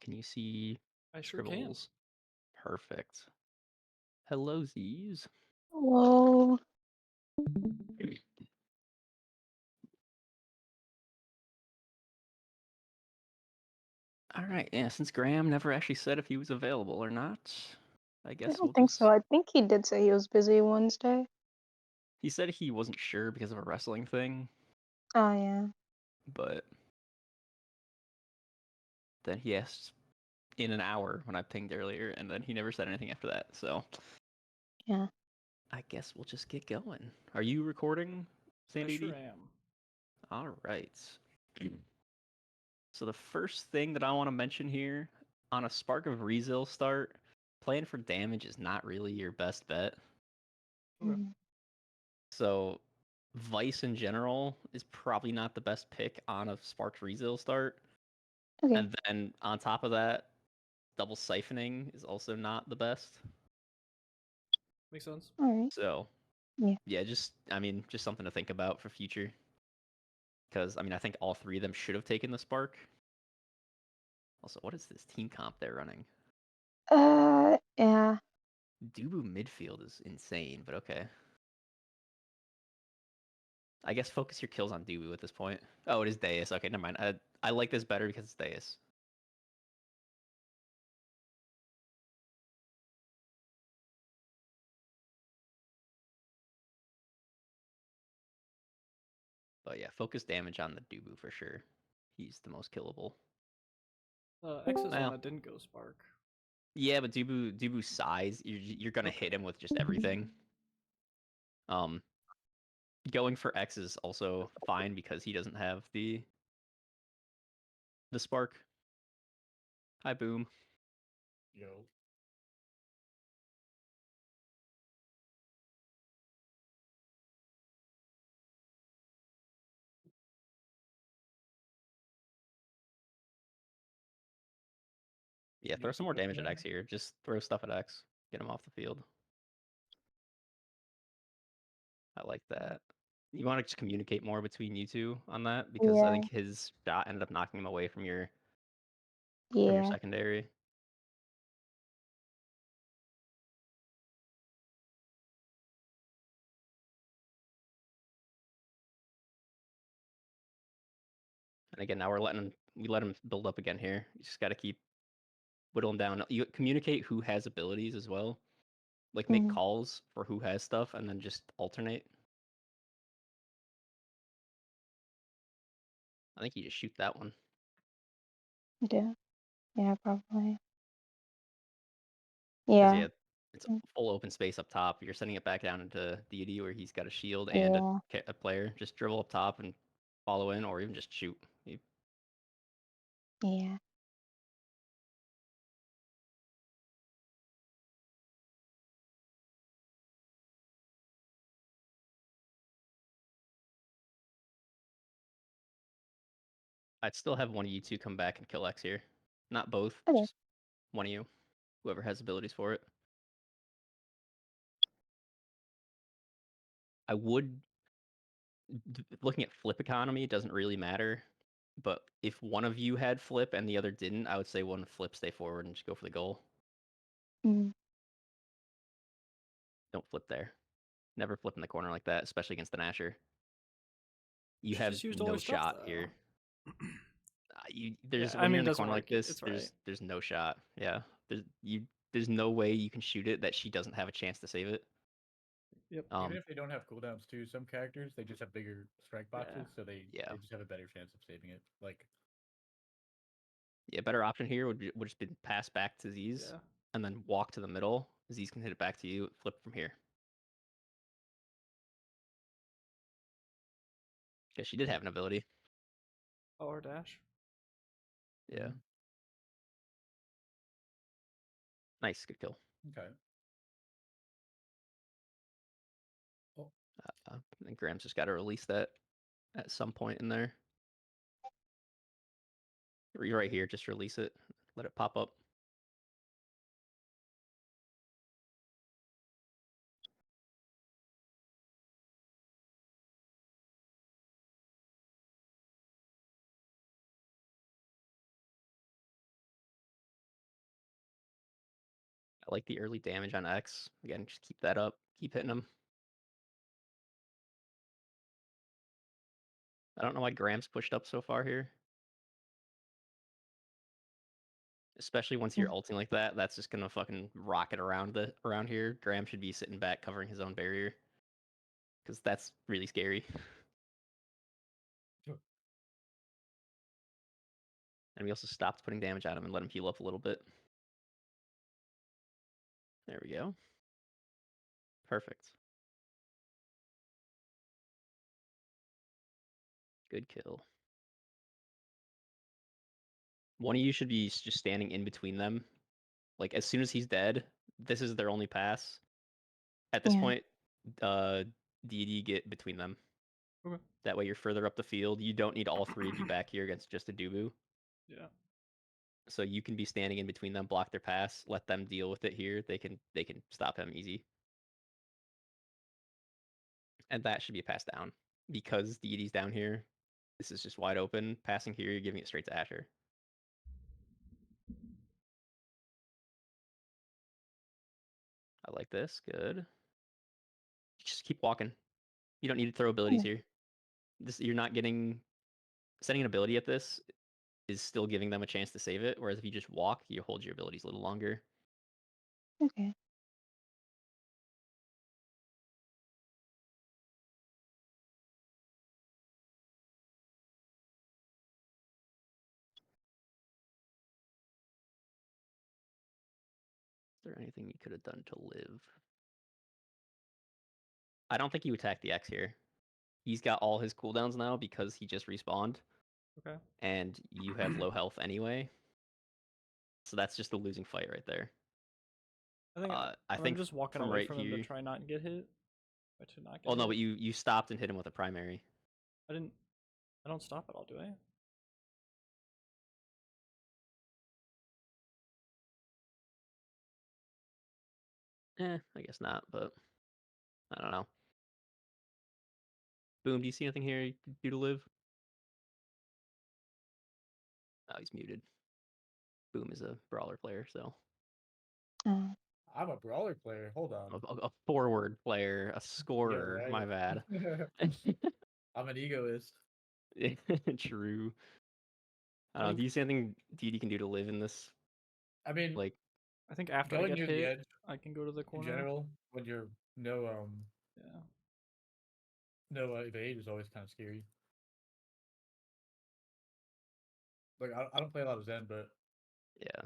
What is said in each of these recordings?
Can you see I sure can. scribbles? Perfect. Hello, Z's. Hello. All right, yeah, since Graham never actually said if he was available or not, I I guess we'll don't think just... so. I think he did say he was busy Wednesday. He said he wasn't sure because of a wrestling thing, Oh, yeah. but then he asked in an hour when I pinged earlier, and then he never said anything after that, so... Yeah. I guess we'll just get going. Are you recording, I sure Sandy? am. All right. So the first thing that I want to mention here, on a Spark of Rezil start, playing for damage is not really your best bet. Okay. Mm. So Vice in general is probably not the best pick on a Sparked Rezil start. Okay. And then on top of that, double siphoning is also not the best. Makes sense. All right. So Yeah. just something to think about for future. Because I think all three of them should have taken the Spark. Also, what is this team comp they're running? Yeah. Dubu midfield is insane, but okay. I guess focus your kills on Dubu at this point. Oh, it is Deus. Okay, never mind. I like this better because it's Deus. But yeah, focus damage on the Dubu for sure. He's the most killable. X is one Well, that didn't go Spark. yeah, but Dubu's size, you're gonna hit him with just everything. Going for X is also fine because he doesn't have the spark. Hi, Boom. Yo. Yeah, throw some more damage at X here. Just throw stuff at X. Get him off the field. I like that. You want to just communicate more between you two on that because I Yeah. think his shot ended up knocking him away from your Yeah. secondary. And again, now we let him build up again here. You just got to keep whittling down. You communicate who has abilities as well. Like make Mm. calls for who has stuff and then just alternate. I think you just shoot that one. Yeah. Yeah, probably. Because Yeah. yeah, it's full open space up top. You're sending it back down into Deity where he's got a shield and Yeah. a player. Just dribble up top and follow in, or even just shoot. Yeah. I'd still have one of you two come back and kill X here. Not both, Okay. just one of you. Whoever has abilities for it. I would... Looking at flip economy, it doesn't really matter. But if one of you had flip and the other didn't, I would say one flip, stay forward, and just go for the goal. Mm. Don't flip there. Never flip in the corner like that, especially against the Nasher. You She have just used all no her stuff, shot though. here. Yeah, When you're in it the doesn't corner like work. this, It's right. there's no shot. Yeah, there's no way you can shoot it that she doesn't have a chance to save it. Yep. Even if they don't have cooldowns too, some characters they just have bigger strike boxes, so they just have a better chance of saving it. Like, yeah, better option here would just be pass back to Z's Yeah. and then walk to the middle. Z's can hit it back to you. Flip from here. Because she did have an ability. Power dash. Yeah. Nice, good kill. okay. Oh, And Graham's just got to release that at some point in there. You're right here, just release it. Let it pop up. I like the early damage on X. Again, just keep that up. Keep hitting him. I don't know why Graham's pushed up so far here. Especially once you're ulting like that, that's just gonna fucking rocket around here. Graham should be sitting back covering his own barrier. Because that's really scary. And we also stopped putting damage on him and let him heal up a little bit. There we go. Perfect. Good kill. One of you should be just standing in between them. Like, as soon as he's dead, this is their only pass. At this point, DD get between them. Okay. That way you're further up the field. You don't need all three of you back here against just a Dubu. Yeah. So you can be standing in between them, block their pass, let them deal with it here. They can stop him easy. And that should be a pass down. Because DD's down here, this is just wide open. Passing here, you're giving it straight to Asher. I like this. Good. Just keep walking. You don't need to throw abilities here. You're not getting... Setting an ability at this is still giving them a chance to save it, whereas if you just walk, you hold your abilities a little longer. Okay. Is there anything you could have done to live? I don't think you attack the X here. He's got all his cooldowns now because he just respawned. Okay. And you have low health anyway. So that's just a losing fight right there. I think I'm just walking from away right from here, him to try not get hit. To not get oh no, hit. but you stopped and hit him with a primary. I don't stop at all, do I? I guess not, but I don't know. Boom, do you see anything here you can do to live? Oh, he's muted. Boom is a brawler player, so. I'm a brawler player. Hold on. A forward player, a scorer. Yeah, right. My bad. I'm an egoist. True. I don't know. Do you see anything DD can do to live in this? I mean, like, I think after I going get near the hit, edge I can go to the corner. in general, when you're no evade is always kind of scary. Like I don't play a lot of Zen, but yeah,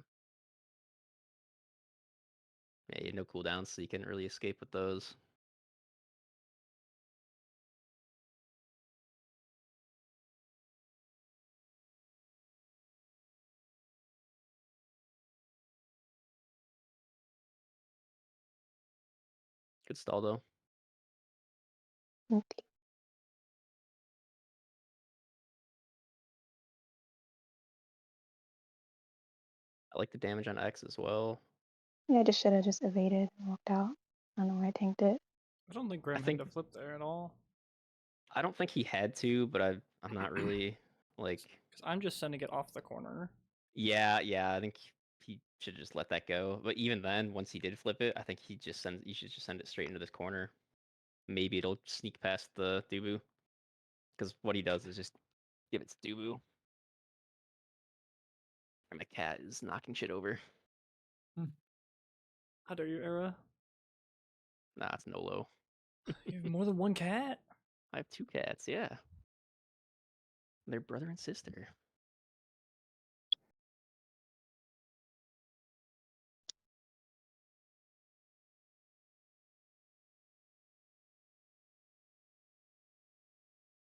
you have no cooldowns, so you can't really escape with those. Good stall though. Okay. I like the damage on X as well. Yeah, I just should have just evaded and walked out. I don't know where I tanked it. I don't think Graham had to flip there at all. I don't think he had to, but I'm not really like. Because I'm just sending it off the corner. Yeah, I think he should just let that go. But even then, once he did flip it, I think you should just send it straight into this corner. Maybe it'll sneak past the Dubu. Because what he does is just give it to Dubu. And my cat is knocking shit over. How dare you, Era? Nah, it's Nolo. You have more than one cat? I have 2 cats, yeah. They're brother and sister.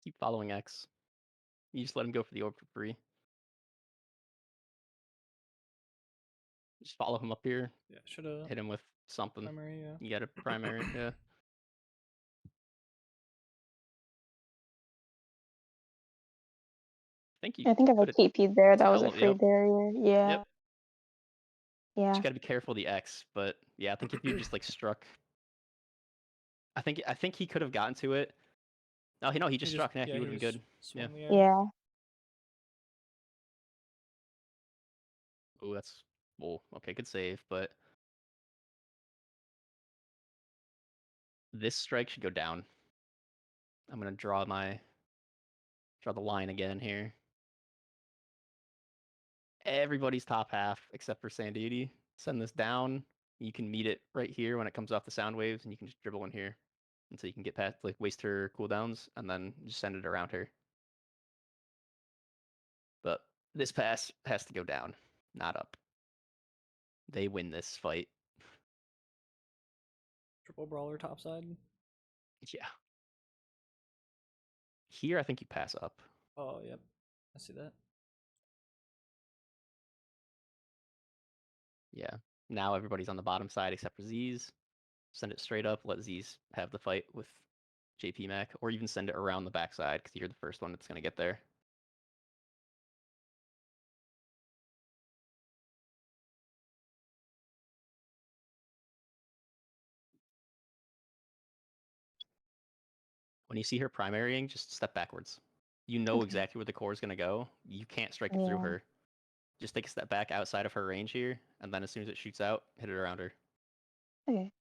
Keep following X. You just let him go for the orb for free. Just follow him up here. Yeah, should've hit him with something. Primary, yeah. You got a primary, yeah. I think if I keep you there, that was a free yep. barrier. Yeah. Yep. Yeah. Just gotta be careful of the X, but yeah, I think if you just like struck, I think he could have gotten to it. No, he just struck. Yeah, he would have been good. Yeah. Yeah. Oh, that's okay. Good save, but This strike should go down. I'm gonna draw the line again here. Everybody's top half except for Sanduti. Send this down. You can meet it right here when it comes off the sound waves, and you can just dribble in here until you can get past, like, waste her cooldowns, and then just send it around her. But this pass has to go down, not up. They win this fight. Triple brawler topside. Yeah. Here, I think you pass up. Oh, yep. I see that. Yeah. Now everybody's on the bottom side except for Z's. Send it straight up. Let Z's have the fight with JP Mac, or even send it around the backside because you're the first one that's going to get there. When you see her primarying, just step backwards. You know Okay. exactly where the core is going to go. You can't strike it through Yeah. her. Just take a step back outside of her range here, and then as soon as it shoots out, hit it around her. Okay.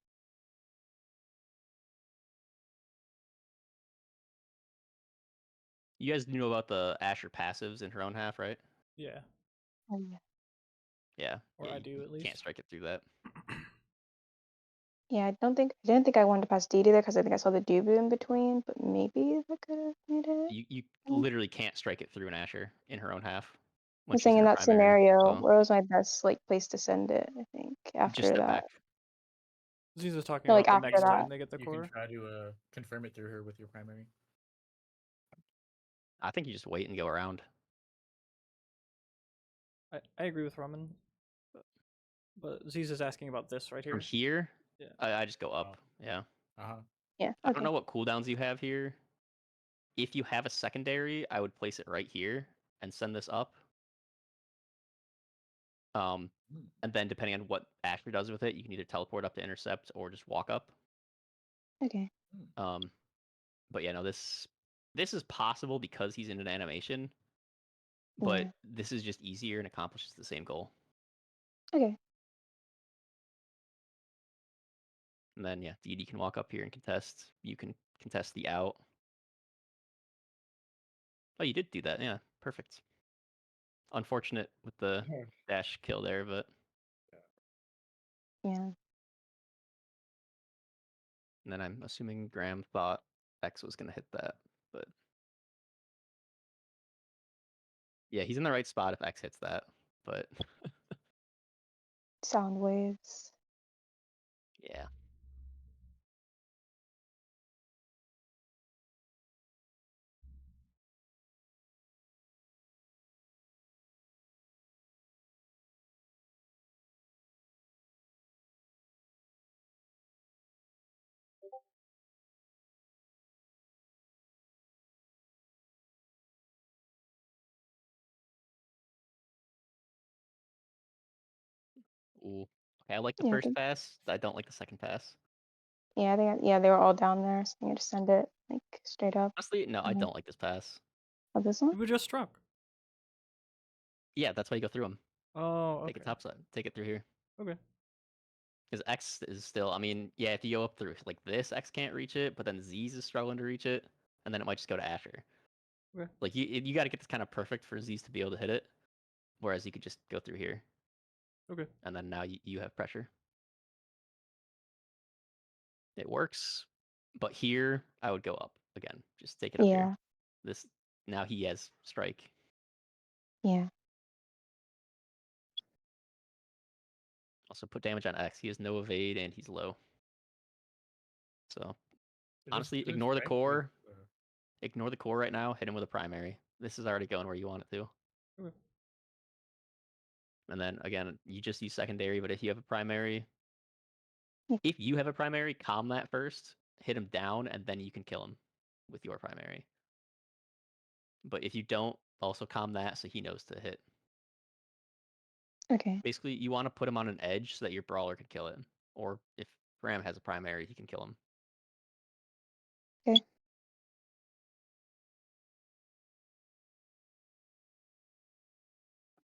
You guys know about the Asher passives in her own half, right? Yeah. Yeah. Yeah. Or yeah, I you do at least. can't strike it through that. Yeah, I didn't think I wanted to pass D either because I think I saw the Dubu in between, but maybe that could have made it. You Mm. literally can't strike it through an Asher in her own half when I'm she's saying in in her that primary. scenario, So where was my best place to send it? I think just after step that. back. Ziza's talking No, about like the after next that. time they get the You core. can try to confirm it through her with your primary. I think you just wait and go around. I agree with Ramen. But Ziza's asking about this right From here. here, Yeah. I just go up. Oh. Yeah. Yeah. I Okay. don't know what cooldowns you have here. If you have a secondary, I would place it right here and send this up. And then depending on what Asher does with it, you can either teleport up to intercept or just walk up. Okay. But yeah, no, this is possible because he's in an animation. But Yeah. this is just easier and accomplishes the same goal. Okay. And then yeah, DD can walk up here and contest. You can contest the out. Oh, you did do that. Yeah, perfect. Unfortunate with the dash kill there, but Yeah. and then I'm assuming Graham thought X was going to hit that, but yeah, he's in the right spot if X hits that, but Sound waves. yeah. Ooh. Okay, I like the Yeah. I first think, pass. I don't like the second pass. yeah. I think. Yeah, they were all down there, so I think I just send it like straight up. Honestly, no, I Mhm. don't like this pass. Oh, this one. You were just struck. Yeah, that's why you go through them. Oh, okay. Take it topside. Take it through here. Okay. Because X is still, I mean, yeah, if you go up through like this, X can't reach it, but then Z's is struggling to reach it, and then it might just go to Asher. Okay. Like you got to get this kind of perfect for Z's to be able to hit it, whereas you could just go through here. Okay. And then now you have pressure. It works, but here I would go up again. Just take it up Yeah. here. This now he has strike. Yeah. Also put damage on X. He has no evade and he's low. So honestly, ignore the core. Ignore the core right now. Hit him with a primary. This is already going where you want it to. Okay. And then again, you just use secondary. But if you have a primary, Yeah. if you have a primary, calm that first. Hit him down, and then you can kill him with your primary. But if you don't, also calm that so he knows to hit. Okay. Basically, you want to put him on an edge so that your brawler can kill him. Or if Graham has a primary, he can kill him. Okay.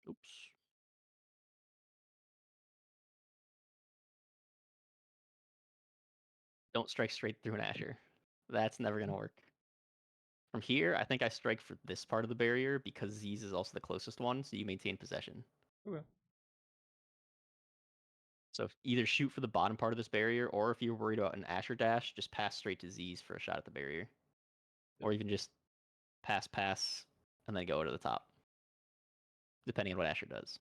Oops. Don't strike straight through an Asher. That's never gonna work. From here, I think I strike for this part of the barrier because Z's is also the closest one, so you maintain possession. Okay. So either shoot for the bottom part of this barrier, or if you're worried about an Asher dash, just pass straight to Z's for a shot at the barrier. Or even just pass, and then go to the top. Depending on what Asher does.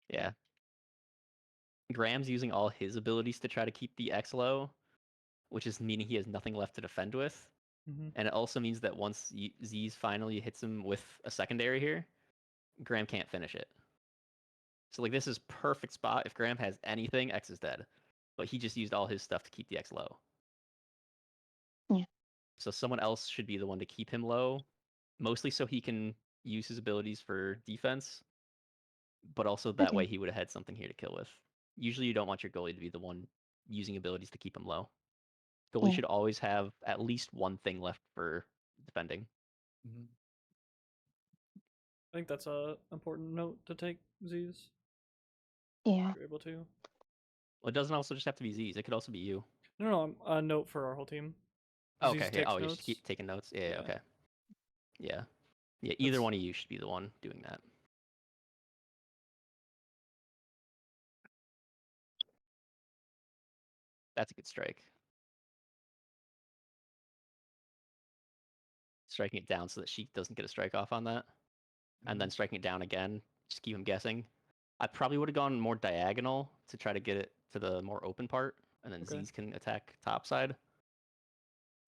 Yeah. Graham's using all his abilities to try to keep the X low, which is meaning he has nothing left to defend with. Mm-hmm. And it also means that once Z's finally hits him with a secondary here, Graham can't finish it. So like this is perfect spot. If Graham has anything, X is dead. But he just used all his stuff to keep the X low. Yeah. So someone else should be the one to keep him low, mostly so he can use his abilities for defense, but also that way he would have had something here to kill with. Usually you don't want your goalie to be the one using abilities to keep him low. Goalie should always have at least one thing left for defending. Mm-hmm. I think that's a important note to take, Z's. Yeah. If you're able to. Well, it doesn't also just have to be Z's. It could also be you. No, a note for our whole team. Oh, Z's okay. Yeah. takes Oh, you notes. just keep taking notes. Yeah. Yeah. Okay. Yeah. Yeah. Either one of you should be the one doing that. That's a good strike. Striking it down so that she doesn't get a strike off on that. And then striking it down again. Just keep him guessing. I probably would have gone more diagonal to try to get it to the more open part. And then Okay. Z's can attack top side.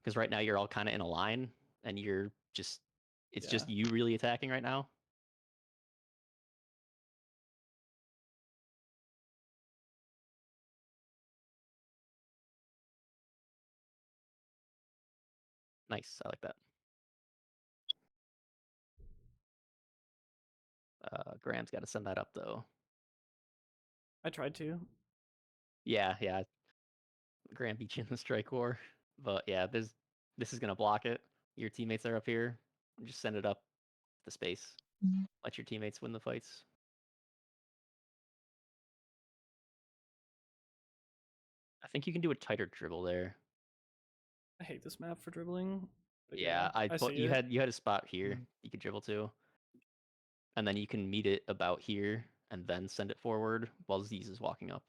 Because right now you're all kind of in a line. And you're just... It's just you really attacking right now. Nice. I like that. Graham's got to send that up, though. I tried to. Yeah. Graham beat you in the strike war. But yeah, this is going to block it. Your teammates are up here. Just send it up the space. Let your teammates win the fights. I think you can do a tighter dribble there. I hate this map for dribbling. But Yeah, I see you it. had a spot here you could dribble to. And then you can meet it about here and then send it forward while Z's is walking up.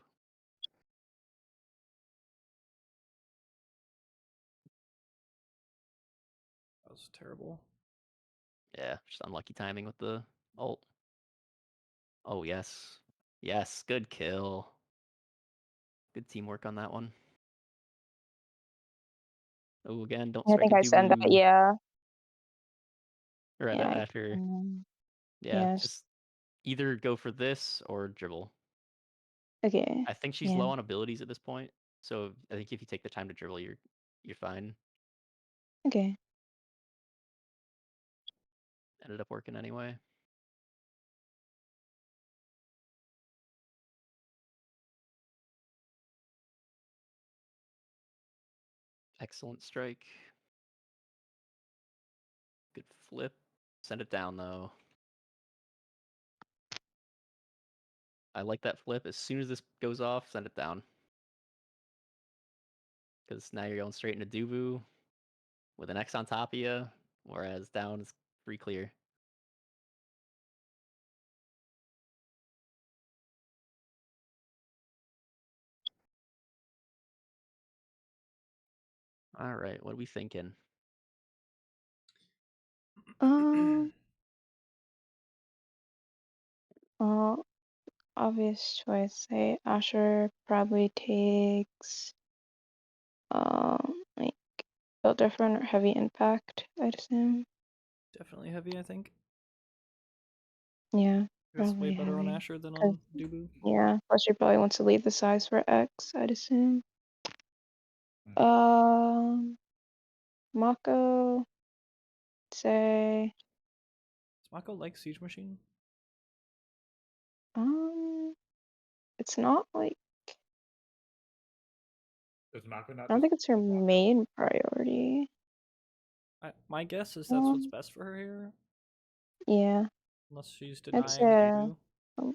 That was terrible. Yeah, just unlucky timing with the ult. Oh, yes. Yes, good kill. Good teamwork on that one. Oh, again, don't I strike think a I send that. Bewm. Yeah. Or Yeah. after. Yeah, yes. just either go for this or dribble. Okay. I think she's low on abilities at this point, so I think if you take the time to dribble, you're fine. Okay. Ended up working anyway. Excellent strike. Good flip. Send it down, though. I like that flip. As soon as this goes off, send it down. Because now you're going straight into Dubu with an X on top of you, whereas down is free clear. All right, what are we thinking? Well, obvious choice. Say Asher probably takes like build different or heavy impact, I'd assume. Definitely heavy, I think. Yeah. It's way Probably better on heavy. Asher than on Dubu. Yeah. Plus she probably wants to leave the size for X, I'd assume. Mako, say Does Mako like Siege Machine? it's not like Does Mako not I don't just think it's her walk up? main priority. My guess is that's what's best for her here. Yeah. Unless she's It's denying Debu.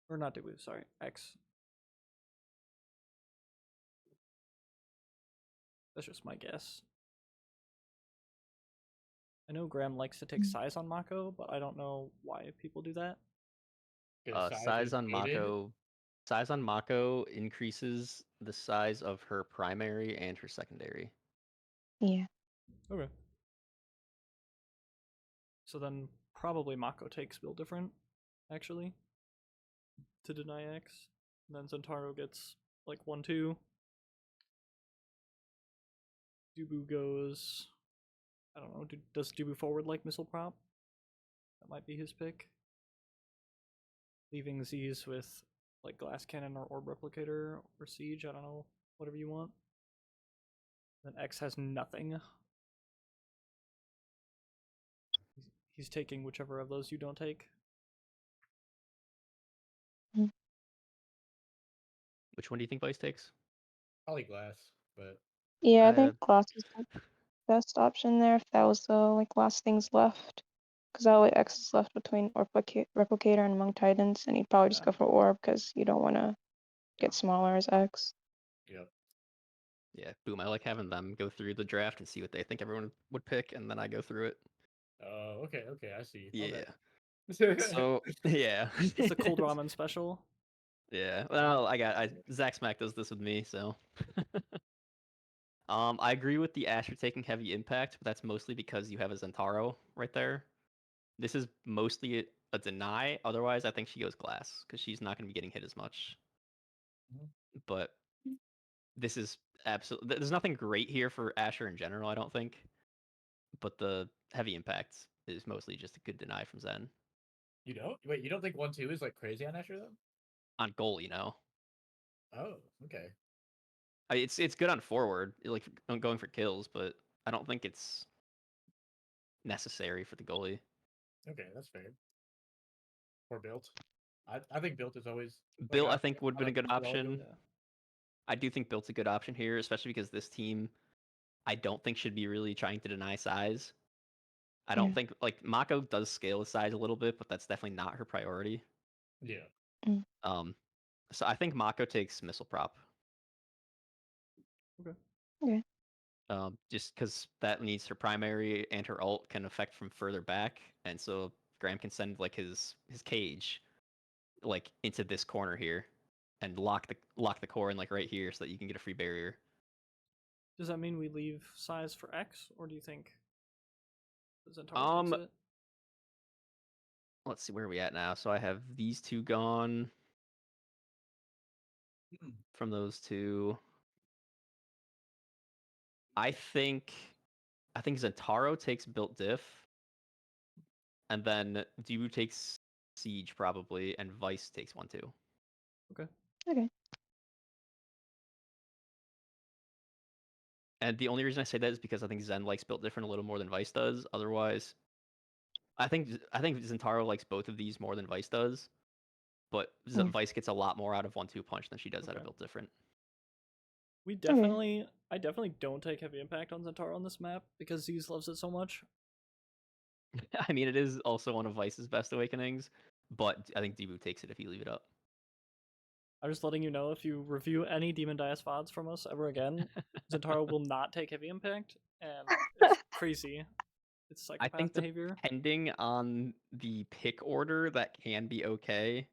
Or not Debu, sorry, X. That's just my guess. I know Graham likes to take size on Mako, but I don't know why people do that. Size on Mako. Size on Mako increases the size of her primary and her secondary. Yeah. Okay. So then probably Mako takes Bill different, actually, to deny X. And then Zentaro gets like 1-2. Dubu goes, I don't know, does Dubu forward like missile prop? That might be his pick. Leaving Z's with like glass cannon or orb replicator or siege, I don't know, whatever you want. Then X has nothing. He's taking whichever of those you don't take. Which one do you think Vice takes? Probably glass, but Yeah, I think glass is the best option there if that was the like last things left. Because that way X is left between Replicator and Monk Titans, and he'd probably just go for Orb because you don't want to get smaller as X. Yep. Yeah, Boom. I like having them go through the draft and see what they think everyone would pick, and then I go through it. Oh, okay, I see. Yeah. Okay. So yeah, It's the cold ramen special. Yeah. Well, Zach Smack does this with me, so. I agree with the Asher taking heavy impact, but that's mostly because you have a Zentaro right there. This is mostly a deny. Otherwise, I think she goes glass because she's not going to be getting hit as much. But this is absolutely. There's nothing great here for Asher in general, I don't think. But the heavy impact is mostly just a good deny from Zen. You don't? Wait, you don't think 1-2 is like crazy on Asher though? On goal, you know. Oh, okay. It's good on forward, like going for kills, but I don't think it's necessary for the goalie. Okay, that's fair. Or built. I think built is always Built, I think, would have been a good option. Yeah. I do think Built's a good option here, especially because this team, I don't think should be really trying to deny size. I don't think like Mako does scale his size a little bit, but that's definitely not her priority. Yeah. So I think Mako takes missile prop. Okay. Okay. Just because that needs her primary and her ult can affect from further back, and so Graham can send like his cage like into this corner here and lock the core in like right here so that you can get a free barrier. Does that mean we leave size for X, or do you think Zentaro takes it? Let's see where are we at now. So I have these two gone from those two. I think Zentaro takes built diff, and then Debu takes siege probably, and Vice takes 1-2. Okay. Okay. And the only reason I say that is because I think Zen likes built different a little more than Vice does. Otherwise, I think Zentaro likes both of these more than Vice does, but Vice gets a lot more out of 1-2 punch than she does out of built different. I definitely don't take heavy impact on Zentaro on this map because Z's loves it so much. I mean, it is also one of Vice's best awakenings, but I think Debu takes it if you leave it up. I'm just letting you know, if you review any Demon Dias VODs from us ever again, Zentaro will not take heavy impact, and it's crazy. It's psychopath behavior. Depending on the pick order, that can be okay.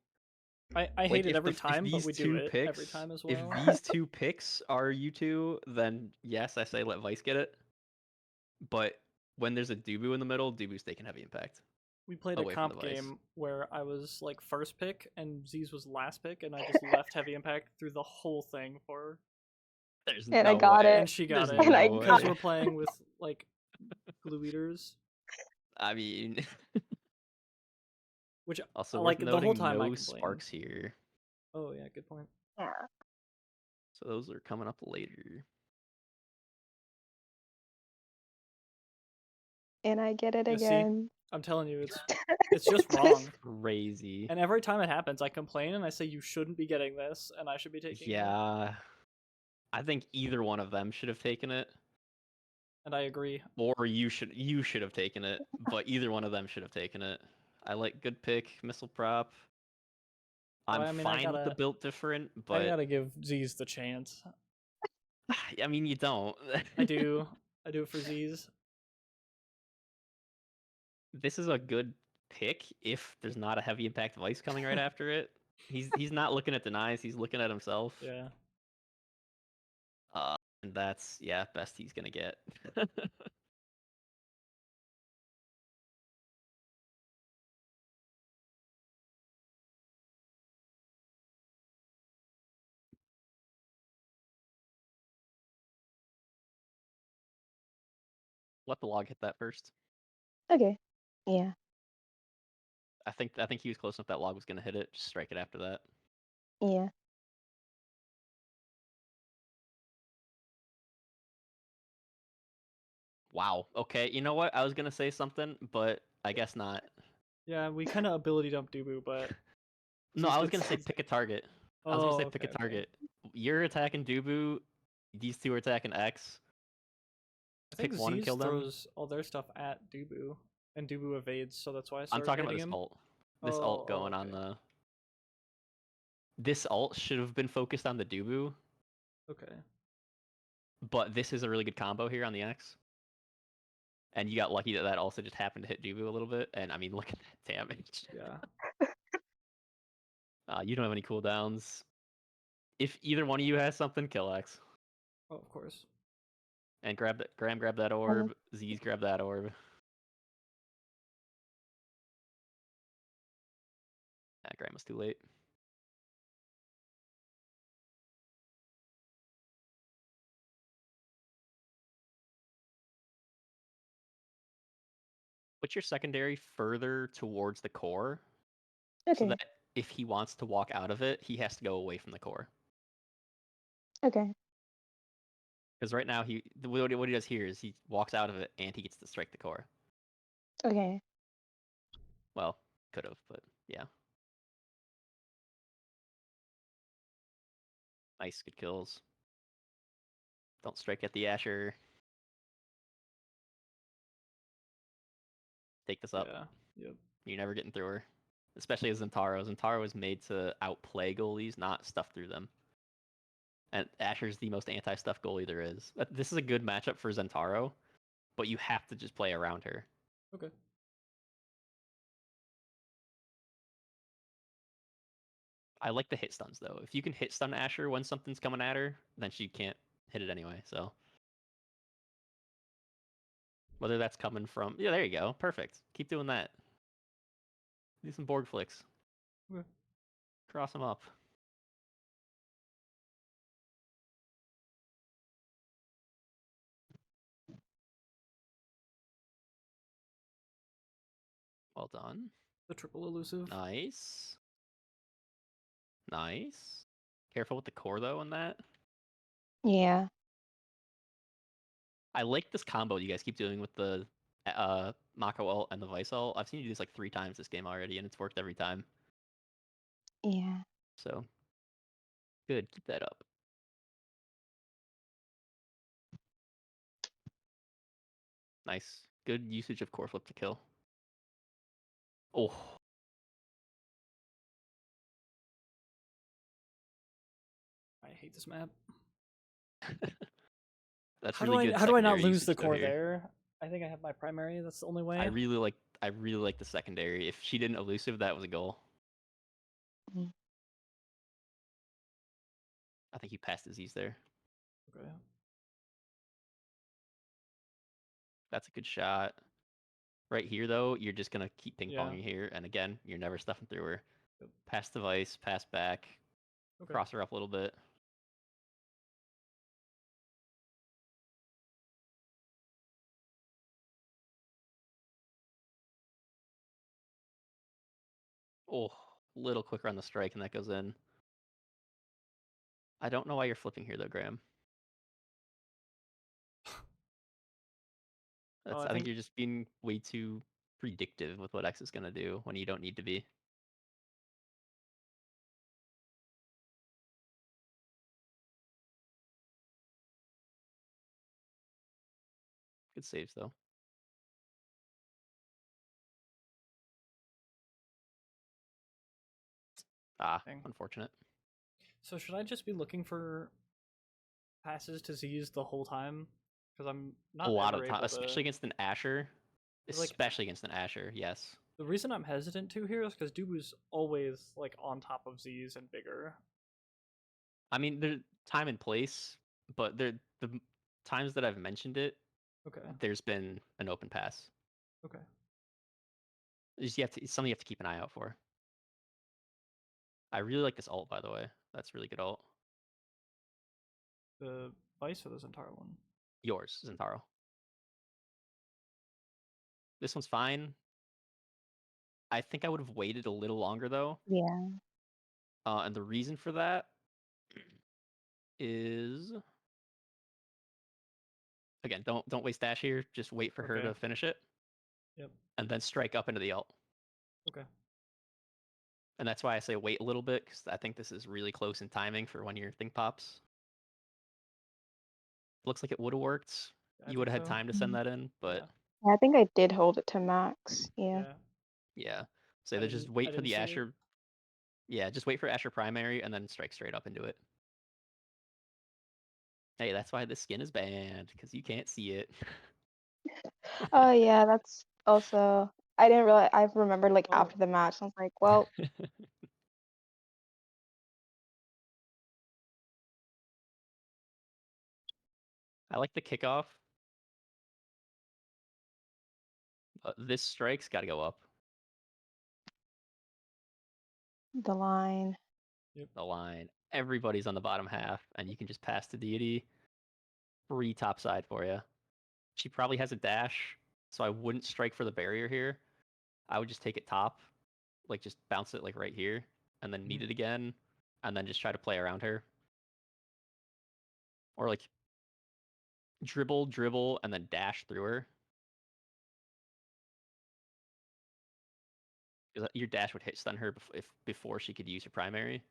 I hate it every time, but we do it every time as well. If these two picks are you two, then yes, I say let Vice get it. But when there's a Dubu in the middle, Dubu's taking heavy impact. We played a comp game where I was like first pick and Z's was last pick, and I just left heavy impact through the whole thing for her. I got it. And she got it. And because we're playing with like glue eaters. I mean, which also like the whole time no I complain. sparks here. Oh yeah, good point. Yeah. So those are coming up later. And I get it again. See? I'm telling you, it's just wrong. Crazy. And every time it happens, I complain and I say you shouldn't be getting this, and I should be taking it. Yeah, I think either one of them should have taken it. And I agree. Or you should have taken it, but either one of them should have taken it. I like good pick, missile prop. Well, I'm fine with the built different, but I gotta give Z's the chance. I mean, you don't. I do. I do it for Z's. This is a good pick if there's not a heavy impact vice coming right after it. He's not looking at denies, he's looking at himself. Yeah. And that's best he's gonna get. Let the log hit that first. Okay. Yeah. I think he was close enough that log was gonna hit it. Just strike it after that. Yeah. Wow. Okay. You know what? I was gonna say something, but I guess not. Yeah, we kind of ability dump Dubu, but No, I was gonna say pick a target. I was gonna say pick a okay. target. You're attacking Dubu. These two are attacking X. I think Pick one and Z's kill them. throws all their stuff at Dubu, and Dubu evades, so that's why I I'm started talking about hitting this him. ult. This ult going on the. This ult should have been focused on the Dubu. Okay. But this is a really good combo here on the X. And you got lucky that also just happened to hit Dubu a little bit. And I mean, look at that damage. Yeah. You don't have any cooldowns. If either one of you has something, kill X. Oh, of course. And grab that orb. Z's grab that orb. Graham was too late. Put your secondary further towards the core. Okay. So that if he wants to walk out of it, he has to go away from the core. Okay. Because right now what he does here is he walks out of it and he gets to strike the core. Okay. Well, could have, but yeah. Nice, good kills. Don't strike at the Asher. Take this up. Yeah. Yep. You're never getting through her. Especially as Zentaro. Zentaro is made to outplay goalies, not stuff through them. And Asher's the most anti-stuff goalie there is. This is a good matchup for Zentaro, but you have to just play around her. Okay. I like the hit stuns though. If you can hit stun Asher when something's coming at her, then she can't hit it anyway. So whether that's coming from there you go, perfect. Keep doing that. Do some board flicks. Okay. Cross them up. Well done. The triple elusive. Nice. Nice. Careful with the core though on that. Yeah. I like this combo you guys keep doing with the Mako ult and the Vice ult. I've seen you do this like 3 times this game already, and it's worked every time. Yeah. So good, keep that up. Nice. Good usage of core flip to kill. Oh. I hate this map. That's How really do good. How do I not secondary lose usage the though core here. there? I think I have my primary. That's the only way. I really like the secondary. If she didn't elusive, that was a goal. Mm. I think he passed disease there. Okay. That's a good shot. Right here, though, you're just going to keep ping-ponging here. And again, you're never stuffing through her. Yep. Pass the Vice, pass back, cross her up a little bit. Oh, little quicker on the strike, and that goes in. I don't know why you're flipping here, though, Graham. I think you're just being way too predictive with what X is going to do when you don't need to be. Good saves though. Ah, Dang. unfortunate. So should I just be looking for passes to Z's the whole time? Because I'm not A lot ever of time, able especially to. against an Asher. Like, Especially against an Asher, yes. the reason I'm hesitant to here is because Dubu's always like on top of Z's and bigger. I mean, there's time and place, but the times that I've mentioned it, Okay. there's been an open pass. Okay. It's something you have to keep an eye out for. I really like this ult, by the way. That's really good ult. The Vice or the Zentaro one? Yours, Zentaro. This one's fine. I think I would have waited a little longer though. Yeah. And the reason for that is, again, don't waste dash here. Just wait for her Okay. to finish it. Yep. And then strike up into the ult. Okay. And that's why I say wait a little bit, because I think this is really close in timing for when your thing pops. Looks like it would have worked. I You would have think had so. time to send that in, but I think I did hold it to max. Yeah. yeah. So I they just didn't- wait I for the didn't see it. Asher. Yeah, just wait for Asher primary and then strike straight up into it. Hey, that's why this skin is banned, because you can't see it. Oh yeah, that's also. I didn't realize. I remembered like Oh. after the match. I was like, well, I like the kickoff. This strike's got to go up. the line. The line. Everybody's on the bottom half, and you can just pass to Deity. Free top side for you. She probably has a dash, so I wouldn't strike for the barrier here. I would just take it top, like just bounce it like right here, and then meet it again, and then just try to play around her. Or like dribble, and then dash through her. Because your dash would hit stun her before she could use her primary,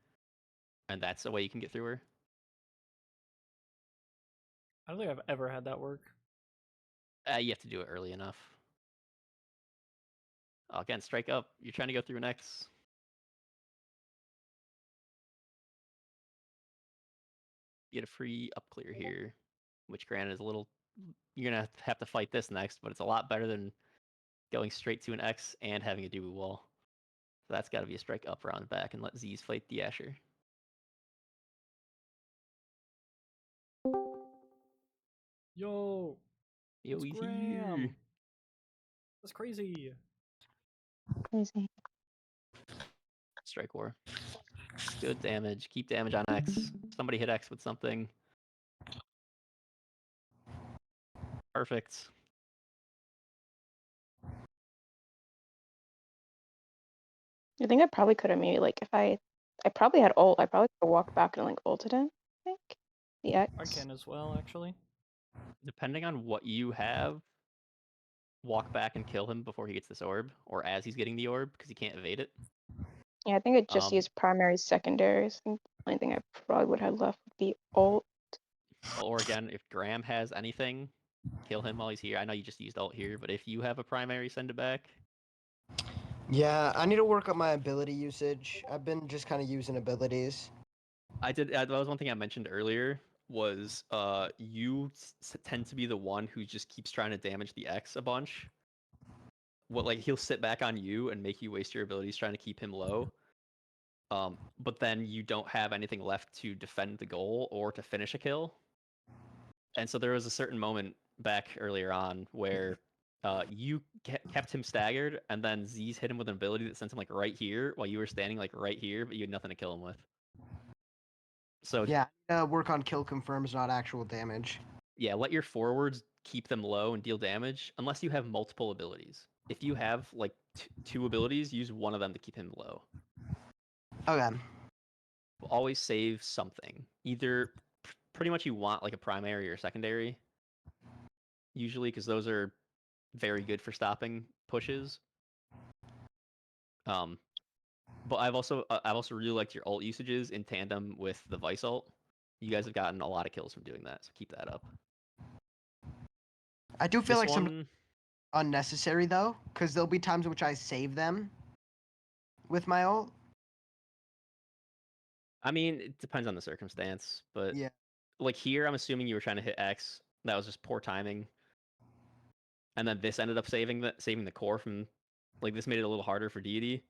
and that's the way you can get through her. I don't think I've ever had that work. You have to do it early enough. Again, strike up. You're trying to go through an X. Get a free up clear here, which granted is a little. You're gonna have to fight this next, but it's a lot better than going straight to an X and having a Dubu wall. So that's got to be a strike up around the back and let Z's fight the Asher. Yo, Yo, it's he's Graham. here. That's crazy. Crazy. Strike war. Good damage. Keep damage on X. Somebody hit X with something. Perfect. I think I probably could have maybe like if I probably had ult. I probably could have walked back and like ulted him. I think the X. I can as well, actually. Depending on what you have, walk back and kill him before he gets this orb, or as he's getting the orb, because he can't evade it. Yeah, I think I just used primaries, secondaries. I think the only thing I probably would have left would be ult. Or again, if Graham has anything, kill him while he's here. I know you just used ult here, but if you have a primary, send it back. Yeah, I need to work up my ability usage. I've been just kind of using abilities. That was one thing I mentioned earlier. Was you tend to be the one who just keeps trying to damage the X a bunch. Like he'll sit back on you and make you waste your abilities trying to keep him low. But then you don't have anything left to defend the goal or to finish a kill. And so there was a certain moment back earlier on where you kept him staggered, and then Z's hit him with an ability that sent him like right here while you were standing like right here, but you had nothing to kill him with. So yeah, work on kill confirms, not actual damage. Yeah, let your forwards keep them low and deal damage, unless you have multiple abilities. If you have like two abilities, use one of them to keep him low. Okay. Always save something. Either pretty much you want like a primary or a secondary, usually, because those are very good for stopping pushes. But I've also really liked your ult usages in tandem with the Vice ult. You guys have gotten a lot of kills from doing that, so keep that up. I do feel This like some one, unnecessary though, because there'll be times in which I save them with my ult. I mean, it depends on the circumstance, but Yeah. like here, I'm assuming you were trying to hit X. That was just poor timing. And then this ended up saving the core from, like, this made it a little harder for deity.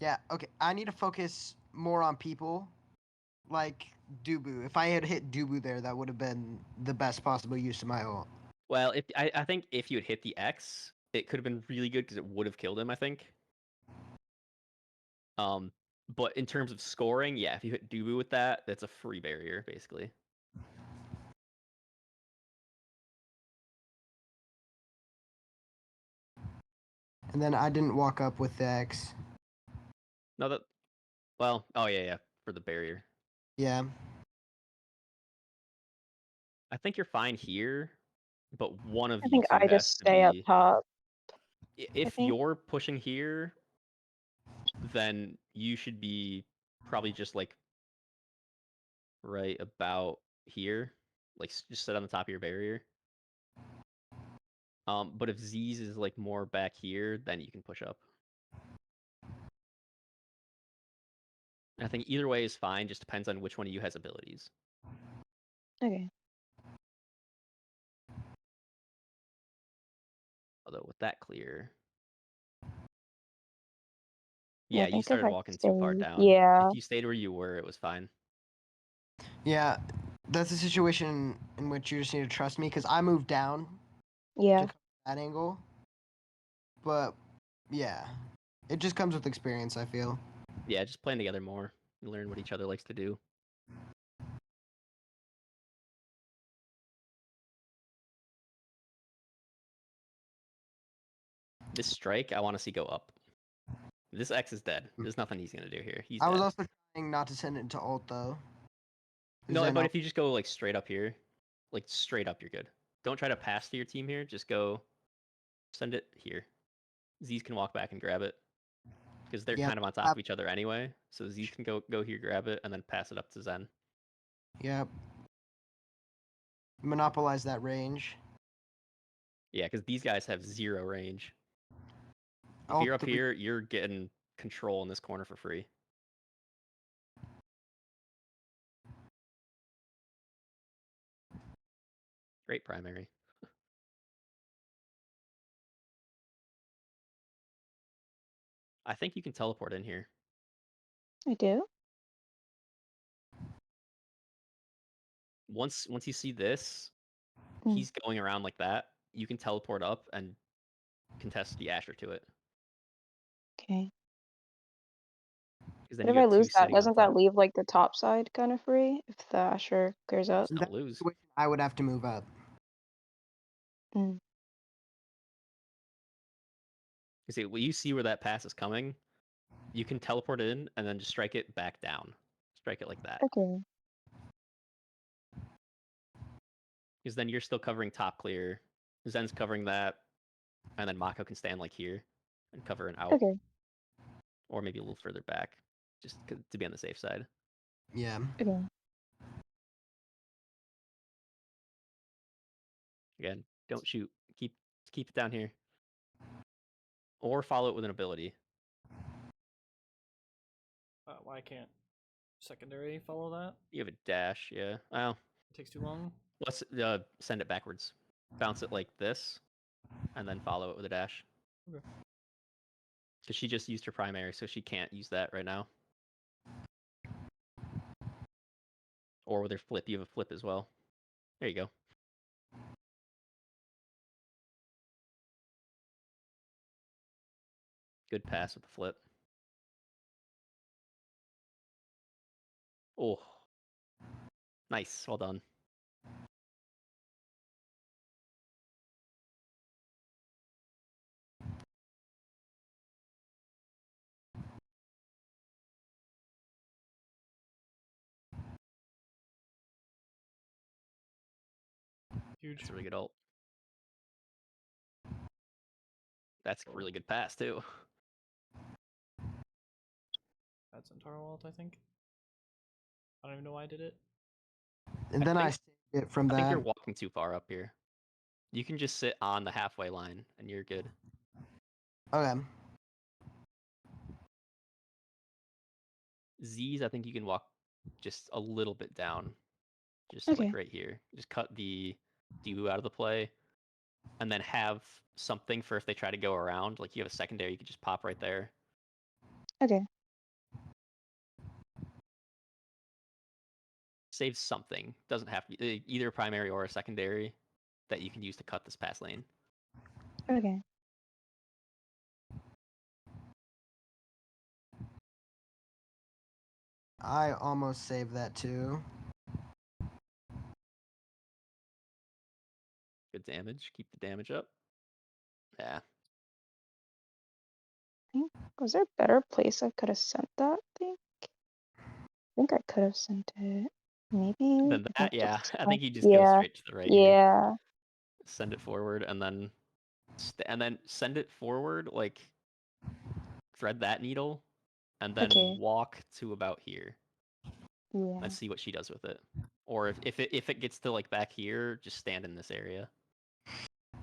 Yeah. Okay. I need to focus more on people, like Dubu. If I had hit Dubu there, that would have been the best possible use of my ult. Well, if I think if you had hit the X, it could have been really good because it would have killed him, I think. But in terms of scoring, yeah, if you hit Dubu with that, that's a free barrier, basically. And then I didn't walk up with the X. No, that. Well, oh yeah, for the barrier. Yeah. I think you're fine here, but one of I you think two I has just to stay up be. top. If think. you're pushing here, then you should be probably just like right about here, like just sit on the top of your barrier. But if Z's is like more back here, then you can push up. I think either way is fine. Just depends on which one of you has abilities. Okay. Although with that clear, Yeah, yeah, I you think if started I walking too far stay, down. yeah, If you stayed where you were, it was fine. Yeah. That's a situation in which you just need to trust me because I moved down yeah, to come that angle. But yeah, it just comes with experience, I feel. Yeah, just playing together more. You learn what each other likes to do. This strike, I want to see go up. This X is dead. There's nothing he's gonna do here. He's I dead. was also trying not to send it into ult though. No, but if you just go like straight up here, like straight up, you're good. Don't try to pass to your team here. Just go send it here. Z's can walk back and grab it because they're kind of on top of each other anyway. So Z's can go here, grab it, and then pass it up to Zen. Yep. Monopolize that range. Yeah, because these guys have 0 range. If you're up here, you're getting control in this corner for free. Great primary. I think you can teleport in here. I do. Once you see this, Mm. he's going around like that. You can teleport up and contest the Asher to it. Okay. Because then But if you I got 2 lose that, sitting on doesn't top. that leave like the top side kind of free if the Asher clears up? Don't lose. I would have to move up. Mm. You see, when you see where that pass is coming, you can teleport in and then just strike it back down. Strike it like that. Okay. Because then you're still covering top clear. Zen's covering that, and then Mako can stand like here and cover an out. Okay. Or maybe a little further back, just to be on the safe side. Yeah. Okay. Again, don't shoot. Keep it down here. Or follow it with an ability. Why can't secondary follow that? You have a dash, yeah. Well, it takes too long. Let's send it backwards. Bounce it like this, and then follow it with a dash. Okay. Because she just used her primary, so she can't use that right now. Or with her flip, you have a flip as well. There you go. Good pass with the flip. Oh. Nice, well done. Huge. That's a really good ult. That's a really good pass, too. That's Centauro ult, I think. I don't even know why I did it. And then I saved it from that. I think you're walking too far up here. You can just sit on the halfway line, and you're good. Okay. Z's, I think you can walk just a little bit down. Just Okay. like right here. Just cut the Dewu out of the play. And then have something for if they try to go around. Like you have a secondary, you could just pop right there. Okay. Save something. Doesn't have to be either a primary or a secondary that you can use to cut this pass lane. Okay. I almost saved that too. Good damage. Keep the damage up. Yeah. Was there a better place I could have sent that thing? I think I could have sent it. Maybe. Then if that, took yeah. this I off. think you just go Yeah. straight to the right here. Yeah. Send it forward and then send it forward, like thread that needle and then Okay. walk to about here. Yeah. And see what she does with it. Or if it gets to like back here, just stand in this area.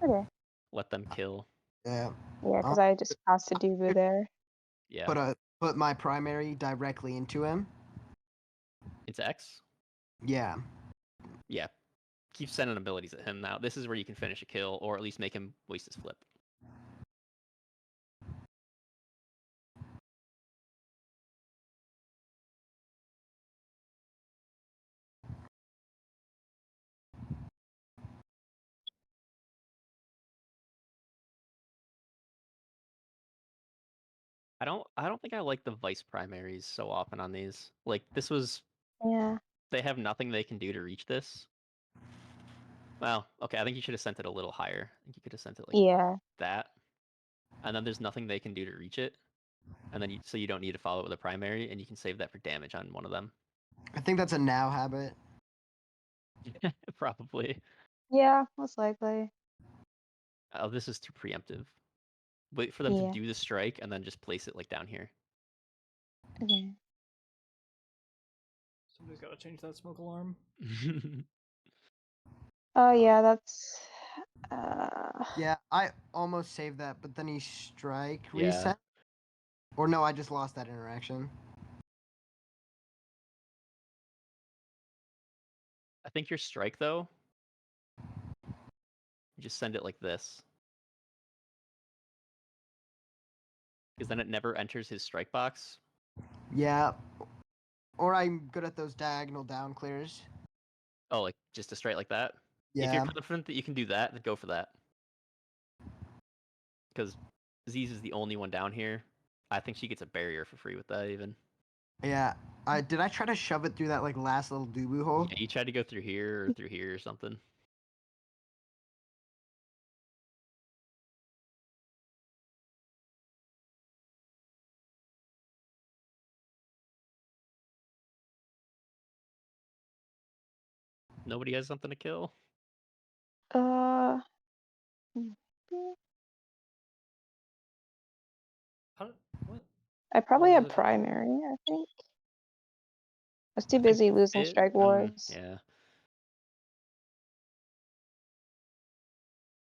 Okay. Let them kill. Yeah. Yeah, because I just passed a Dewu there. Yeah. Put my primary directly into him. It's X? Yeah. Yeah. Keep sending abilities at him now. This is where you can finish a kill, or at least make him waste his flip. I don't think I like the vice primaries so often on these. Like this was Yeah. they have nothing they can do to reach this. Well, okay, I think you should have sent it a little higher. I think you could have sent it like Yeah. that. And then there's nothing they can do to reach it. And then so you don't need to follow it with a primary, and you can save that for damage on one of them. I think that's a now habit. Probably. Yeah, most likely. Oh, this is too preemptive. Wait for them Yeah. to do the strike and then just place it like down here. Okay. Somebody's got to change that smoke alarm. Oh yeah, that's. Yeah, I almost saved that, but then he strike Yeah. reset. Or no, I just lost that interaction. I think your strike though, you just send it like this. Because then it never enters his strike box. Yeah. Or I'm good at those diagonal down clears. Oh, like just a straight like that? If Yeah. you're confident that you can do that, then go for that. Because Z's is the only one down here. I think she gets a barrier for free with that even. Yeah. Did I try to shove it through that like last little doo-boo hole? Yeah, you tried to go through here or something. Nobody has something to kill? Uh. What? I probably Oh, had the- primary, I think. I was too busy losing strike wars. Yeah.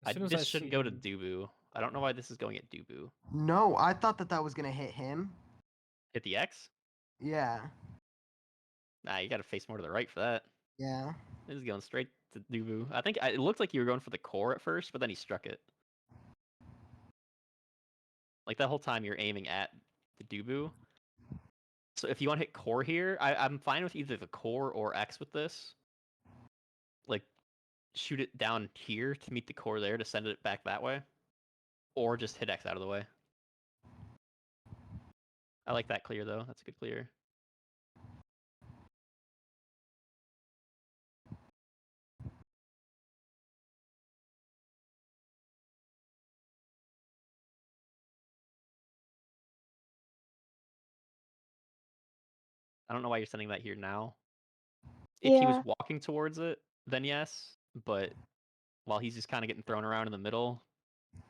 As soon as I This shouldn't see go to him- Dubu. I don't know why this is going at Dubu. No, I thought that was gonna hit him. Hit the X? Yeah. Nah, you gotta face more to the right for that. Yeah. This is going straight to Dubu. I think it looked like you were going for the core at first, but then he struck it. Like that whole time you're aiming at the Dubu. So if you want to hit core here, I'm fine with either the core or X with this. Like, shoot it down here to meet the core there to send it back that way. Or just hit X out of the way. I like that clear though. That's a good clear. I don't know why you're sending that here now. If he was Yeah. walking towards it, then yes. But while he's just kind of getting thrown around in the middle,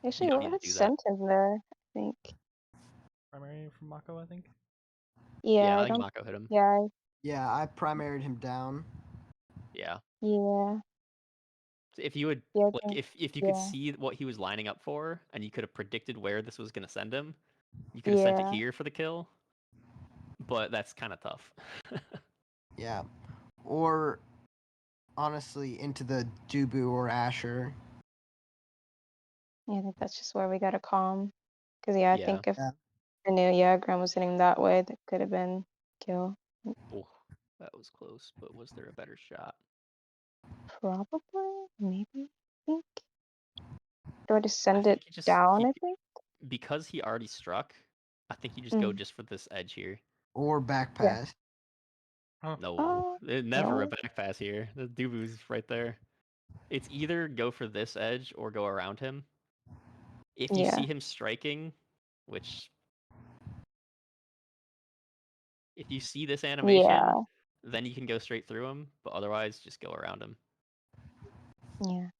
Actually, you don't what need had to do that. sent him there? I think. primary from Mako, I think. Yeah, I I think don't. Mako hit him. Yeah. Yeah, I primaried him down. Yeah. Yeah. If you would Yeah, I like, think, if you could yeah. see what he was lining up for, and you could have predicted where this was gonna send him, you could have sent it Yeah. here for the kill. But that's kind of tough. Yeah. Or honestly, into the Dubu or Asher. Yeah, I think that's just where we gotta calm. Cause yeah, I Yeah. think if Yeah. I knew Graham was hitting that way, that could have been kill. Oh, that was close. But was there a better shot? Probably, maybe. I think. Do I just send think it you just down? I think. because he already struck. I think you just go just for this edge here. Or back Yeah. pass. No, never a No. back pass here. The Dubu's right there. It's either go for this edge or go around him. If you Yeah. see him striking, which if you see this animation, Yeah. then you can go straight through him. But otherwise, just go around him. Yeah.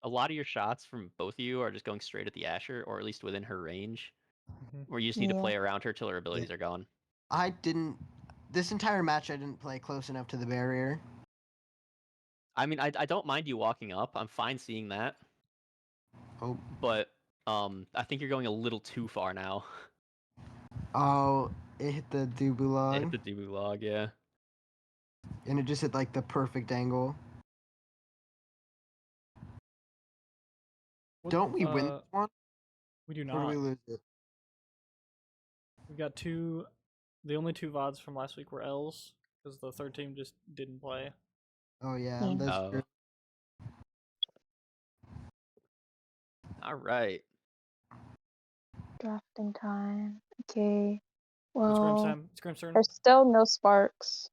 A lot of your shots from both of you are just going straight at the Asher, or at least within her range, where you just need to Yeah. play around her till her abilities are gone. I didn't. This entire match, I didn't play close enough to the barrier. I mean, I don't mind you walking up. I'm fine seeing that. Oh. But I think you're going a little too far now. Oh, it hit the Dubu It log. hit the Dubu log, yeah. And it just hit like the perfect angle. Don't we win this one? We do Or not. do we lose it? We've got two. The only two VODs from last week were L's because the third team just didn't play. Oh yeah, Yeah. that's true. All right. Drafting time. Okay. It's Graham's Well, time. It's Graham's turn. there's still no sparks.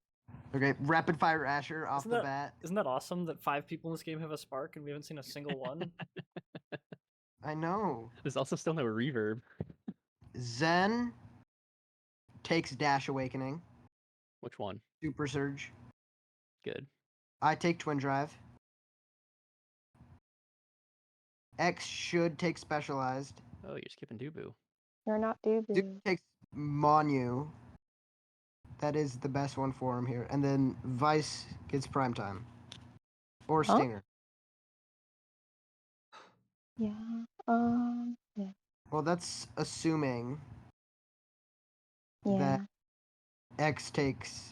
Okay, rapid fire Asher off the bat. Isn't that awesome that 5 people in this game have a spark and we haven't seen a single one? I know. There's also still no reverb. Zen takes Dash Awakening. Which one? Super Surge. Good. I take Twin Drive. X should take Specialized. Oh, you're skipping Dubu. You're not Dubu. Duke takes Monu. That is the best one for him here. And then Vice gets Primetime. Or Huh? Stinger. Yeah. Yeah. Well, that's assuming Yeah. that X takes...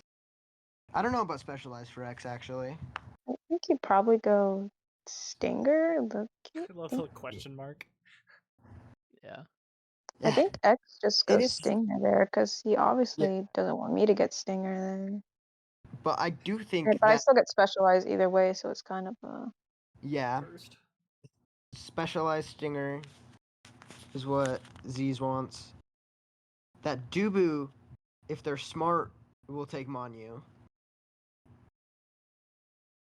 I don't know about Specialized for X, actually. I think you probably go Stinger. I love the question mark. Yeah. I think X just It goes is- Stinger there because he obviously doesn't want me to get Stinger there. But I do think But I that... still get Specialized either way, so it's kind of a... Yeah. First. Specialized Stinger is what Z's wants. That Dubu, if they're smart, will take Monu.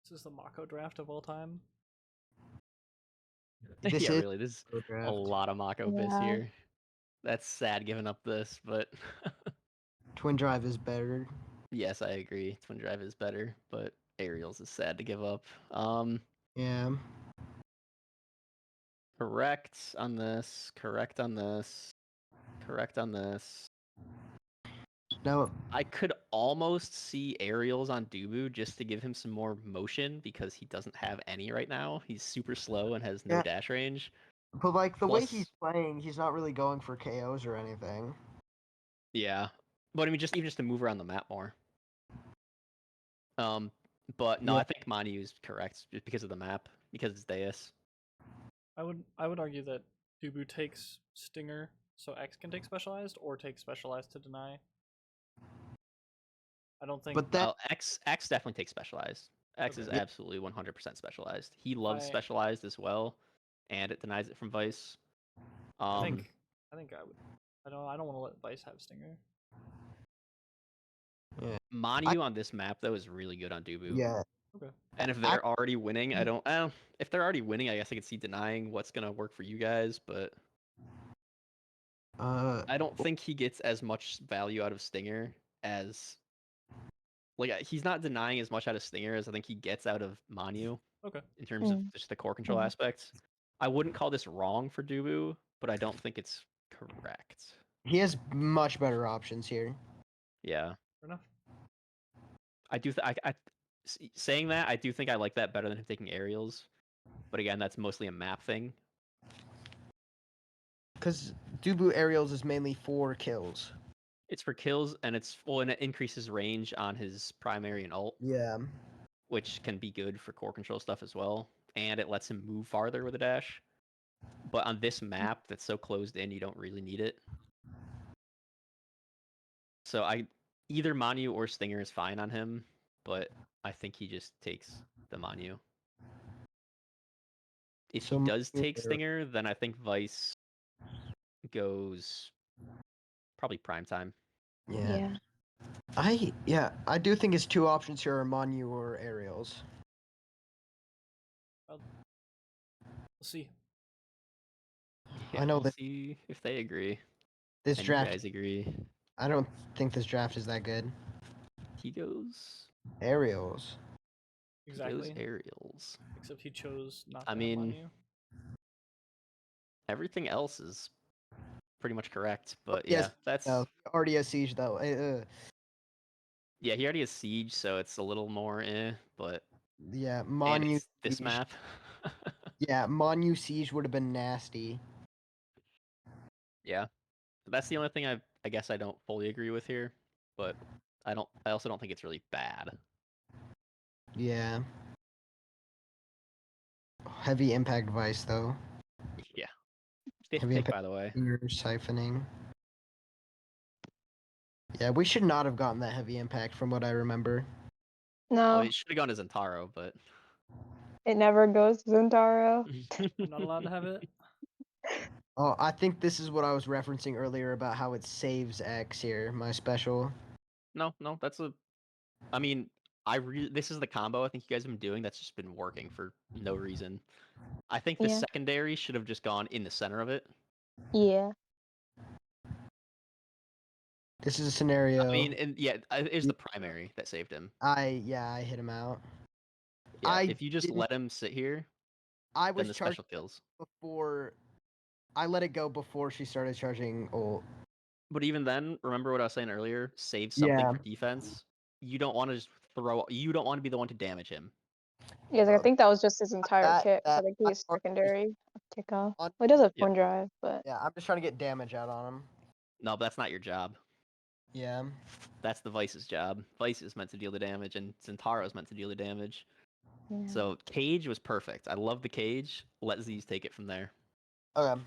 This is the Mako draft of all time. This yeah, is really. There's a draft. lot of Mako bis Yeah. here. That's sad giving up this, but Twin Drive is better. yes, I agree. Twin Drive is better, but Aerials is sad to give up. Yeah. Correct on this. Correct on this. Correct on this. No. I could almost see Aerials on Dubu just to give him some more motion because he doesn't have any right now. He's super slow and has no Yeah. dash range. But like the way Plus- he's playing, he's not really going for KOs or anything. Yeah, but I mean, even just to move around the map more. But no, Yeah. I think Manu is correct just because of the map, because it's Deus. I would argue that Dubu takes Stinger so X can take Specialized, or take Specialized to deny. I don't think. But that X definitely takes Specialized. X Okay. is Yeah. absolutely 100% Specialized. He loves I- Specialized as well, and it denies it from Vice. I think I would. I don't want to let Vice have Stinger. Manu on this map though is really good on Dubu. yeah. Okay. And if they're already winning, I don't. If they're already winning, I guess I could see denying what's gonna work for you guys, but I don't think he gets as much value out of Stinger as like he's not denying as much out of Stinger as I think he gets out of Manu. Okay. In terms of just the core control aspects. I wouldn't call this wrong for Dubu, but I don't think it's correct. He has much better options here. Yeah. Fair enough. I do. saying that, I do think I like that better than him taking aerials. But again, that's mostly a map thing. Because Dubu aerials is mainly for kills. It's for kills, and and it increases range on his primary and ult. Yeah. Which can be good for core control stuff as well. And it lets him move farther with a dash. But on this map that's so closed in, you don't really need it. So either Manu or Stinger is fine on him, but I think he just takes the Manu. If he does take Stinger, then I think Vice goes probably prime time. Yeah. I do think his two options here are Manu or aerials. We'll see. Yeah, I know we'll see if they agree. This and draft, you guys agree. I don't think this draft is that good. He goes aerials. Exactly. He goes aerials. Except he chose not to I have mean, Manu. everything else is pretty much correct, but yeah, that's already has siege though. Yeah, he already has siege, so it's a little more but yeah, and Manu it's this siege. map. Yeah, Manu siege would have been nasty. Yeah, that's the only thing I guess I don't fully agree with here, but I also don't think it's really bad. Yeah. Heavy impact Vice though. Yeah. Fifth Heavy pick, impact by the way. siphoning. Yeah, we should not have gotten that heavy impact from what I remember. No, it should have gone to Zentaro, but it never goes to Zentaro. I'm not allowed to have it. Oh, I think this is what I was referencing earlier about how it saves X here, my special. No, that's I mean, this is the combo I think you guys have been doing that's just been working for no reason. I think the secondary should have just gone in the center of it. Yeah. This is a scenario. I mean, and it's the primary that saved him. I hit him out. Yeah, if you just let him sit here, then the special kills. Before I let it go before she started charging ult. But even then, remember what I was saying earlier? Save something for defense. You don't want to just you don't want to be the one to damage him. Yeah, I think that was just his entire kit. I think he's secondary kickoff. Well, he does have point drive, but yeah, I'm just trying to get damage out on him. No, but that's not your job. Yeah. That's the Vice's job. Vice is meant to deal the damage, and Zentaro is meant to deal the damage. yeah. So cage was perfect. I love the cage. Let Z's take it from there. Okay.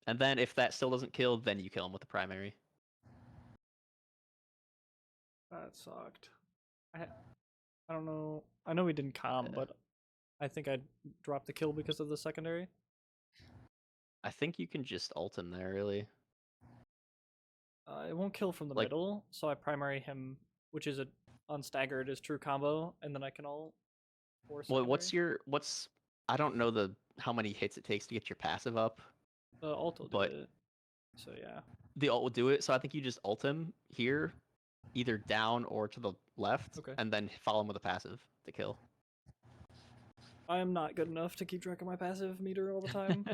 And then if that still doesn't kill, then you kill him with the primary. That sucked. I don't know. I know we didn't but I think I dropped the kill because of the secondary. I think you can just ult him there, really. It won't kill from the middle, so I primary him, which is unstaggered is true combo, and then I can ult. Well, what's I don't know how many hits it takes to get your passive up. The ult will do it. So yeah. The ult will do it. So I think you just ult him here, either down or to the left, and then follow him with a passive to kill. I am not good enough to keep track of my passive meter all the time.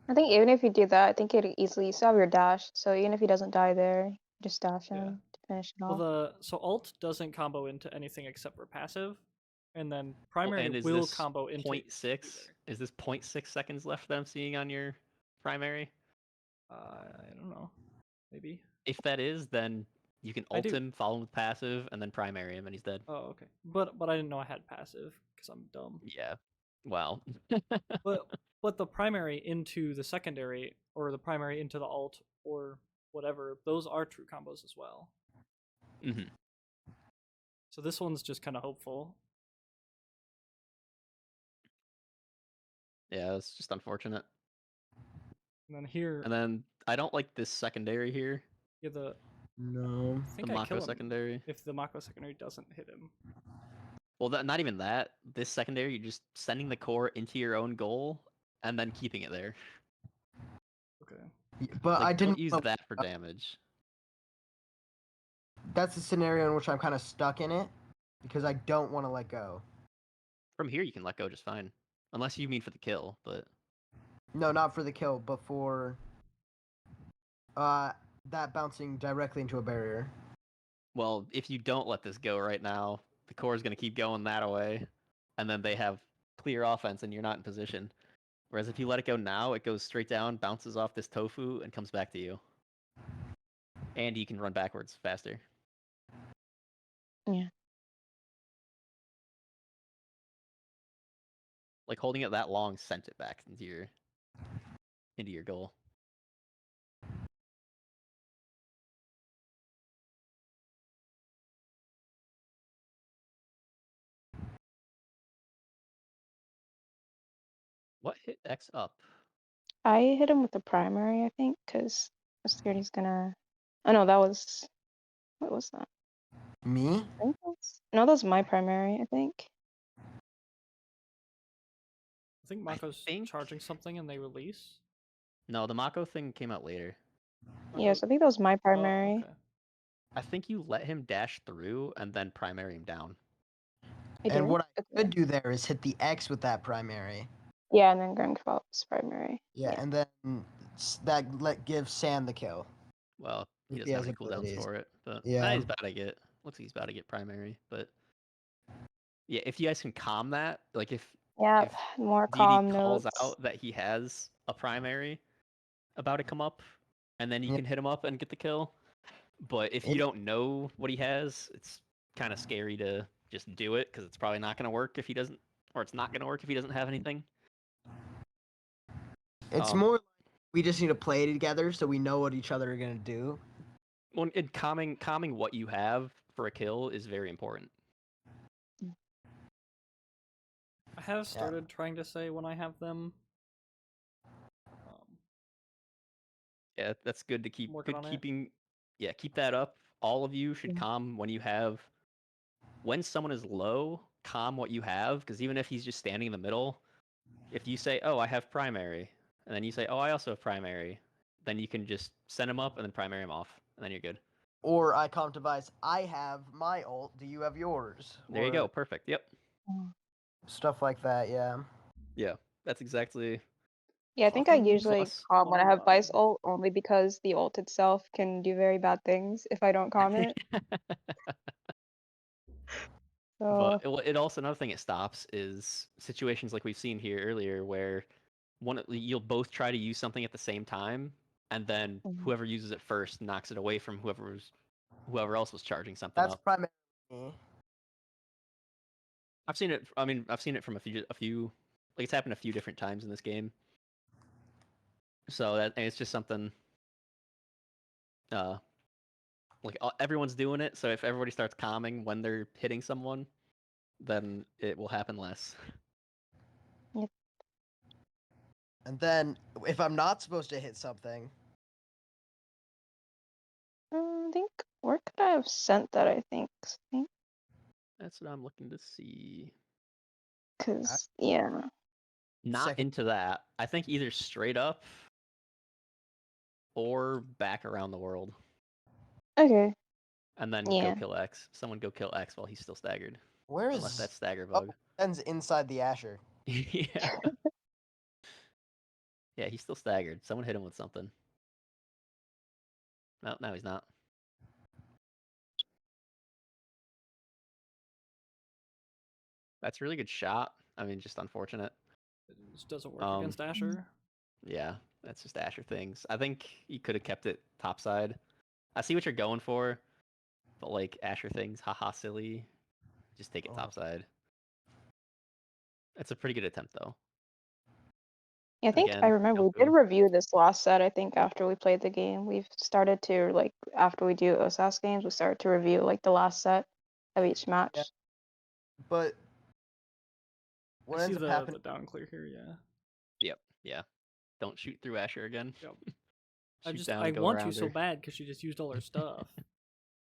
I think even if you do that, I think you'd easily still have your dash. So even if he doesn't die there, just dash him to finish it off. Well, so ult doesn't combo into anything except for passive, and then primary will combo into 0.6. Is this 0.6 seconds left that I'm seeing on your primary? I don't know. Maybe. If that is, then you can ult him, follow him with passive, and then primary him, and he's dead. Oh, okay. But I didn't know I had passive because I'm dumb. Yeah. Well. but the primary into the secondary, or the primary into the ult, or whatever, those are true combos as well. Mm-hmm. So this one's just kind of hopeful. Yeah, it's just unfortunate. And then here. And then I don't like this secondary here. Yeah, the Mako secondary. If the Mako secondary doesn't hit him. Well, not even that. This secondary, you're just sending the core into your own goal and then keeping it there. Okay. But I didn't use that for damage. That's a scenario in which I'm kind of stuck in it because I don't want to let go. From here, you can let go just fine, unless you mean for the kill. But no, not for the kill, but for that bouncing directly into a barrier. Well, if you don't let this go right now, the core is going to keep going that way, and then they have clear offense, and you're not in position. Whereas if you let it go now, it goes straight down, bounces off this tofu, and comes back to you. And you can run backwards faster. Yeah. Like holding it that long sent it back into your goal. What hit X up? I hit him with the primary, I think, because I was scared he's gonna. Oh no, that was. What was that? Me? I think no, that was my primary, I think. I think Mako's charging something and they release. No, the Mako thing came out later. Yes, I think that was my primary. Oh, okay. I think you let him dash through and then primary him down. And what I could do there is hit the X with that primary. Yeah, and then Grim Falls primary. Yeah, and then that gives Sam the kill. Well, he doesn't have any cooldowns for it, but yeah, he's about to get. Looks like he's about to get primary, but yeah, if you guys can calm that, like if more DD calm calls notes. out that he has a primary about to come up, and then you can hit him up and get the kill. But if you don't know what he has, it's kind of scary to just do it because it's probably not going to work if he doesn't, or it's not going to work if he doesn't have anything. It's more like we just need to play together so we know what each other are going to do. Well, and calming what you have for a kill is very important. I have started trying to say when I have them. Yeah, that's good to keep. Working on keeping. Yeah, keep that up. All of you should calm when you have. When someone is low, calm what you have, because even if he's just standing in the middle, if you say, "Oh, I have primary," and then you say, "Oh, I also have primary," then you can just send him up and then primary him off, and then you're good. Or I come devise, I have my ult, do you have yours? There you go, perfect, yep. Stuff like that, yeah. Yeah, that's exactly... Yeah, I think I usually calm when I have Vice ult, only because the ult itself can do very bad things if I don't calm it. But it also, another thing it stops is situations like we've seen here earlier where you'll both try to use something at the same time, and then whoever uses it first knocks it away from whoever else was charging something up. That's primarily. I've seen it. I mean, I've seen it from a few. Like it's happened a few different times in this game. So and it's just something. Like everyone's doing it. So if everybody starts calming when they're hitting someone, then it will happen less. Yep. And then if I'm not supposed to hit something. I think where could I have sent that? I think. That's what I'm looking to see. Not into that. I think either straight up or back around the world. Okay. And then go kill X. Someone go kill X while he's still staggered. Unless that's stagger bug. Ends inside the Asher. Yeah. Yeah, he's still staggered. Someone hit him with something. No, now he's not. That's a really good shot. I mean, just unfortunate. It just doesn't work against Asher. Yeah, that's just Asher things. I think you could have kept it topside. I see what you're going for, but like Asher things, haha, silly. Just take it topside. It's a pretty good attempt, though. Yeah, I think I remember we did review this last set. I think after we played the game, we've started to after we do OSAS games, we started to review the last set of each match. Yeah. But what ends up happening? The down clear here, yeah. Yep, yeah. Don't shoot through Asher again. Yep. I want to so bad because she just used all her stuff.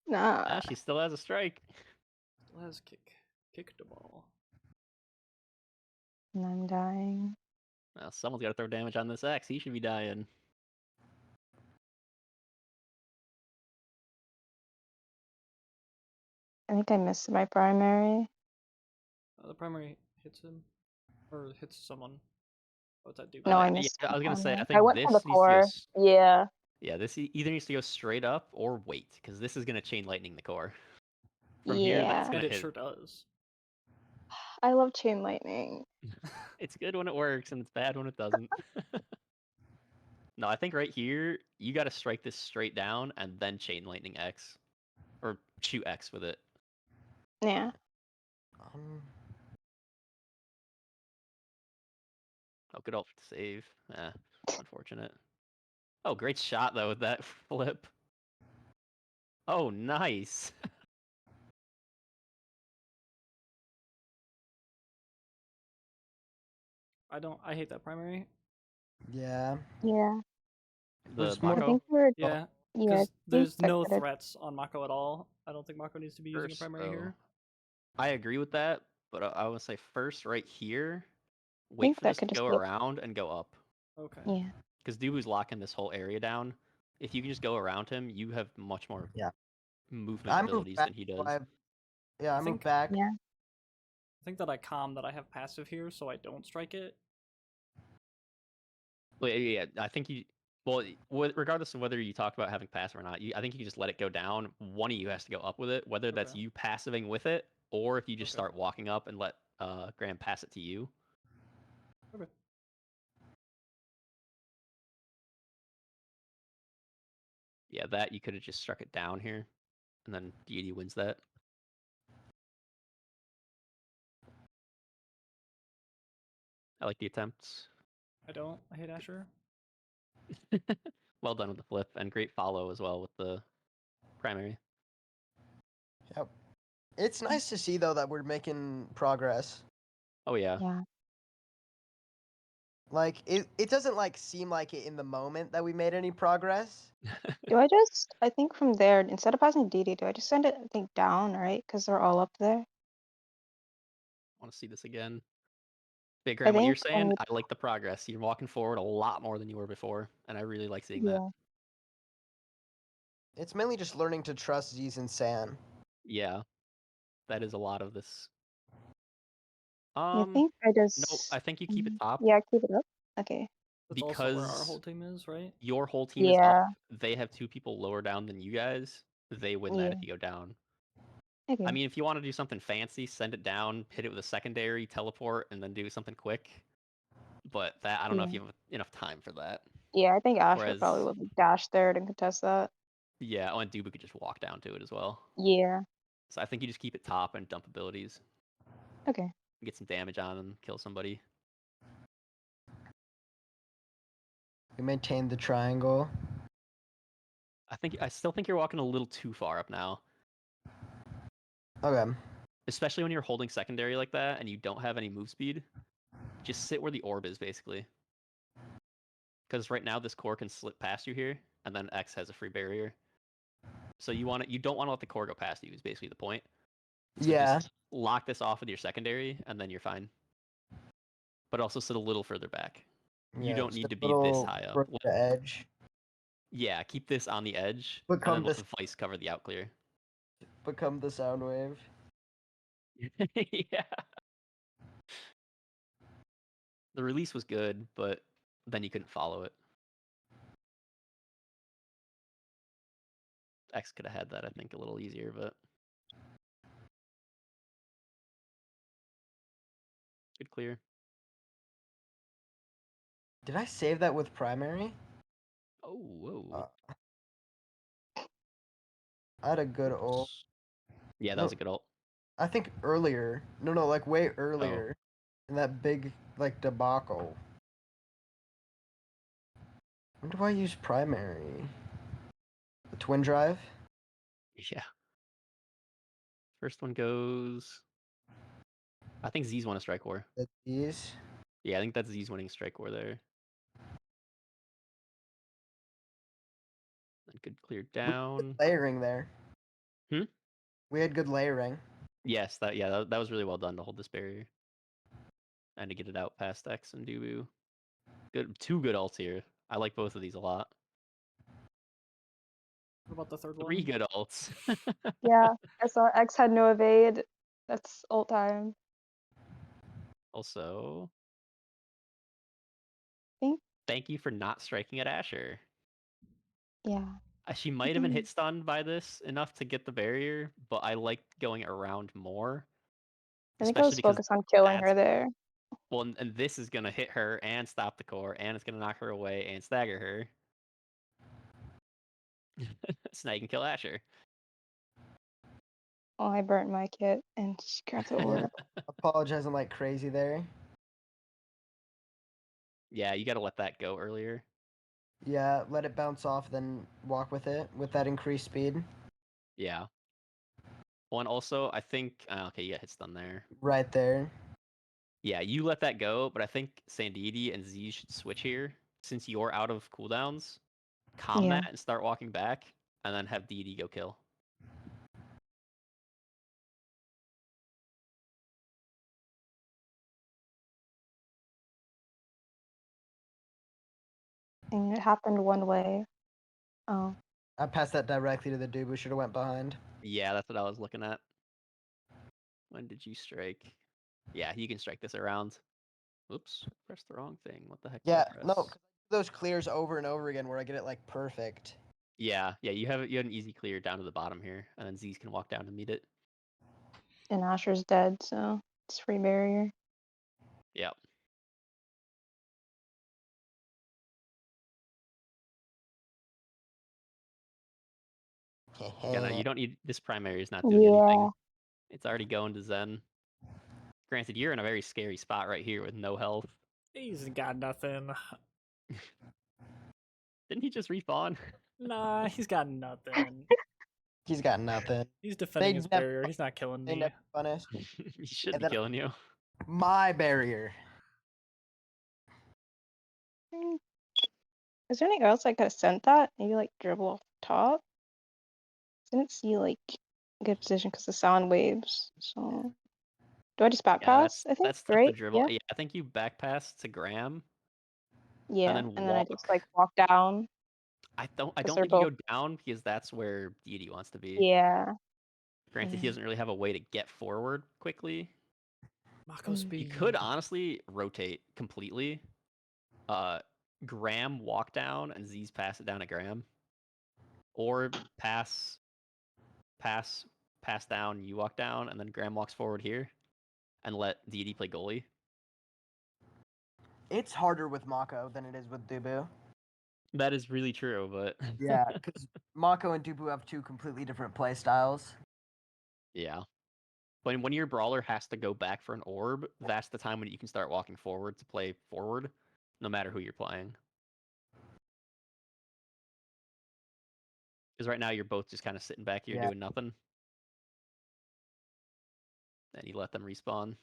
Nah. She still has a strike. Still has kick the ball. And I'm dying. Well, someone's got to throw damage on this X. He should be dying. I think I missed my primary. The primary hits him. Or hits someone. What's that do? No, I missed I was going to say, I I think went this for the core. Yeah. Yeah, this either needs to go straight up or wait, because this is gonna chain lightning the core. From Yeah. here, that's And gonna it hit. sure does. I love chain lightning. It's good when it works, and it's bad when it doesn't. No, I think right here you got to strike this straight down and then chain lightning X, or shoot X with it. Yeah. Oh, good ult to save. Unfortunate. Oh, great shot though with that flip. Oh, nice. I hate that primary. Yeah. Yeah. The Was more- I Mako think we're Yeah. yeah. Because there's that no could've- threats on Mako at all. I don't think Mako needs to be using a primary here. I agree with that, but I would say first right here, wait think for that this to could just go be a- around and go up. Okay. Yeah. Because Dubu's locking this whole area down. If you can just go around him, you have much more movement I moved abilities back, than he so does. I moved think- back. Yeah. I think that I calm that I have passive here, so I don't strike it. Well, yeah, I think you. Well, regardless of whether you talk about having passive or not, I think you can just let it go down. One of you has to go up with it, whether that's Okay. you passiving with it, or if you just Okay. start walking up and let Graham pass it to you. Okay. Yeah, that you could have just struck it down here, and then Deity wins that. I like the attempts. I don't. I hate Asher. Well done with the flip, and great follow as well with the primary. Yep. It's nice to see though that we're making progress. Oh yeah. Yeah. Like it doesn't like seem like it in the moment that we made any progress. I think from there, instead of passing DD, do I just send it, I think, down, right? Because they're all up there. I want to see this again. Big Graham, what you're saying, I like the progress. You're walking forward a lot more than you were before, and I really like seeing that. It's mainly just learning to trust Z's and San. Yeah, that is a lot of this. I think I just. No, I think you keep it top. Yeah, keep it up. Okay. That's also where our Because whole team is, right? your whole team is up. They have 2 people lower down than you guys. They win that if you go down. Okay. I mean, if you want to do something fancy, send it down, hit it with a secondary, teleport, and then do something quick. But that, I don't know if you have enough time for that. Yeah, I think Asher probably would dash there to contest that. Yeah, oh, and Dubu could just walk down to it as well. Yeah. So I think you just keep it top and dump abilities. Okay. Get some damage on them, kill somebody. We maintain the triangle. I still think you're walking a little too far up now. Okay. Especially when you're holding secondary like that and you don't have any move speed. Just sit where the orb is, basically. Because right now this core can slip past you here, and then X has a free barrier. So you don't want to let the core go past you, is basically the point. So just lock this off with your secondary, and then you're fine. But also sit a little further back. You don't need to be this high up. The edge. Yeah, keep this on the edge, Become and then let this- the Vice cover the outclear. Become the sound wave. Yeah. The release was good, but then you couldn't follow it. X could have had that, I think, a little easier, but good clear. Did I save that with primary? Oh, whoa. I had a good ult. Yeah, that was a good ult. I think earlier. No, like way earlier. In that big, like, debacle. When do I use primary? The twin drive? Yeah. First one goes. I think Z's won a strike war. These? Yeah, I think that's Z's winning strike war there. Then good clear down. Layering there. Hmm? We had good layering. Yes, that was really well done to hold this barrier. And to get it out past X and Dubu. Good, 2 good ults here. I like both of these a lot. What about the third 3 one? good ults. Yeah, I saw X had no evade. That's ult time. Also, Think? thank you for not striking at Asher. Yeah. She might have been hit stunned by this enough to get the barrier, but I liked going around more. I think I was Especially because focused on killing her that's there. well, and this is gonna hit her and stop the core, and it's gonna knock her away and stagger her. So now you can kill Asher. Oh, I burnt my kit and scrapped the orb. Apologizing like crazy there. Yeah, you gotta let that go earlier. Yeah, let it bounce off, then walk with it with that increased speed. Yeah. Well, and also, I think... okay, you got hit stun there. Right there. Yeah, you let that go, but I think Sandidi and Z should switch here. Since you're out of cooldowns, calm Yeah. that and start walking back, and then have DD go kill. And it happened one way. Oh. I passed that directly to the dude who should have went behind. Yeah, that's what I was looking at. When did you strike? Yeah, you can strike this around. Oops, pressed the wrong thing. What the heck did I Yeah, press? no, those clears over and over again where I get it like perfect. Yeah, you have an easy clear down to the bottom here, and then Z's can walk down to meet it. And Asher's dead, so it's free barrier. Yep. Yeah, no, you don't need this primary is not doing anything. It's already going to Zen. Granted, you're in a very scary spot right here with no health. He's got nothing. Didn't he just respawn? Nah, he's got nothing. He's got nothing. He's defending his never- barrier. He's not killing They me. never punish. He should And be then- killing you. My barrier. Is there anything else I could have sent that? Maybe like dribble off the top? Didn't see like good position because the sound waves. So do I just back pass? I think that's tough to right. dribble. Yeah. I think you back pass to Graham. Yeah. And then then I just like walk down. I don't they're think you both- go down because that's where Deity wants to be. Yeah. Granted, he doesn't really have a way to get forward quickly. Mako speed. You could honestly rotate completely. Graham walk down and Z's pass it down to Graham. Or pass down, you walk down, and then Graham walks forward here. And let Deity play goalie. It's harder with Mako than it is with Dubu. That is really true, but... Yeah, because Mako and Dubu have two completely different play styles. Yeah. When your brawler has to go back for an orb, that's the time when you can start walking forward to play forward, no matter who you're playing. Because right now you're both just kind of sitting back here doing nothing. And you let them respawn.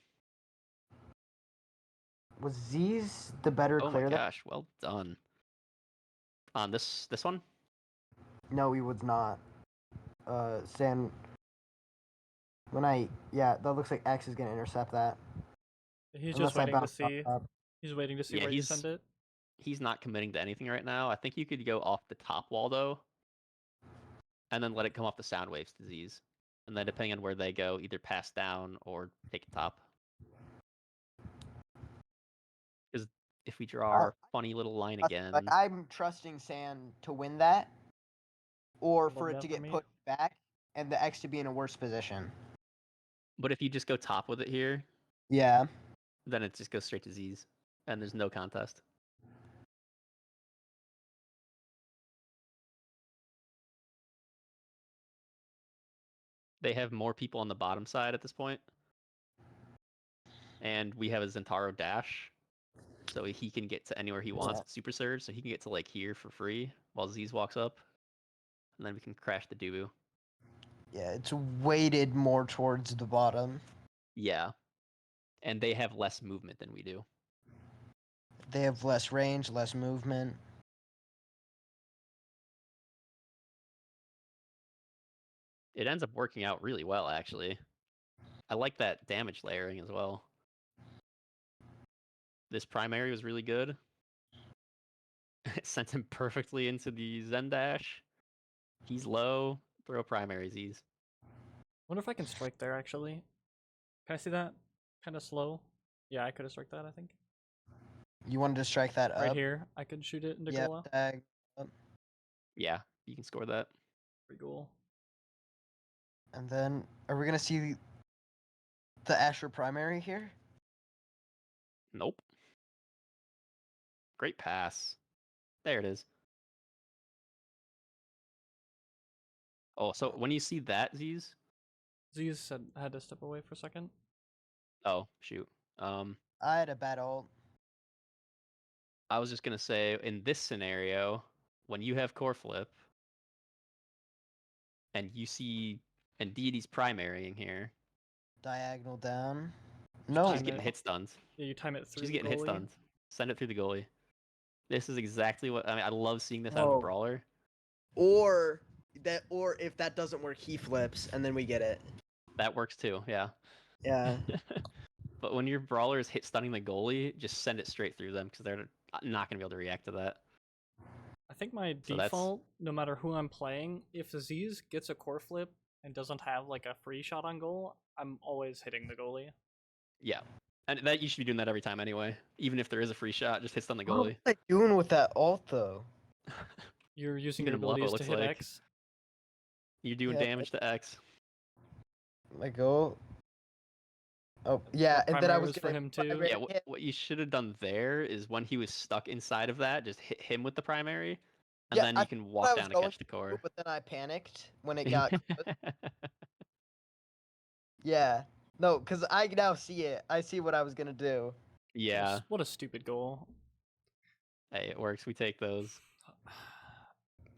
Was Z's the better Oh clear? my gosh, well done. On this one? No, he was not. San. That looks like X is gonna intercept that. He's Unless just I waiting to bounce see. up. He's waiting to see Yeah, where you send it. He's not committing to anything right now. I think you could go off the top wall though. And then let it come off the sound waves to Z's. And then depending on where they go, either pass down or take a top. Because if we draw our funny little line again... Like, I'm trusting San to win that. Or for it that to for get me. pushed back and the X to be in a worse position. But if you just go top with it here, Yeah. then it just goes straight to Z's. And there's no contest. They have more people on the bottom side at this point. And we have a Zentaro dash. So he can get to anywhere he wants with Super Surge. So he can get to like here for free while Z's walks up. And then we can crash the Dubu. Yeah, it's weighted more towards the bottom. Yeah. And they have less movement than we do. They have less range, less movement. It ends up working out really well, actually. I like that damage layering as well. This primary was really good. It sent him perfectly into the Zen dash. He's low. Throw primary Z's. Wonder if I can strike there, actually. Can I see that? Kind of slow. Yeah, I could have struck that, I think. You wanted to strike that up? Right here. I could shoot it into goal. Tag up. Yeah, you can score that. Pretty cool. And then, are we gonna see the Asher primary here? Nope. Great pass. There it is. Oh, so when you see that, Z's? Z's said had to step away for a second. Oh, shoot. I had a bad ult. I was just gonna say, in this scenario, when you have core flip, and you see, and Deity's primarying here. Diagonal down. No. She's getting hit stuns. Yeah, you time it through She's the getting hit goalie. stuns. Send it through the goalie. This is exactly what, I mean, I love seeing this out of a brawler. Or if that doesn't work, he flips, and then we get it. That works too, yeah. Yeah. But when your brawler is hit stunning the goalie, just send it straight through them, because they're not going to be able to react to that. I think my So default, no matter who I'm playing, if Aziz gets a core flip and doesn't have like a free shot on goal, I'm always hitting the goalie. Yeah. And that you should be doing that every time anyway. Even if there is a free shot, just hit stun the goalie. What am I doing with that ult though? You're using Hit your him low, it abilities to looks hit like. X. You're doing Yeah, damage to X. My goal. Oh yeah, and then I was for gonna him too. Yeah, what you should have done there is when he was stuck inside of that, just hit him with the primary, and Yeah, then I you can walk down to catch the core. But then I panicked when it got. Yeah, no, because I now see it. I see what I was gonna do. Yeah. What a stupid goal. Hey, it works. We take those.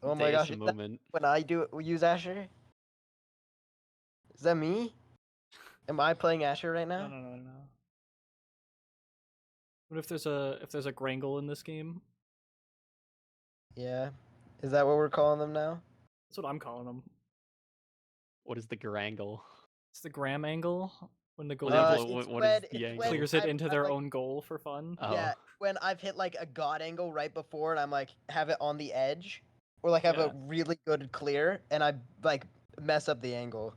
Oh my gosh! Moment. When I use Asher, is that me? Am I playing Asher right now? No. What if there's a Grangle in this game? Yeah, is that what we're calling them now? That's what I'm calling them. What is the Grangle? It's the Gram angle when the What goalie is the angle? clears it into their own goal for fun. Oh. Yeah, when I've hit like a god angle right before, and I'm like have it on the edge, or like have a really good clear, and I like mess up the angle.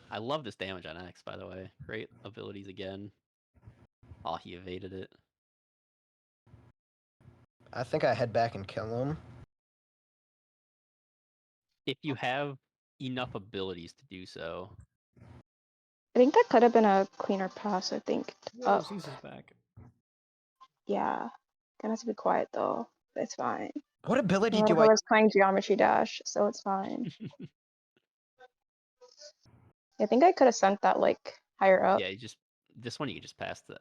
I love this damage on X, by the way. Great abilities again. Oh, he evaded it. I think I head back and kill him. If you have enough abilities to do so. I think that could have been a cleaner pass, I think. Oh, Zeus is back. Yeah. Gonna have to be quiet though. But it's fine. What ability do I was playing Geometry Dash, so it's fine. I think I could have sent that like higher up. Yeah, this one you can just pass the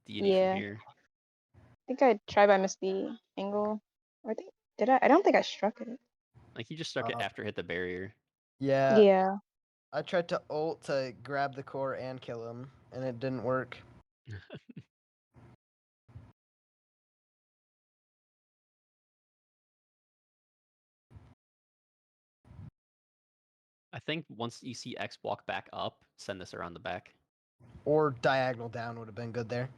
deity from here. I think I tried by miss the angle. Or did I? I don't think I struck it. Like you just struck it after it hit the barrier. Yeah. Yeah. I tried to ult to grab the core and kill him, and it didn't work. I think once you see X walk back up, send this around the back. Or diagonal down would have been good there.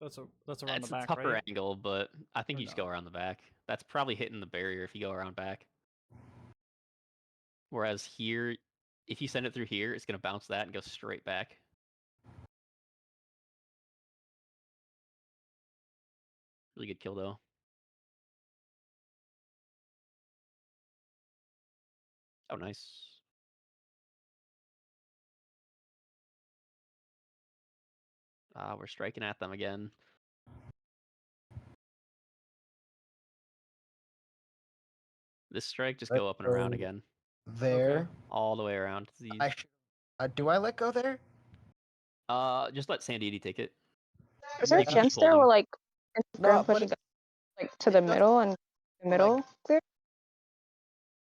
That's around the back, It's a tougher right? angle, but I think Or you just no? go around the back. That's probably hitting the barrier if you go around back. Whereas here, if you send it through here, it's going to bounce that and go straight back. Really good kill, though. Oh, nice. We're striking at them again. This strike, just go up and around again. There. Okay. All the way around. Do I let go there? Just let Sandy take it. Is there a chance there where like pushing like to the middle and the middle clear?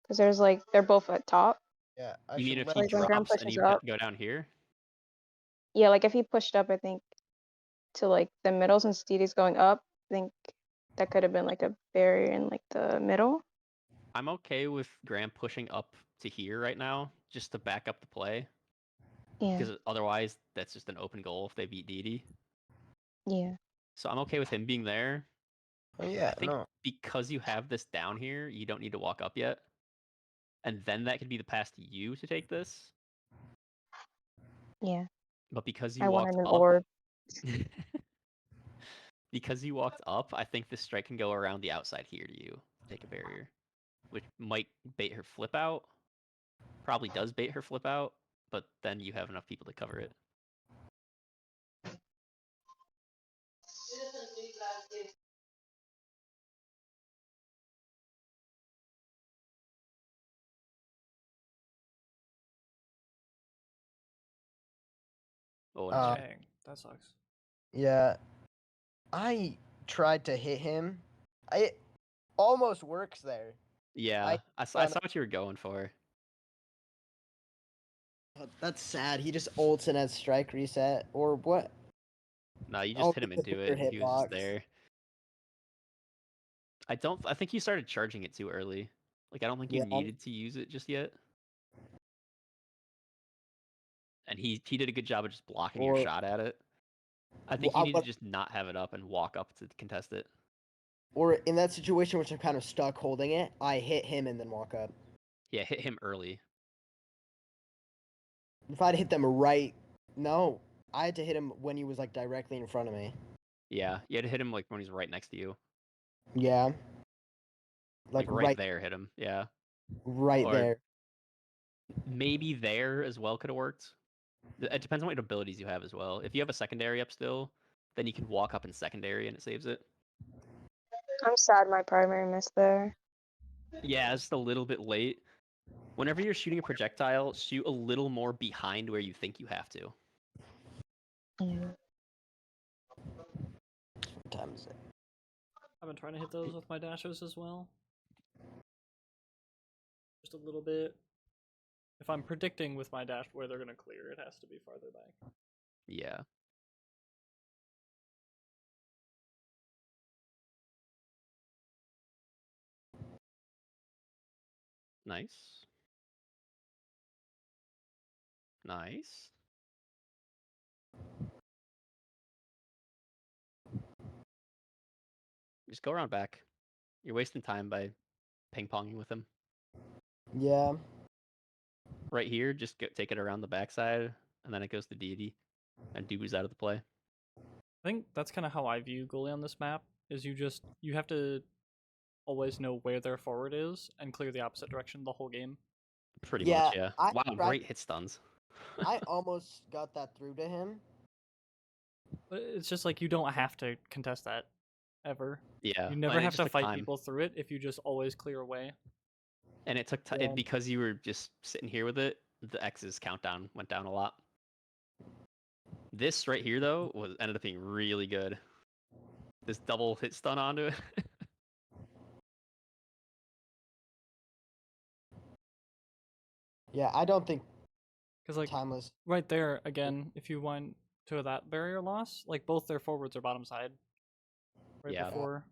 Because there's like they're both at top. Yeah. You mean if he drops and you go down here? Yeah, like if he pushed up, I think to like the middle since Steedy's going up. I think that could have been like a barrier in like the middle. I'm okay with Graham pushing up to here right now, just to back up the play. Yeah. Because otherwise, that's just an open goal if they beat Didi. Yeah. So I'm okay with him being there. Oh, yeah, I think because you have this down here, you don't need to walk up yet. And then that could be the pass to you to take this. Yeah. But because you walked up, because you walked up, I think this strike can go around the outside here to you. Take a barrier, which might bait her flip out. Probably does bait her flip out, but then you have enough people to cover it. Oh, nice try. Dang, that sucks. Yeah, I tried to hit him. It almost works there. Yeah, I saw what you were going for. That's sad. He just ults and has strike reset or what? No, you just hit him into it. He was just there. I think you started charging it too early. Like, I don't think you needed to use it just yet. And he did a good job of just blocking your shot at it. I think you need to just not have it up and walk up to contest it. Or in that situation, which I'm kind of stuck holding it, I hit him and then walk up. Yeah, hit him early. If I'd hit them right, no, I had to hit him when he was like directly in front of me. Yeah, you had to hit him like when he's right next to you. Yeah. Like right there, hit him. Yeah. Right there. Maybe there as well could have worked. It depends on what abilities you have as well. If you have a secondary up still, then you can walk up in secondary and it saves it. I'm sad my primary missed there. Yeah, it's just a little bit late. Whenever you're shooting a projectile, shoot a little more behind where you think you have to. Yeah. What time is it? I've been trying to hit those with my dashes as well. Just a little bit. If I'm predicting with my dash where they're going to clear, it has to be farther back. Yeah. Nice. Nice. Just go around back. You're wasting time by ping-ponging with him. Yeah. Right here, just take it around the backside, and then it goes to deity, and Dubu's out of the play. I think that's kind of how I view goalie on this map, is you have to always know where their forward is and clear the opposite direction the whole game. Pretty much, yeah. Wow, great hit stuns. I almost got that through to him. But it's just like you don't have to contest that ever. Yeah. You never have to fight people through it if you just always clear away. And it took time because you were just sitting here with it. The X's countdown went down a lot. This right here though ended up being really good. This double hit stun onto it. Yeah, I don't think because like timeless right there again. If you went to that barrier loss, like both their forwards are bottom side. Right before.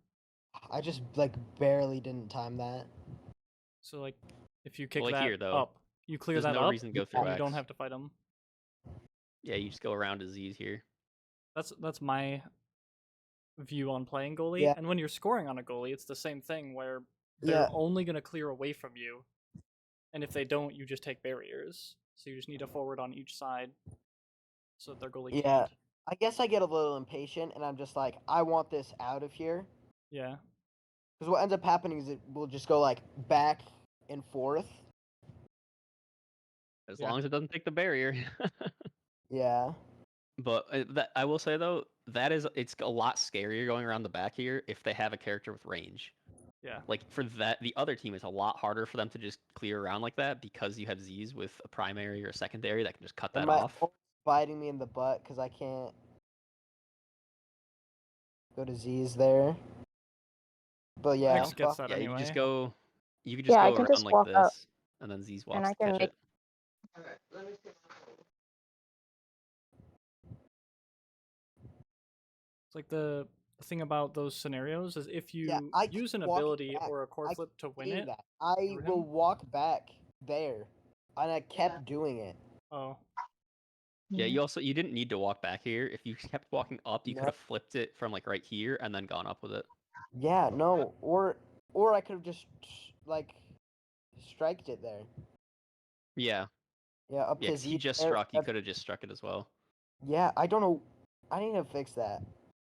I just like barely didn't time that. So like, if you kick that here, though, up, you clear that no up. Reason to go through you X. don't have to fight them. Yeah, you just go around to Z's here. That's my view on playing goalie. Yeah. And when you're scoring on a goalie, it's the same thing where they're only gonna clear away from you, and if they don't, you just take barriers. So you just need a forward on each side, so that their goalie can't. I guess I get a little impatient, and I'm just like, I want this out of here. Yeah. Because what ends up happening is it will just go like back and forth. As long as it doesn't take the barrier. Yeah. But that I will say though, it's a lot scarier going around the back here if they have a character with range. Yeah. Like for that, the other team is a lot harder for them to just clear around like that because you have Z's with a primary or a secondary that can just cut that off. Biting me in the butt because I can't go to Z's there. But yeah, gets that yeah, anyway. you could just go around like this, up, and then Z's walks and I to can catch it. It's like the thing about those scenarios is if you use an walk ability back. or a core flip to win it, I will walk back there, and I kept doing it. Oh. Yeah, you didn't need to walk back here. If you kept walking up, you could have flipped it from like right here and then gone up with it. Yeah, no, or I could have just like striked it there. Yeah. Yeah, up to Z. He just struck. You could have just struck it as well. Yeah, I don't know. I need to fix that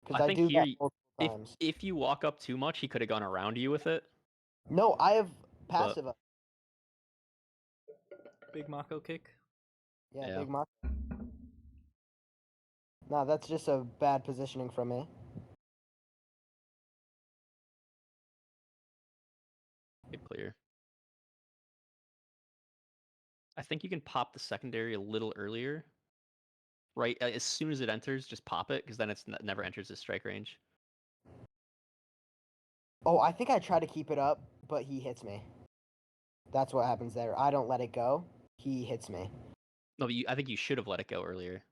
Because I I think do here, that multiple times. if you walk up too much, he could have gone around you with it. No, I have passive up. Big Mako kick. Yeah, Yeah. big Mako. No, that's just a bad positioning from me. Good clear. I think you can pop the secondary a little earlier. Right, as soon as it enters, just pop it, because then it never enters his strike range. Oh, I think I try to keep it up, but he hits me. That's what happens there. I don't let it go. He hits me. No, but I think you should have let it go earlier.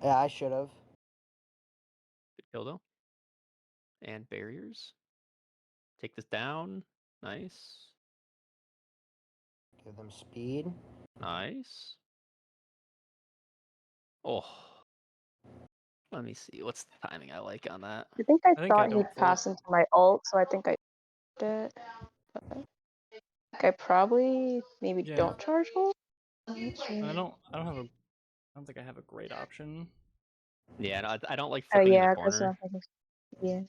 Yeah, I should have. Good kill, though. And barriers. Take this down. Nice. Give them speed. Nice. Oh. Let me see. What's the timing I like on that? I think I I thought don't he'd pass into my ult, so I think I did it. But I think I probably maybe Yeah. don't charge ult. I don't think I have a great option. Yeah, no, I don't like Oh flipping in the yeah, because corner. yeah.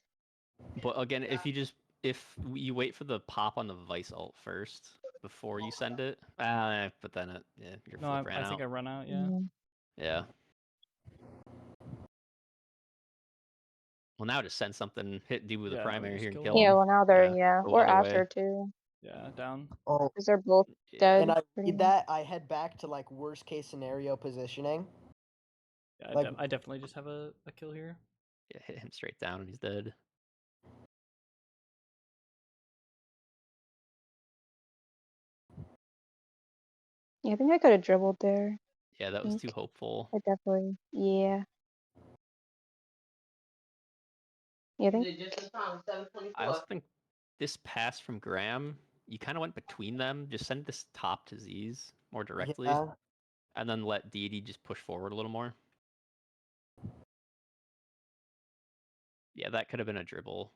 But again, if you wait for the pop on the Vice ult first before you send it, but then your No, flip ran I out. think I run out. Yeah. Yeah. Well, now just send something, hit D with the Yeah, primary just here and kill kill him. Yeah, him. well now they're Go or other after way. too. Yeah, down. Oh, Because they're both Yeah. dead. and I pretty read much. that. I head back to like worst case scenario positioning. Yeah, Like- I definitely just have a kill here. Yeah, hit him straight down and he's dead. Yeah, I think I could have dribbled there. Yeah, that was think. too hopeful. I definitely, yeah. Yeah, I think. I also think this pass from Graham, you kind of went between them. Just send this top to Z's more directly, Yeah. and then let Deity just push forward a little more. Yeah, that could have been a dribble.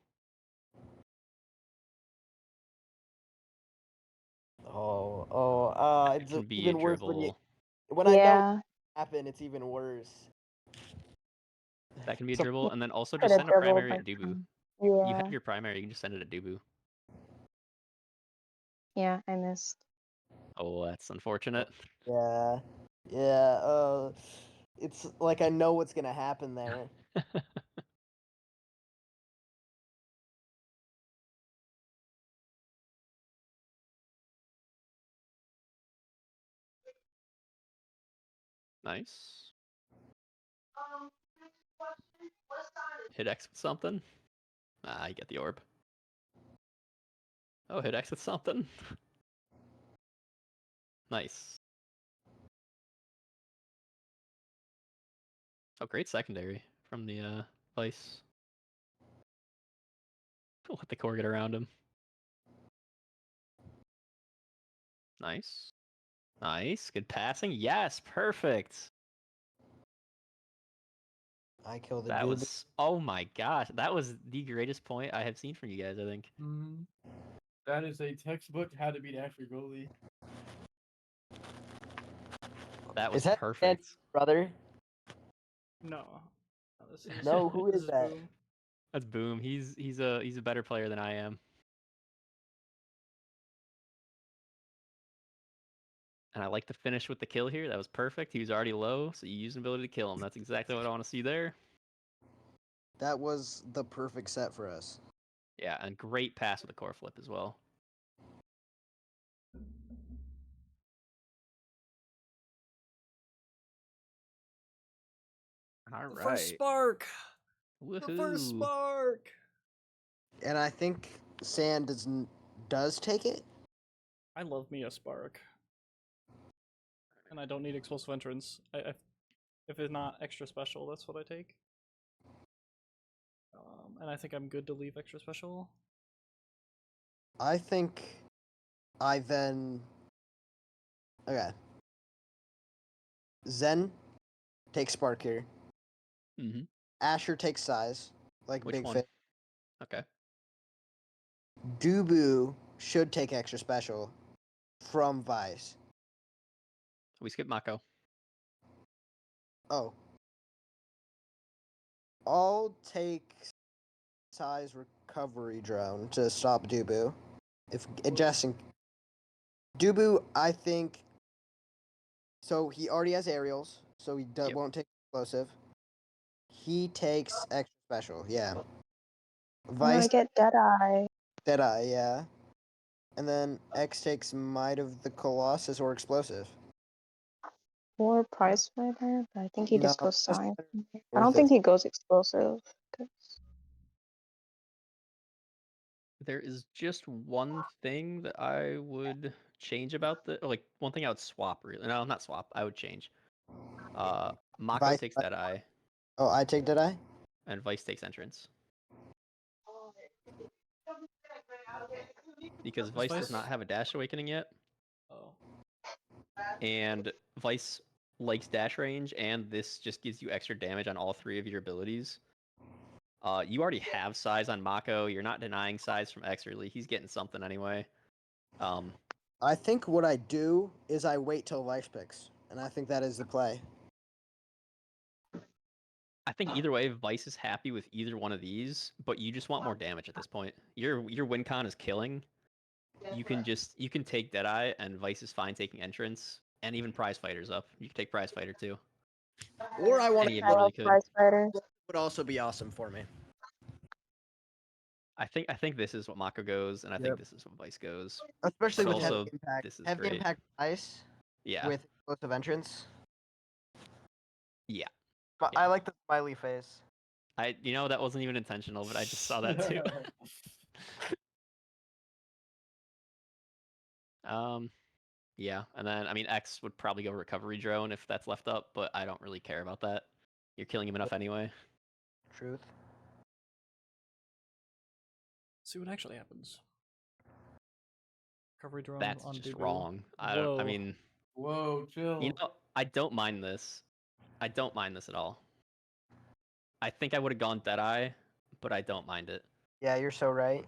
It's can be even a worse when dribble. I know Yeah. it happen. It's even worse. That can be a So- dribble, and then also Could just have send a dribbled primary at Dubu. Yeah. You have your primary, you can just send it at Dubu. Yeah, I missed. Oh, that's unfortunate. Yeah. Yeah. It's like I know what's gonna happen there. Nice. Hit X with something. Ah, you get the orb. Oh, hit X with something. Nice. Oh, great secondary from the Vice. Let the core get around him. Nice. Nice. Good passing. Yes, perfect. I kill the That dude. was, oh my gosh, that was the greatest point I have seen from you guys, I think. That is a textbook how to beat Asher goalie. That was Is that perfect. brother? No. This is, No, who this is that? Bewm. That's Boom. He's a better player than I am. And I like the finish with the kill here. That was perfect. He was already low, so you use an ability to kill him. That's exactly what I want to see there. That was the perfect set for us. Yeah, and great pass with the core flip as well. All The right. first spark. Woohoo. The first spark. And I think Sand does take it. I love me a spark. And I don't need explosive entrance. If it's not extra special, that's what I take. And I think I'm good to leave extra special. I think I then. Okay. Zen takes Spark here. Mm-hmm. Asher takes Size, like Which Big one? Fit. Okay. Dubu should take extra special from Vice. We skip Mako. Oh. I'll take size recovery drone to stop Dubu. If adjusting Dubu, I think. So he already has aerials, so he won't take explosive. He takes extra special, yeah. I'm gonna get Deadeye. Deadeye, yeah. And then X takes Might of the Colossus or explosive. Or prize fighter, but I think he just No, goes science. I worth don't think it. he goes explosive. 'Cause There is just one thing that I would change about the like one thing I would swap really. No, not swap. I would change. Mako Vice- takes Deadeye, Oh, I take Deadeye? and Vice takes Entrance. Because Vice does not have a Dash Awakening yet. Oh. And Vice likes dash range, and this just gives you extra damage on all 3 of your abilities. You already have size on Mako. You're not denying size from X really. He's getting something anyway. I think what I do is I wait till Vice picks, and I think that is the play. I think either way, Vice is happy with either one of these, but you just want more damage at this point. Your win con is killing. You can take Deadeye, and Vice is fine taking Entrance, and even Prize Fighter's up. You can take Prize Fighter too. Or I want Any of I you love really could. prize fighter. would also be awesome for me. I think this is what Mako goes, and I think this is what Vice goes. Especially But with also, heavy impact. this is Heavy great. impact ice Yeah. with explosive entrance. Yeah. I like the smiley face. That wasn't even intentional, but I just saw that too. Yeah, and then I mean X would probably go recovery drone if that's left up, but I don't really care about that. You're killing him enough anyway. Truth. See what actually happens. Recovery drone That's on just Dubu. wrong. I mean, whoa, chill. I don't mind this. I don't mind this at all. I think I would have gone Deadeye, but I don't mind it. Yeah, you're so right.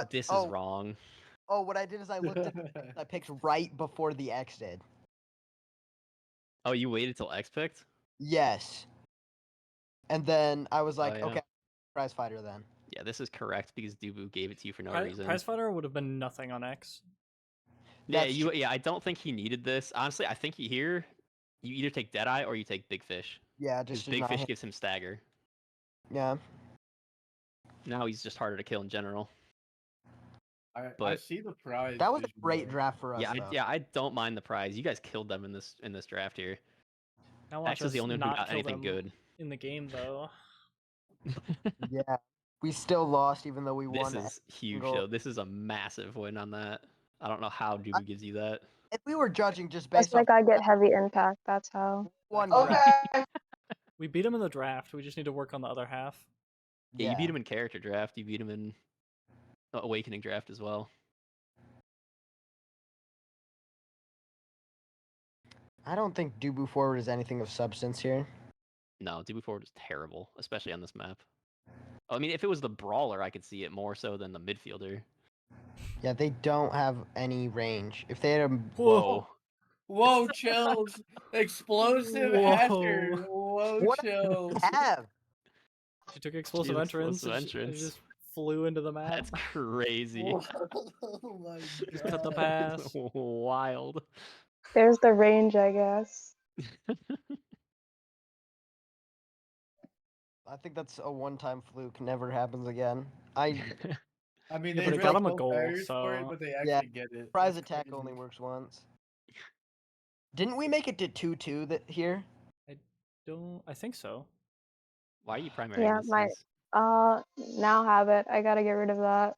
This is wrong. Oh, what I did is I looked at I picked right before the X did. Oh, you waited till X picked? Yes. And then I was like, yeah. okay, prize fighter then. Yeah, this is correct because Dubu gave it to you for no reason. Prize fighter would have been nothing on X. Yeah, I don't think he needed this. Honestly, I think you either take Deadeye or you take Big Fish. Yeah, because just Big Fish gives him stagger. Yeah. Now he's just harder to kill in general. I see the prize. That was a great draft for us. I don't mind the prize. You guys killed them in this draft here. Now watch X is the only one who got anything good in the game, though. Yeah, we still lost even though we won. This is huge, though. This is a massive win on that. I don't know how Dubu gives you that. If we were judging just based That's like I get heavy impact. That's how. Okay. We beat him in the draft. We just need to work on the other half. Yeah, you beat him in character draft. You beat him in awakening draft as well. I don't think Dubu forward is anything of substance here. No, Dubu forward is terrible, especially on this map. I mean, if it was the brawler, I could see it more so than the midfielder. Yeah, they don't have any range. If they had a Whoa, chills! Explosive Asher! Whoa, chills! She took explosive entrance. And just flew into the map. That's crazy. Oh my god! Just cut the pass. Wild. There's the range, I guess. I think that's a one-time fluke. Never happens again. I mean, yeah, they but got him a goal, for it, but they actually get it. Prize attack only works once. Didn't we make it to 2-2 here? I think so. Why are you primary? Yeah, now have it. I gotta get rid of that.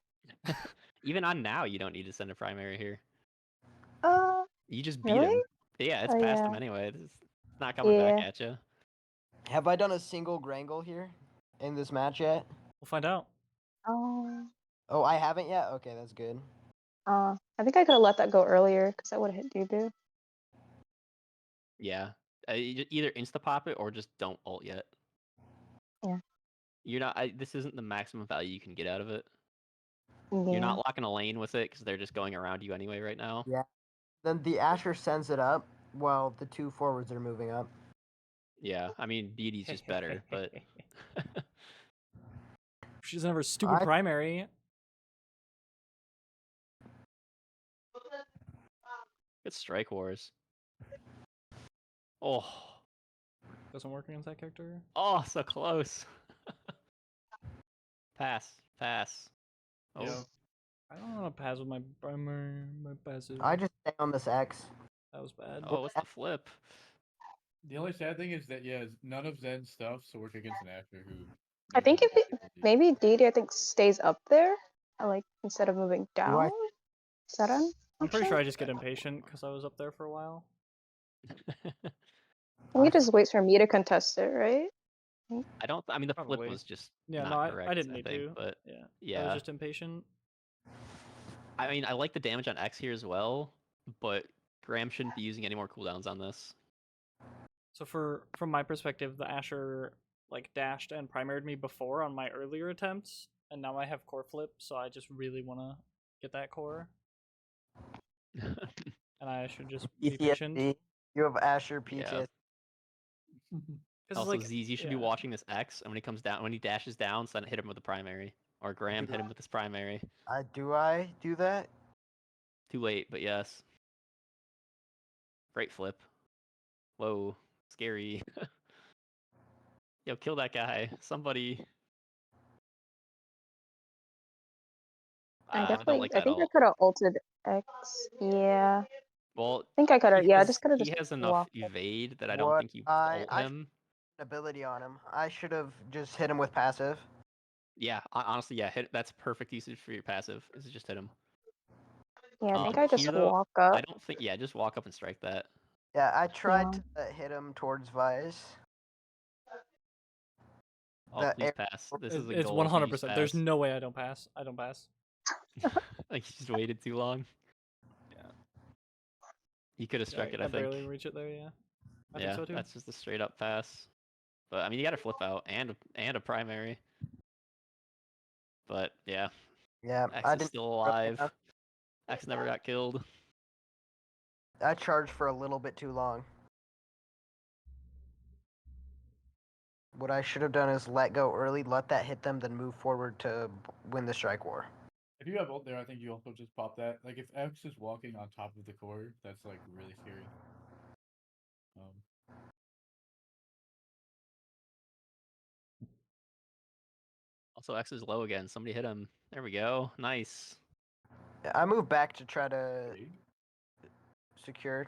Even on now, you don't need to send a primary here. You just beat him. Yeah, it's past him anyway. It's not coming back at you. Have I done a single Grangle here in this match yet? We'll find out. Oh, I haven't yet? Okay, that's good. I think I could have let that go earlier because I would have hit Dubu. Yeah. Either insta-pop it or just don't ult yet. Yeah. You're not. This isn't the maximum value you can get out of it. Yeah. You're not locking a lane with it because they're just going around you anyway right now. Yeah. Then the Asher sends it up while the two forwards are moving up. Yeah, I mean, deity's just better, but She doesn't have her stupid primary. it's Strike Wars. Oh, Doesn't work against that character. oh, so close. Pass, pass. Oh, Yeah. I don't want to pass with my primary, my passive. I just stay on this X. That was bad. oh, what's the flip? The only sad thing is that none of Zen's stuff to work against an actor who. I think if knows it, maybe deity I think stays up there, like instead of moving down. Is that an I'm pretty option? sure I just get impatient because I was up there for a while. He just waits for me to contest it, right? I don't. I mean, the flip Probably. was just Yeah, not no, correct. I didn't need think, to. but Yeah, I yeah. was just impatient. I mean, I like the damage on X here as well, but Graham shouldn't be using any more cooldowns on this. So from my perspective, the Asher like dashed and primaried me before on my earlier attempts, and now I have core flip, so I just really want to get that core. And I should just be patient. PTSD. You have Asher PTSD. Yeah. Also, like, Z's, you should be watching this X, and when he comes down, when he dashes down, so then hit him with the primary, or Graham hit him with his primary. Do I do that? Too late, but yes. Great flip. Whoa, scary. Yo, kill that guy. Somebody. I I definitely, don't like I that think I ult. could have ulted X. Yeah. Well, I think I could have. Yeah, I just could have he just has enough walked. evade that I don't think you ult him. Ability on him. I should have just hit him with passive. Yeah, honestly, yeah, that's perfect usage for your passive. Is just hit him. Yeah, I think I just walk up. I don't think. Yeah, just walk up and strike that. Yeah, I tried to hit him towards Vice. Oh, please pass. This is a it's goal. 100%. There's no way I don't pass. I don't pass. Like, you just waited too long. Yeah. You could have struck it, I think. barely reach it there, yeah. I think so too. That's just a straight up pass. But I mean, you got to flip out and a primary. But yeah. Yeah, X is still alive. X never got killed. I charged for a little bit too long. What I should have done is let go early, let that hit them, then move forward to win the strike war. If you have ult there, I think you also just pop that. Like, if X is walking on top of the core, that's, like, really scary. Also, X is low again. Somebody hit him. There we go. Nice. Yeah, I moved back to try to secure.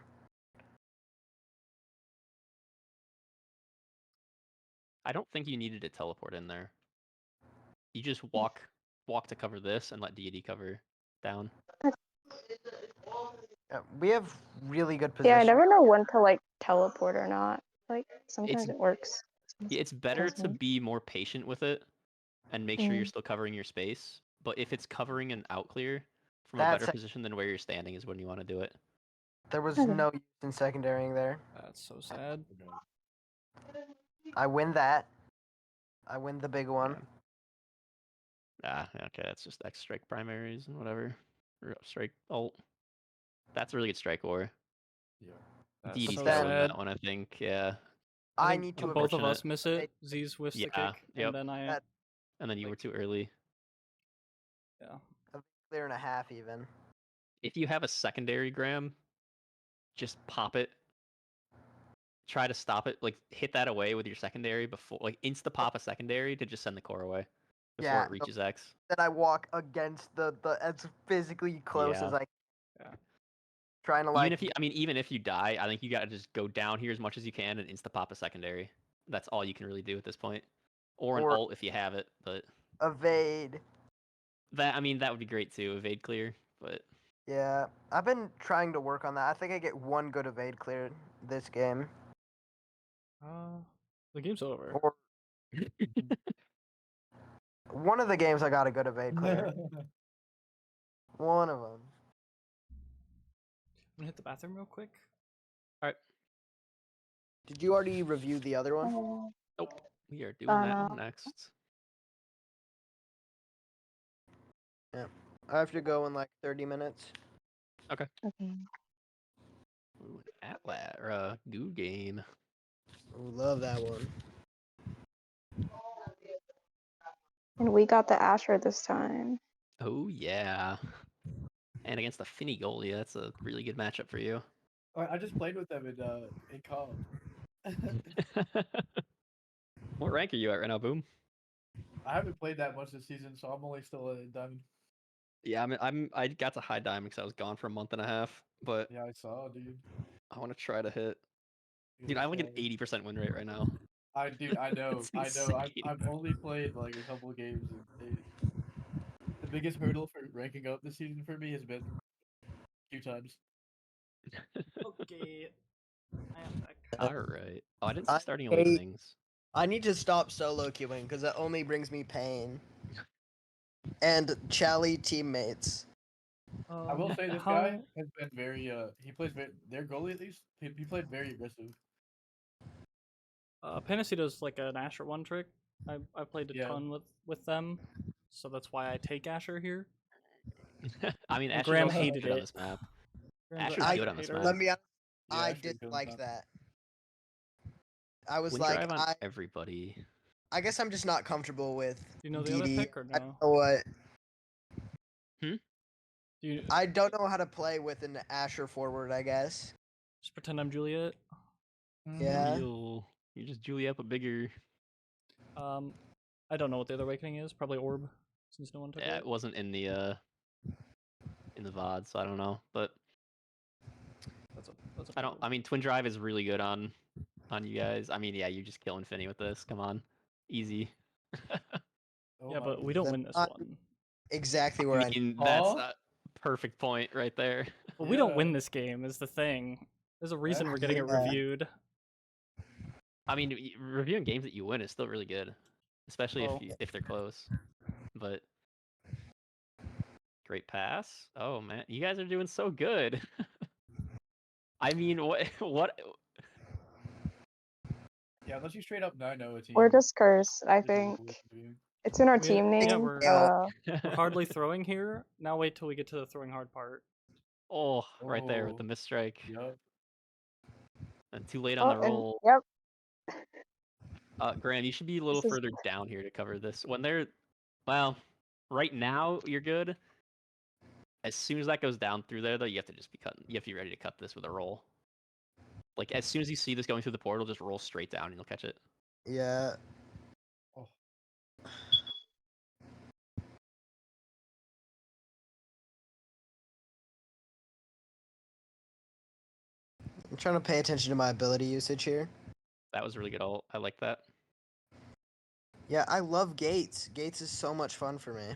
I don't think you needed to teleport in there. You just walk to cover this and let deity cover down. Yeah, we have really good position. Yeah, I never know when to like teleport or not. Like sometimes it works. It's better to be more patient with it and make sure you're still covering your space. But if it's covering an out clear from a better position than where you're standing is when you want to do it. There was no use in secondarying there. That's so sad. I win that. I win the big one. Ah, okay, that's just X strike primaries and whatever. Or strike ult. That's a really good strike war. Yeah. DD's so gotta win sad. that one, I think. Yeah. I need to. Both of us miss it. Z's whiffs the kick, and then and then you were too early. Yeah. A clear and a half even. If you have a secondary, Graham, just pop it. Try to stop it. Like, hit that away with your secondary before, like, insta pop a secondary to just send the core away before it reaches X. Then I walk against the as physically close as I can. Yeah. Trying to like. Even if you die, I think you gotta just go down here as much as you can and insta pop a secondary. That's all you can really do at this point. Or an ult if you have it, but evade. That would be great too, evade clear, but yeah, I've been trying to work on that. I think I get one good evade clear this game. The game's over. Or one of the games I got a good evade clear. One of them. I'm gonna hit the bathroom real quick. All right. Did you already review the other one? Nope. We are doing that one next. Yeah. I have to go in like 30 minutes. Okay. Ooh, Atlas or a Goo game. Ooh, love that one. And we got the Asher this time. Oh yeah. And against the Finny goalie, that's a really good matchup for you. I just played with them in comp. What rank are you at right now, Boom? I haven't played that much this season, so I'm only still a diamond. Yeah, I got to high diamond because I was gone for a month and a half, but Yeah, I saw, dude. I want to try to hit. Dude, I only get 80% win rate right now. I know, It's I know. insane. I've only played like a couple of games, and the biggest hurdle for ranking up this season for me has been a few times. Okay. I am back. All right. Oh, I didn't I see starting elite hate- things. I need to stop solo queuing because that only brings me pain. And Chally teammates. I will say this how... guy has been very he plays their goalie at least. He played very aggressive. Panacea does like an Asher one trick. I played a ton with them, so that's why I take Asher here. I mean, And Asher's Graham also hated good on it. this map. Graham's Asher's an good Asher on this hater. map. Let me. Yeah, I Asher's good on disliked top. that. I was Win like, drive on everybody. I guess I'm just not comfortable with. Do you know the DD. other pick or I no? don't know what. Do you I don't know how to play with an Asher forward. I guess. just pretend I'm Juliet? Yeah. You just Julia up a bigger. I don't know what the other awakening is. Probably Orb, since no one took Yeah, it. it wasn't in the VOD, so I don't know. But That's a I don't. I mean, Twin Drive is really good on you guys. I mean, yeah, you're just killing Finny with this. Come on, easy. Yeah, but we don't win this one. Exactly where I mean, that's a perfect point right there. But we don't win this game. Is the thing. There's a reason we're getting it reviewed. I mean, reviewing games that you win is still really good, especially if they're close. But great pass. Oh man, you guys are doing so good. I mean, what? Yeah, unless you straight up 9-0 a team. We're just cursed, I think. It's in our team name. Yeah, we're hardly throwing here. Now wait till we get to the throwing hard part. Oh, right there with the misstrike. Yep. And too late on the roll. Yep. Graham, you should be a little further down here to cover this. When they're, well, right now you're good. As soon as that goes down through there, though, you have to just be cutting. You have to be ready to cut this with a roll. Like as soon as you see this going through the portal, just roll straight down and you'll catch it. Yeah. Oh. I'm trying to pay attention to my ability usage here. That was really good ult. I like that. Yeah, I love Gates. Gates is so much fun for me.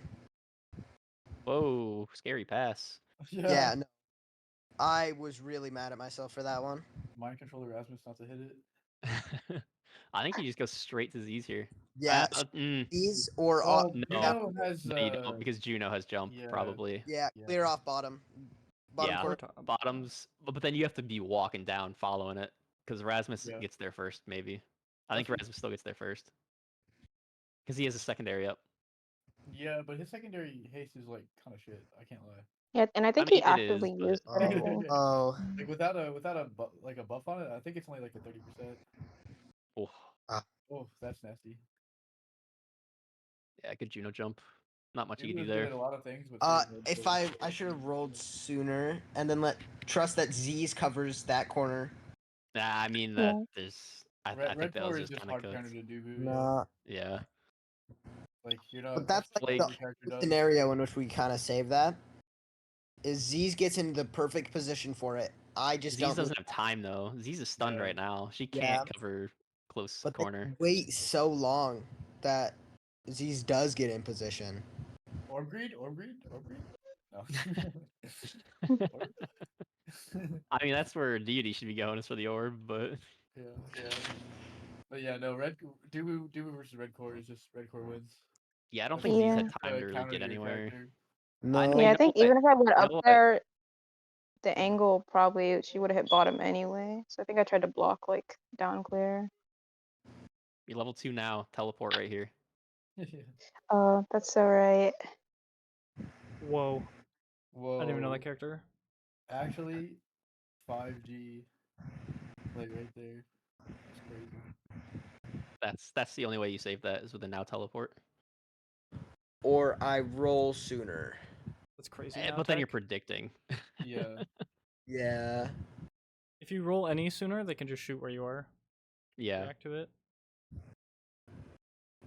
Whoa, scary pass. Yeah, no. I was really mad at myself for that one. Mind control Erasmus not to hit it. I think you just go straight to Z's here. Yeah, Z's or no, Juno has no, you don't, because Juno has jump probably. Yeah, clear off bottom. Yeah, bottoms. But then you have to be walking down, following it, because Rasmus gets there first. Maybe I think Rasmus still gets there first, because he has a secondary up. Yeah, but his secondary haste is like kind of shit. I can't lie. Yeah, and I think he actively used it. I think. Like without a buff on it, I think it's only like a 30%. Oh. Oh, that's nasty. Yeah, good Juno jump. Not much you Juno's can do there. good at a lot of things, but if I should have rolled sooner and then trust that Z's covers that corner. Nah, I mean that there's. I think that was just kind of counter to Dubu. Nah. Yeah. Like you're not. But that's like the scenario in which we kind of save that. Is Z's gets into the perfect position for it. I just Z's doesn't have time though. Z's is stunned right now. She can't cover close corner. Wait so long that Z's does get in position. Orb greed. No. I mean, that's where Deity should be going, is for the orb, but yeah. But yeah, no, Dubu versus Red Core is just Red Core wins. Yeah, I don't think Z's had time to really get anywhere. No. Yeah, I think even if I went up there, the angle probably she would have hit bottom anyway. So I think I tried to block like down clear. You're level 2 now. Teleport right here. Oh, that's so right. Whoa. I didn't even know that character. Actually, 5G, like right there. That's crazy. That's the only way you save that is with a now teleport. Or I roll sooner. That's crazy. Now But then you're tech. predicting. Yeah. Yeah. If you roll any sooner, they can just shoot where you are. Yeah. React to it.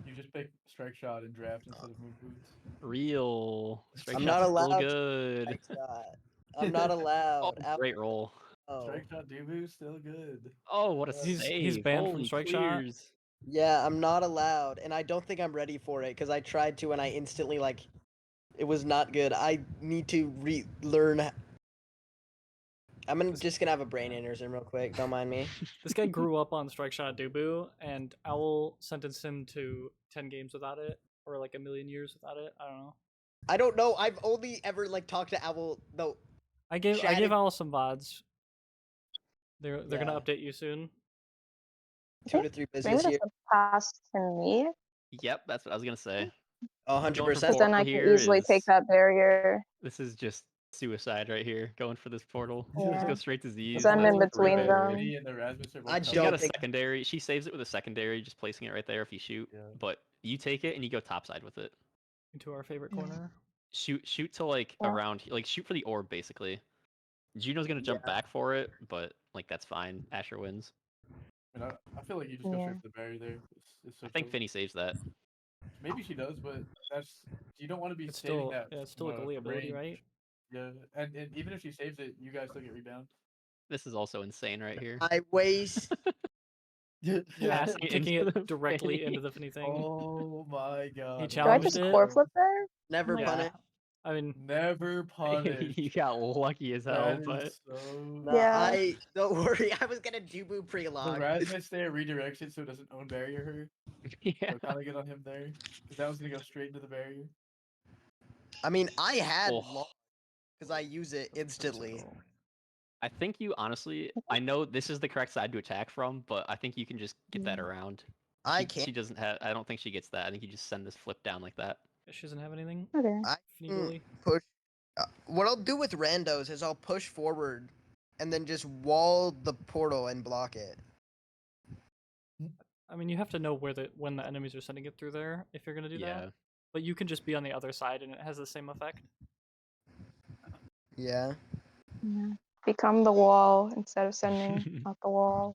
You just pick strike shot and draft instead of move boots. Real. Strike I'm shot's not still allowed to good. Strike shot. I'm not Oh, allowed. great roll. Oh. Strike shot Dubu still good. Oh, what a He's save. banned from Holy strike shot. clears. Yeah, I'm not allowed, and I don't think I'm ready for it because I tried to and I instantly like, it was not good. I need to relearn. Just gonna have a brain aneurysm real quick. Don't mind me. This guy grew up on strike shot Dubu, and Owl sentenced him to 10 games without it, or like a million years without it. I don't know. I don't know. I've only ever like talked to Owl though. I gave Chatted- Owl some VODs. They're gonna Yeah. update you soon. 2 to 3 Maybe business that's years. a pass to me, Yep, that's what I was gonna say. 100%. because then I can easily take that barrier. This is just suicide right here. Going for this portal. Yeah. Just go straight to Z's. 'Cause I'm that's in a great between barrier. them. And the Erasmus are both I She don't got a think- secondary. She saves it with a secondary, just placing it right there if you shoot. Yeah. But you take it and you go topside with it. Into our favorite Yeah. corner. Shoot to like Yeah. around, like shoot for the orb basically. Juno's gonna jump back for it, but like that's fine. Asher wins. I mean, I feel like you just go Yeah. straight for the barrier there. It's so I think chill. Finny saves that. Maybe she does, but that's you don't want to be It's saving still that. it's still a from, goalie from ability, range. right? Yeah, and even if she saves it, you guys still get rebound. This is also insane right here. I waste. Yeah, Passing kicking into it the directly Finny. into the Finny thing. Oh my god! He Do I challenged just it. core flip there? Never Yeah. punish. I mean, Never punished. You got lucky as hell, That but is so. No, Yeah. don't worry. I was gonna Dubu The pre-log. Rasmus there redirects it so it doesn't own barrier her. yeah. So kind of good on him there. Because that was gonna go straight into the barrier. I mean, I had Oh. because I use it instantly. I think you honestly, I know this is the correct side to attack from, but I think you can just get that around. I She can't. doesn't have. I don't think she gets that. I think you just send this flip down like that. she doesn't have anything. Okay. I Finny Mm. goalie. push. What I'll do with randos is I'll push forward, and then just wall the portal and block it. I mean, you have to know when the enemies are sending it through there if you're gonna do Yeah. that. But you can just be on the other side and it has the same effect. Yeah. Yeah. Become the wall instead of sending out the wall.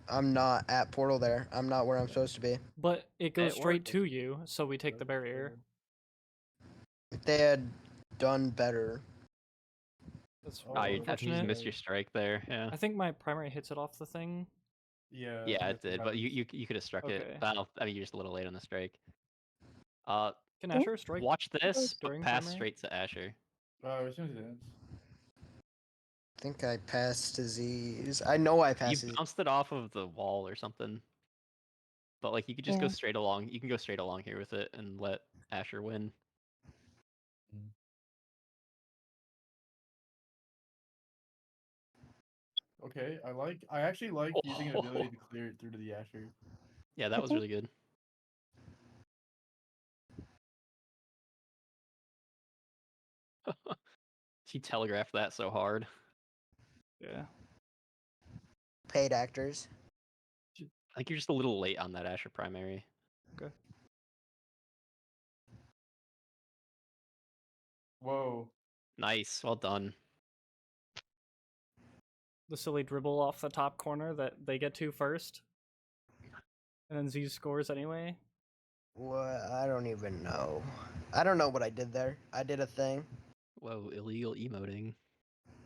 I'm not at portal there. I'm not where I'm supposed to be. But it goes It straight worked. to you, so we take the barrier. If they had done better. That's Oh, I think you unfortunate. just missed your strike there. Yeah. I think my primary hits it off the thing. Yeah. Yeah, that's it what did, but happens. you could have struck Okay. it. I mean, you're just a little late on the strike. Can Asher strike? Watch this, but during pass primary? straight to Asher. As soon as it ends. I think I passed to Z's. I know I You passed to Z's. bounced it off of the wall or something. But like you could just go Yeah. straight along. You can go straight along here with it and let Asher win. Okay, I actually like using an ability to clear it through to the Asher. Yeah, that was really good. She telegraphed that so hard. Yeah. Paid actors. I think you're just a little late on that Asher primary. Okay. Whoa. Nice, well done. The silly dribble off the top corner that they get to first. And then Z scores anyway. What? I don't even know. I don't know what I did there. I did a thing. Whoa, illegal emoting.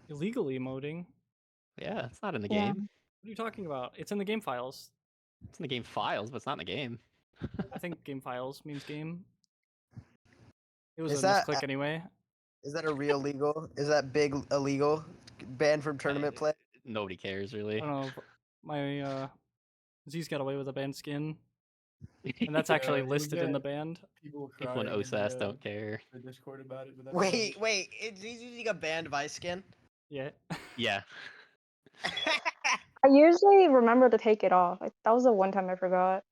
Illegal emoting? Yeah, it's not in the Yeah. game. What are you talking about? It's in the game files. It's in the game files, but it's not in the game. I think game files means game. It was Is a that misclick anyway. Is that a real legal? Is that big illegal? Banned from tournament play? Nobody cares I really. don't know. My Z's got away with a banned skin. And that's actually you listed in the get band. People People in crying OSAS don't care. the Discord about it. But that's Wait. Is he using a banned Vice skin? Yeah. Yeah. I usually remember to take it off. That was the one time I forgot.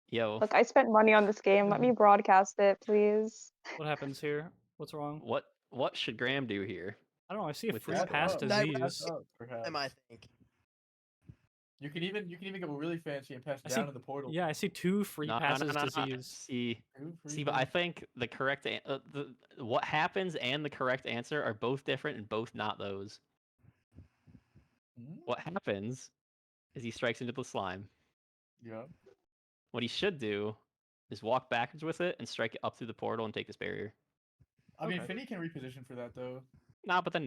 Yo, Look, I spent money on this game. Let me broadcast it, please. What happens here? What's wrong? what should Graham do here? I don't know. I see a With free this pass up. to That- Z's. perhaps. I think. You can even go really fancy and pass I down see- in the portal. Yeah, I see 2 free passes to Z's. See, but I think the correct what happens and the correct answer are both different and both not those. Hmm? What happens is he strikes into the slime. Yeah. What he should do is walk backwards with it and strike it up through the portal and take this barrier. I mean, Okay. Finny can reposition for that though. Nah, but then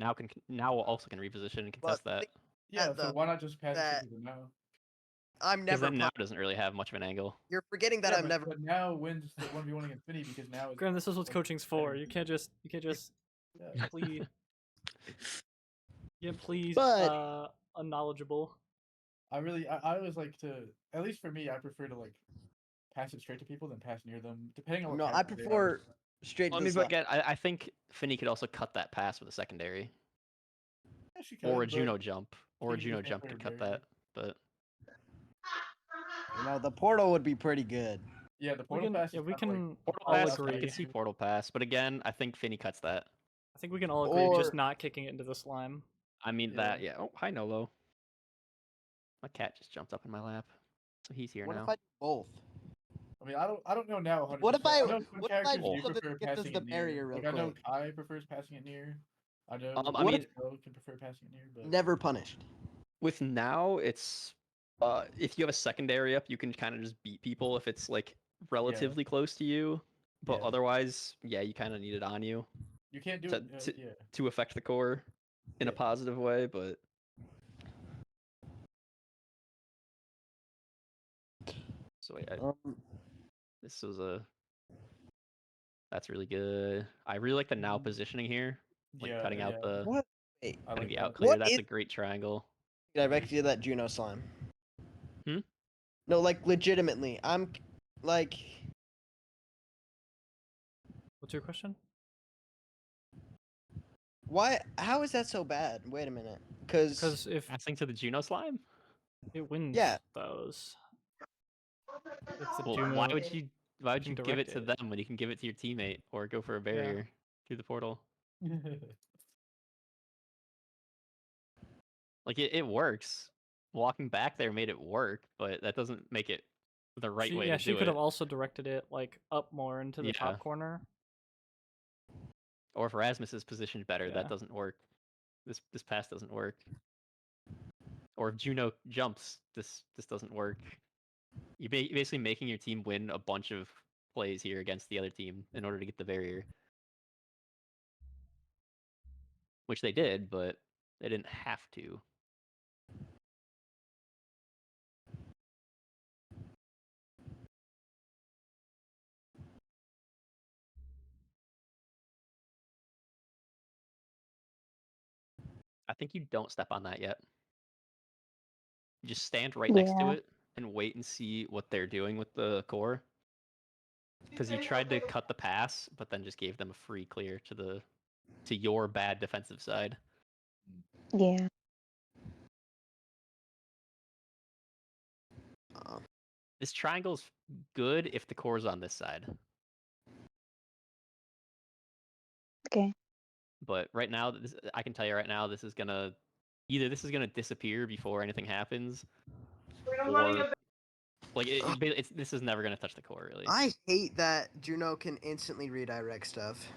now also can reposition and contest that. Yeah, so though, why not just pass that- it to the now? I'm Because never. then now doesn't really have much of an angle. You're forgetting that Yeah, I'm never. But now wins the 1v1 against Finny because now it's. Graham, this is what coaching's for. You can't just Yeah. plea. Yeah, please. But- Unknowledgeable. I always like to, at least for me, I prefer to like pass it straight to people than pass near them, depending on what. No, I character they are. prefer straight Well, to I the mean, but slime. again, I think Finny could also cut that pass with a secondary. Yeah, she Or a could, but Juno jump. Or a Finny Juno just jump went for could a cut barrier. that. But You know, the portal would be pretty good. Yeah, the We portal can, pass. yeah, is we kinda can like, portal all pass, agree. I can see portal pass. But again, I think Finny cuts that. I think we can all agree just Or- not kicking it into the slime. I mean Yeah. that, yeah. Oh, hi Nolo. My cat just jumped up in my lap. So he's here What now. if I do both? I mean, I don't know now. 100%. What if I- I know some what if I characters both do of it prefer gets us passing the it barrier near. real Like I know quick? Kai prefers passing it near. I know. I mean- Joe can prefer passing it near, but Never punished. With now, it's if you have a secondary up, you can kind of just beat people if it's like relatively close to you. But Yeah. otherwise, yeah, you kind of need it on you you can't do to, it. Yeah. to affect the core in a Yeah. positive way. But so wait, this was that's really good. I really like the now positioning here, like Yeah, cutting out yeah. the What? Wait, I cutting like the that. out clear. What That's is- a great triangle. Directed to that Juno slime. Hmm? No, like legitimately, I'm like. What's your question? Why? How is that so bad? Wait a minute. Because Because if Passing to the Juno slime. it wins Yeah. those. If the Well, Juno, why would you can give it direct to it. them when you can give it to your teammate or go for a barrier through the portal? Like it works. Walking back there made it work, but that doesn't make it the right way to she do could it. have also directed it like up more into the Yeah. top corner. Or if Rasmus is positioned better, Yeah. that doesn't work. This pass doesn't work. Or if Juno jumps, this doesn't work. You're basically making your team win a bunch of plays here against the other team in order to get the barrier. Which they did, but they didn't have to. I think you don't step on that yet. You just stand right next to Yeah. it and wait and see what they're doing with the core. Because you tried to cut the pass, but then just gave them a free clear to your bad defensive side. Yeah. This triangle's good if the core's on this side. Okay. But right now, I can tell you right now, this is gonna disappear before anything happens, or like this is never gonna touch the core really. I hate that Juno can instantly redirect stuff.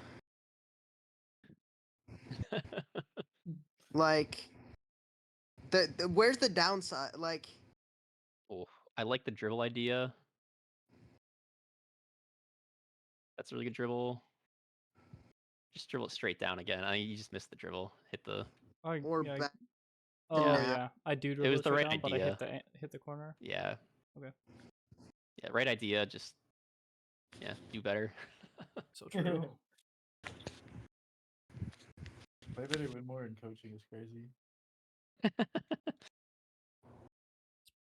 Like, the where's the downside? Like, Oh, I like the dribble idea. That's a really good dribble. Just dribble it straight down again. I mean, you just missed the dribble. Hit the. or yeah, back. oh now. yeah, I do was dribble the straight right down, but I idea. hit the corner. Yeah. Okay. Yeah, right idea. Just do better. So true. I better win more in coaching is crazy.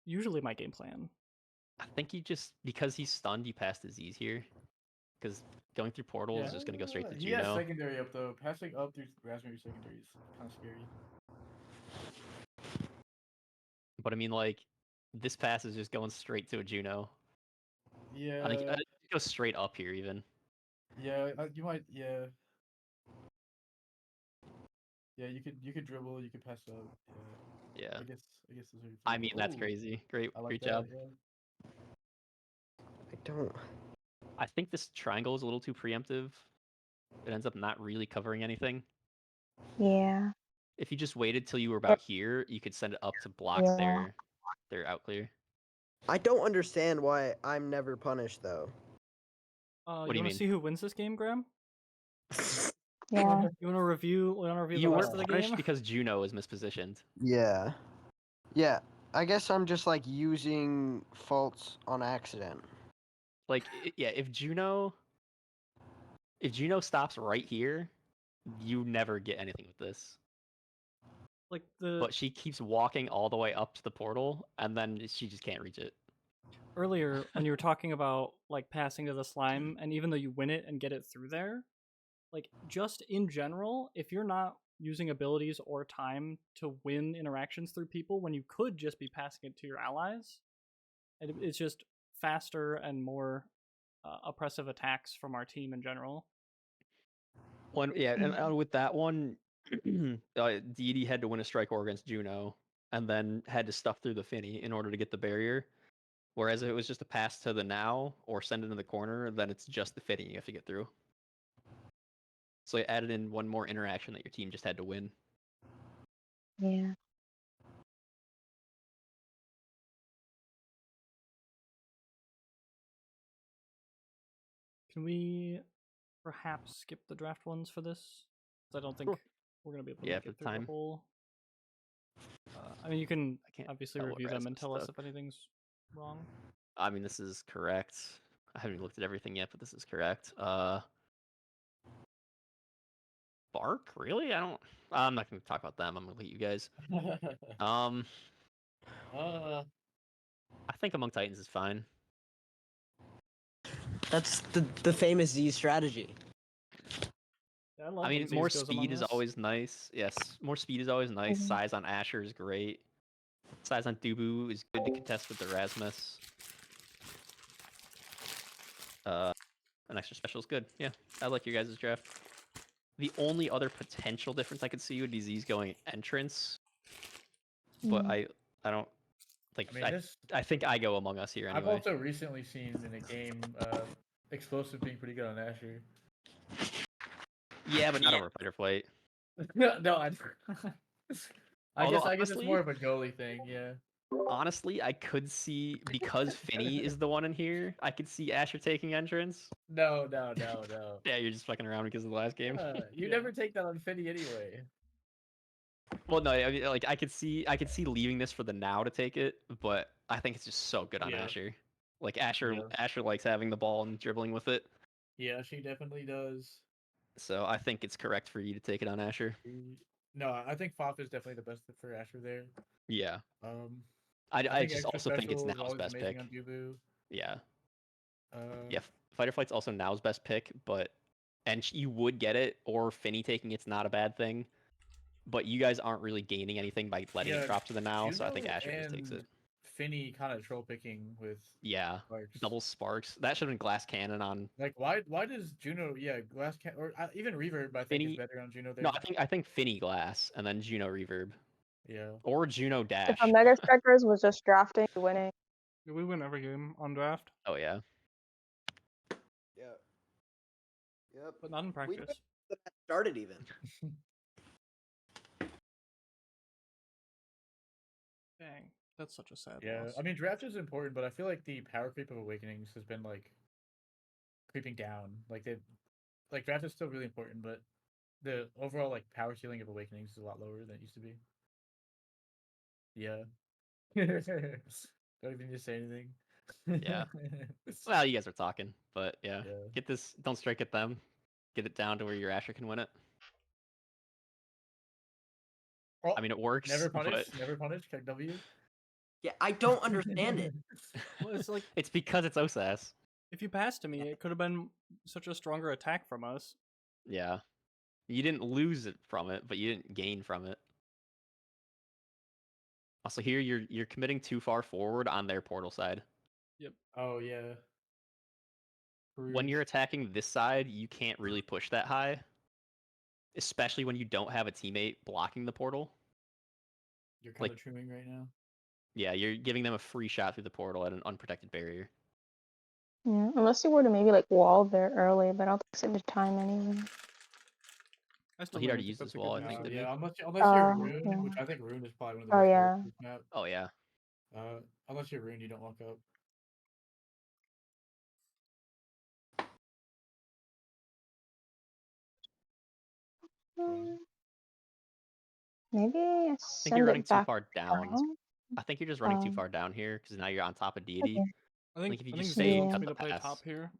Usually my game plan. I think you just because he's stunned, you passed his Z's here. Because going through portals is just gonna go straight to He has Juno. secondary up though. Passing up through Raspberry secondary is kind of scary. But I mean, like, this pass is just going straight to a Juno. Yeah. Like, go straight up here even. Yeah. You might. Yeah. Yeah. You could dribble. You could pass up. Yeah. Yeah. I guess this would be I fun. mean, that's Ooh, crazy. Great, I like great that. job. Yeah. I don't. I think this triangle is a little too preemptive. It ends up not really covering anything. Yeah. If you just waited till you were about here, you could send it up to block Yeah. their out clear. I don't understand why I'm never punished though. What do You you want mean? to see who wins this game, Graham? Yeah. You want to review? We want to review You the were rest of the punished game. because Juno is mispositioned. Yeah. Yeah. I guess I'm just like using faults on accident. Like, yeah, if Juno stops right here, you never get anything with this. Like the But she keeps walking all the way up to the portal, and then she just can't reach it. earlier when you were talking about like passing to the slime, and even though you win it and get it through there, like just in general, if you're not using abilities or time to win interactions through people when you could just be passing it to your allies, it's just faster and more oppressive attacks from our team in general. Yeah, and with that one, Deity had to win a strike war against Juno, and then had to stuff through the Finny in order to get the barrier. Whereas if it was just a pass to the now or send it in the corner, then it's just the Finny you have to get through. So you added in one more interaction that your team just had to win. Yeah. Can we perhaps skip the draft ones for this? 'Cause I don't think Sure. we're gonna be able to Yeah, make for it the through the time. whole. I mean, you can I can't obviously tell what review them Rasmus and tell us stuck. if anything's wrong. I mean, this is correct. I haven't looked at everything yet, but this is correct. Bark? Really? I'm not going to talk about them. I'm going to let you guys. I think Among Titans is fine. That's the famous Z strategy. Yeah, I love I mean, when more Z's goes speed Among is Us. always nice. Yes, more speed is always nice. Mhm. Size on Asher is great. Size on Dubu is good to contest with the Rasmus. An extra special is good. Yeah, I like your guys' draft. The only other potential difference I could see would be Z's going entrance, but Mm. I don't like. I mean, I think I go Among Us here I've anyway. also recently seen in a game Explosive being pretty good on Asher. Yeah, but not over Fight or Flight. No, I Although guess it's honestly, more of a goalie thing. Yeah. honestly, I could see, because Finny is the one in here, I could see Asher taking entrance. No. Yeah, you're just fucking around because of the last game. You Yeah. never take that on Finny anyway. Well, no, I mean, like I could see leaving this for the now to take it, but I think it's just so good on Yeah. Asher. Like Asher Yeah. Asher likes having the ball and dribbling with it. Yeah, she definitely does. So I think it's correct for you to take it on Asher. No, I think Fop is definitely the best fit for Asher there. Yeah. I I think just extra also think it's special is Now's always best amazing pick. on Dubu. Yeah. Uh, Yeah, Fighter Flight's also Now's best pick, but you would get it, or Finny taking it's not a bad thing. But you guys aren't really gaining anything by letting it yeah, drop to the now, so I think Juno Asher just takes and it. Finny kind of troll picking with Yeah. Sparks. Double Sparks. That should have been Glass Cannon on Like why does Juno glass can or even Reverb I think is Finny. better on Juno there. No, I think Finny Glass and then Juno Reverb. Yeah. Or Juno If Dash. a Mega Strikers was just drafting, winning. We win every game on draft, Oh yeah. Yeah. Yep. but not in We practice. the match started even. Dang, that's such a sad Yeah. loss. I mean draft is important, but I feel like the power creep of Awakenings has been like creeping down. Like draft is still really important, but the overall like power ceiling of Awakenings is a lot lower than it used to be. Yeah. Don't even need to say anything. Yeah. Well, you guys are talking, but yeah. Yeah. Get this. Don't strike at them. Get it down to where your Asher can win it. Oh, I mean, it works. never but... punish. Never punish. Kick W. Yeah, I don't understand it. Well, it's like it's because it's OSAS. if you passed to me, it could have been such a stronger attack from us. Yeah. You didn't lose it from it, but you didn't gain from it. Also, here you're committing too far forward on their portal side. Yep. Oh yeah. When you're attacking this side, you can't really push that high, especially when you don't have a teammate blocking the portal. You're kind of Like- trimming right now. Yeah, you're giving them a free shot through the portal at an unprotected barrier. Yeah, unless you were to maybe like wall there early, but I don't think it's in the time anyway. I still he'd don't already think used that's his a wall, good I think, use. didn't he? Yeah, unless you're Rune, yeah. which I think Rune is probably one of the Oh, worst yeah. cards in this map. Oh yeah. Unless you're Rune, you don't walk up. Okay. Maybe I I think send you're running it too back far down. down. I think you're just running too Um, far down here because now you're on top of deity. Okay. I think if you I just think stay Z and wants cut me the to play pass. top here.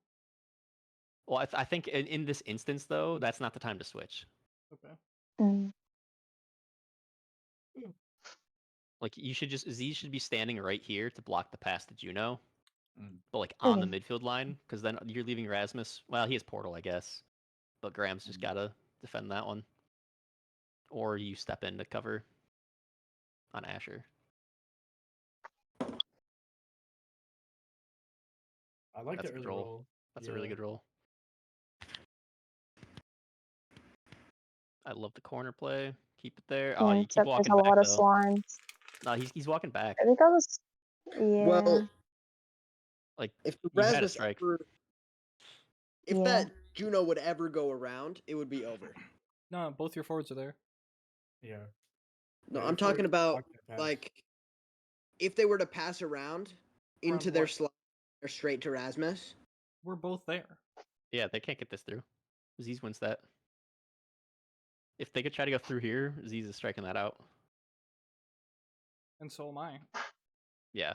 Well, I think in this instance though, that's not the time to switch. Okay. Mm. Like you should just Z should be standing right here to block the pass to Juno, Mm. but like on the Okay. midfield line because then you're leaving Rasmus. Well, he has portal, I guess, but Graham's just gotta defend that one, or you step in to cover on Asher. I like That's the a good early roll. roll. That's a really good roll. I love the corner play. Keep it there. Oh, you keep Except there's walking a back lot of though. slimes. No, he's walking back. I think I was. Yeah. Well, Like if the you had a Rasmus strike. if Yeah. that Juno would ever go around, it would be over. No, both your forwards are there. Yeah. No, Yeah, I'm if talking we're about talking pass. like if they were to pass around into their what? slot or straight to Rasmus. We're both there. Yeah, they can't get this through. Z's wins that. If they could try to go through here, Z's is striking that out. And so am I. Yeah.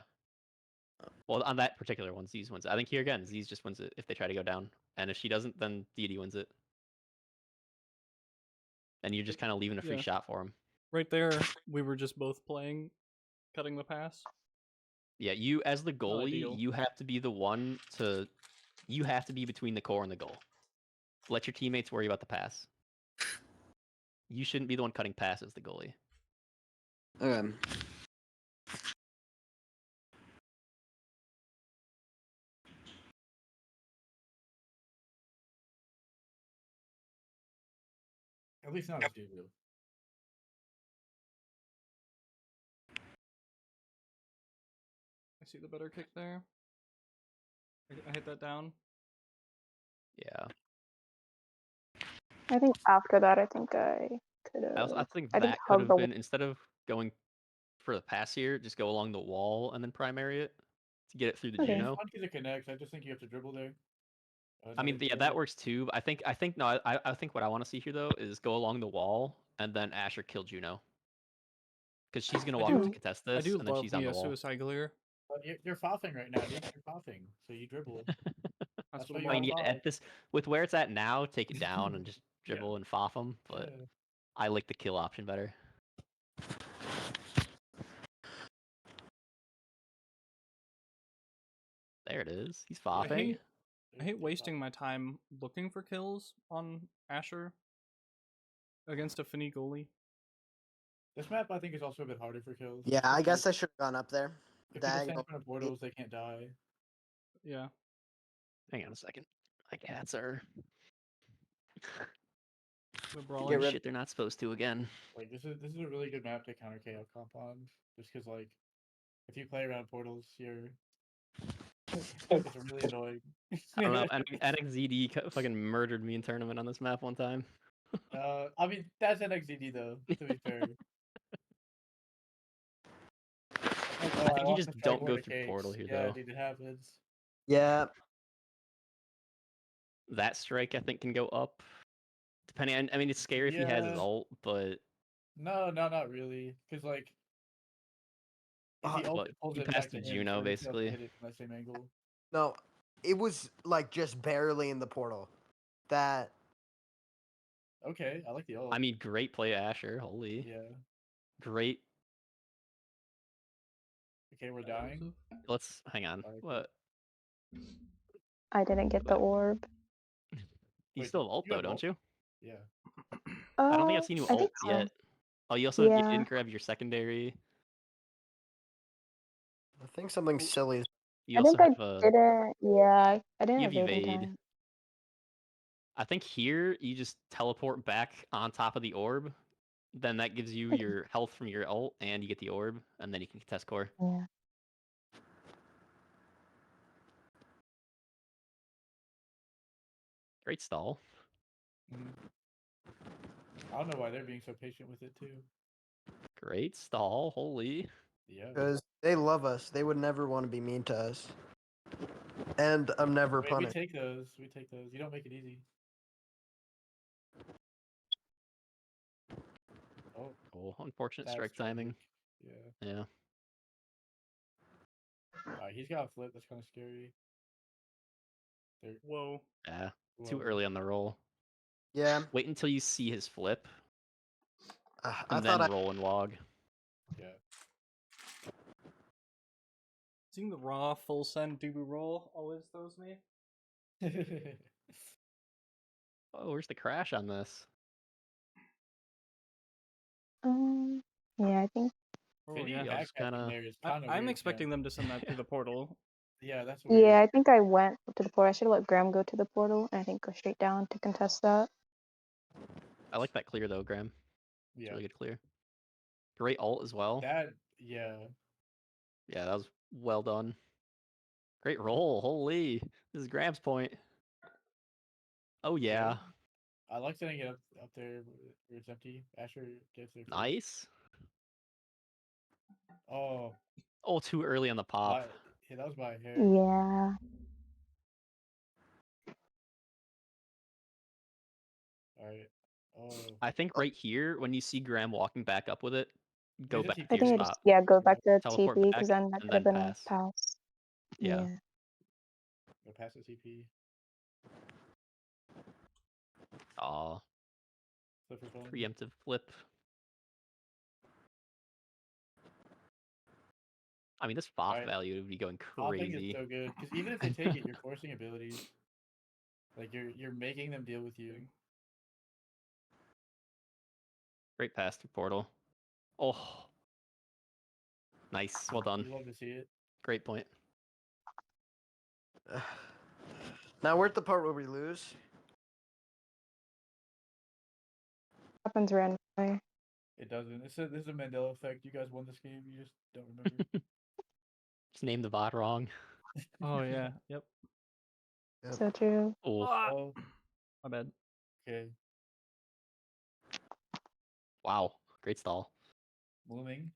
Well, on that particular one, Z's wins it. I think here again, Z's just wins it if they try to go down. And if she doesn't, then Deity wins it. And you're just kind of leaving a free Yeah. shot for him. Right there, we were just both playing, cutting the pass. Yeah, you as the goalie, ideal. you have to be the one to. You have to be between the core and the goal. Let your teammates worry about the pass. You shouldn't be the one cutting passes, the goalie. Okay. At least not as Juju. I see the better kick there. I hit that down. Yeah. I think after that, I think I could I have. think I think that could hug have the. been, instead of going for the pass here, just go along the wall and then primary it to get it through the Okay. Juno. Fun to connect. I just think you have to dribble there. I mean, yeah, that works too. But I think no, I think what I want to see here though is go along the wall and then Asher kill Juno, because she's gonna walk up to contest I this, do and then love she's on me the a wall. suicide clear. You're foffing right now, dude. You're foffing, so you dribble. That's why what you I mean, gotta yeah, foff. at this with where it's at now, take it down and just Yeah. dribble and foff them. But Yeah. I like the kill option better. There it is. He's I foffing. hate, I hate wasting my time looking for kills on Asher against a Finny goalie. This map, I think, is also a bit harder for kills. Yeah, I guess I should have gone up there. If people stand in Diagonal. front of portals, they can't die. Yeah. Hang on a second. My cats are We're Get brawling. rid- shit they're not supposed to again. Like this is a really good map to counter KO comp on, just because like if you play around portals, you're it's really annoying. I don't know. NXZD fucking murdered me in tournament on this map one time. I mean that's NXZD though. To be fair. Like, I oh, think you lost just the strike don't for go the through cakes. portal here Yeah, though. dude, it happens. Yeah. That strike I think can go up. Depending on, I mean, it's scary if he has his Yeah. ult, but No, not really, because like if he but pulls you it passed back to to him, Juno so he still has to basically. hit it from that same angle. No, it was like just barely in the portal. That Okay, I like the ult. I mean, great play, Asher. Holy, Yeah. great. Okay, we're dying. Let's hang on. Alright, What? I didn't get the orb. You Wait, still have ult you though, have don't ult? you? Yeah. I don't think I've seen you I ult think so. yet. Oh, you also you Yeah. didn't grab your secondary. I think something silly. You I also think I have didn't. Yeah, I didn't you have evade in evade. time. I think here you just teleport back on top of the orb then that gives you Okay. your health from your ult, and you get the orb, and then you can contest core. Yeah. Great stall. I don't know why they're being so patient with it too. Great stall. Holy. Yeah. Because they love us. They would never want to be mean to us. And I'm never We punished. take those. We take those. You don't make it easy. Oh, Oh, unfortunate that's strike timing. tragic. Yeah. Yeah. He's got a flip. That's kind of scary. There. Whoa. Yeah. Too Whoa. early on the roll. Yeah. Wait until you see his flip, I and thought then roll and log. Yeah. Seeing the raw full send Dubu roll always throws me. Oh, where's the crash on this? Yeah, I think. Oh Fitting yeah. Yeah, just backpacking kinda- there is kind of I'm weird. expecting them to send that through the portal. Yeah, that's weird. Yeah, I think I went to the portal. I should have let Graham go to the portal, and I think go straight down to contest that. I like that clear though, Graham. It's Yeah. really good clear. Great ult as well. Yeah. Yeah, that was well done. Great roll. Holy. This is Graham's point. Oh yeah. I like setting it up there where it's empty. Asher gets there first. Nice. Oh, Oh, too early on the pop. yeah, that was by a hair. Yeah. All right. Oh, I think right here, when you see Graham walking back up with it, go Use a back TP to I your think I spot. just go back to Teleport TP back, because then that and could have then been pass. a pass. Yeah. go past the TP. Aw, Flip for fun. preemptive flip. I mean, this FOF Alright. value would be going Hopping is crazy. so good because even if they take it, you're forcing abilities. Like you're making them deal with you. Great pass to portal. Oh, nice. Well done. You love to see it. Great point. Now we're at the part where we lose. Happens randomly. It doesn't. This is a Mandela effect. You guys won this game. You just don't remember. Just named the bot wrong. Oh yeah. Yep. Yep. So true. Oh, Ah, Oh, my bad. okay. wow. Great stall. Blooming.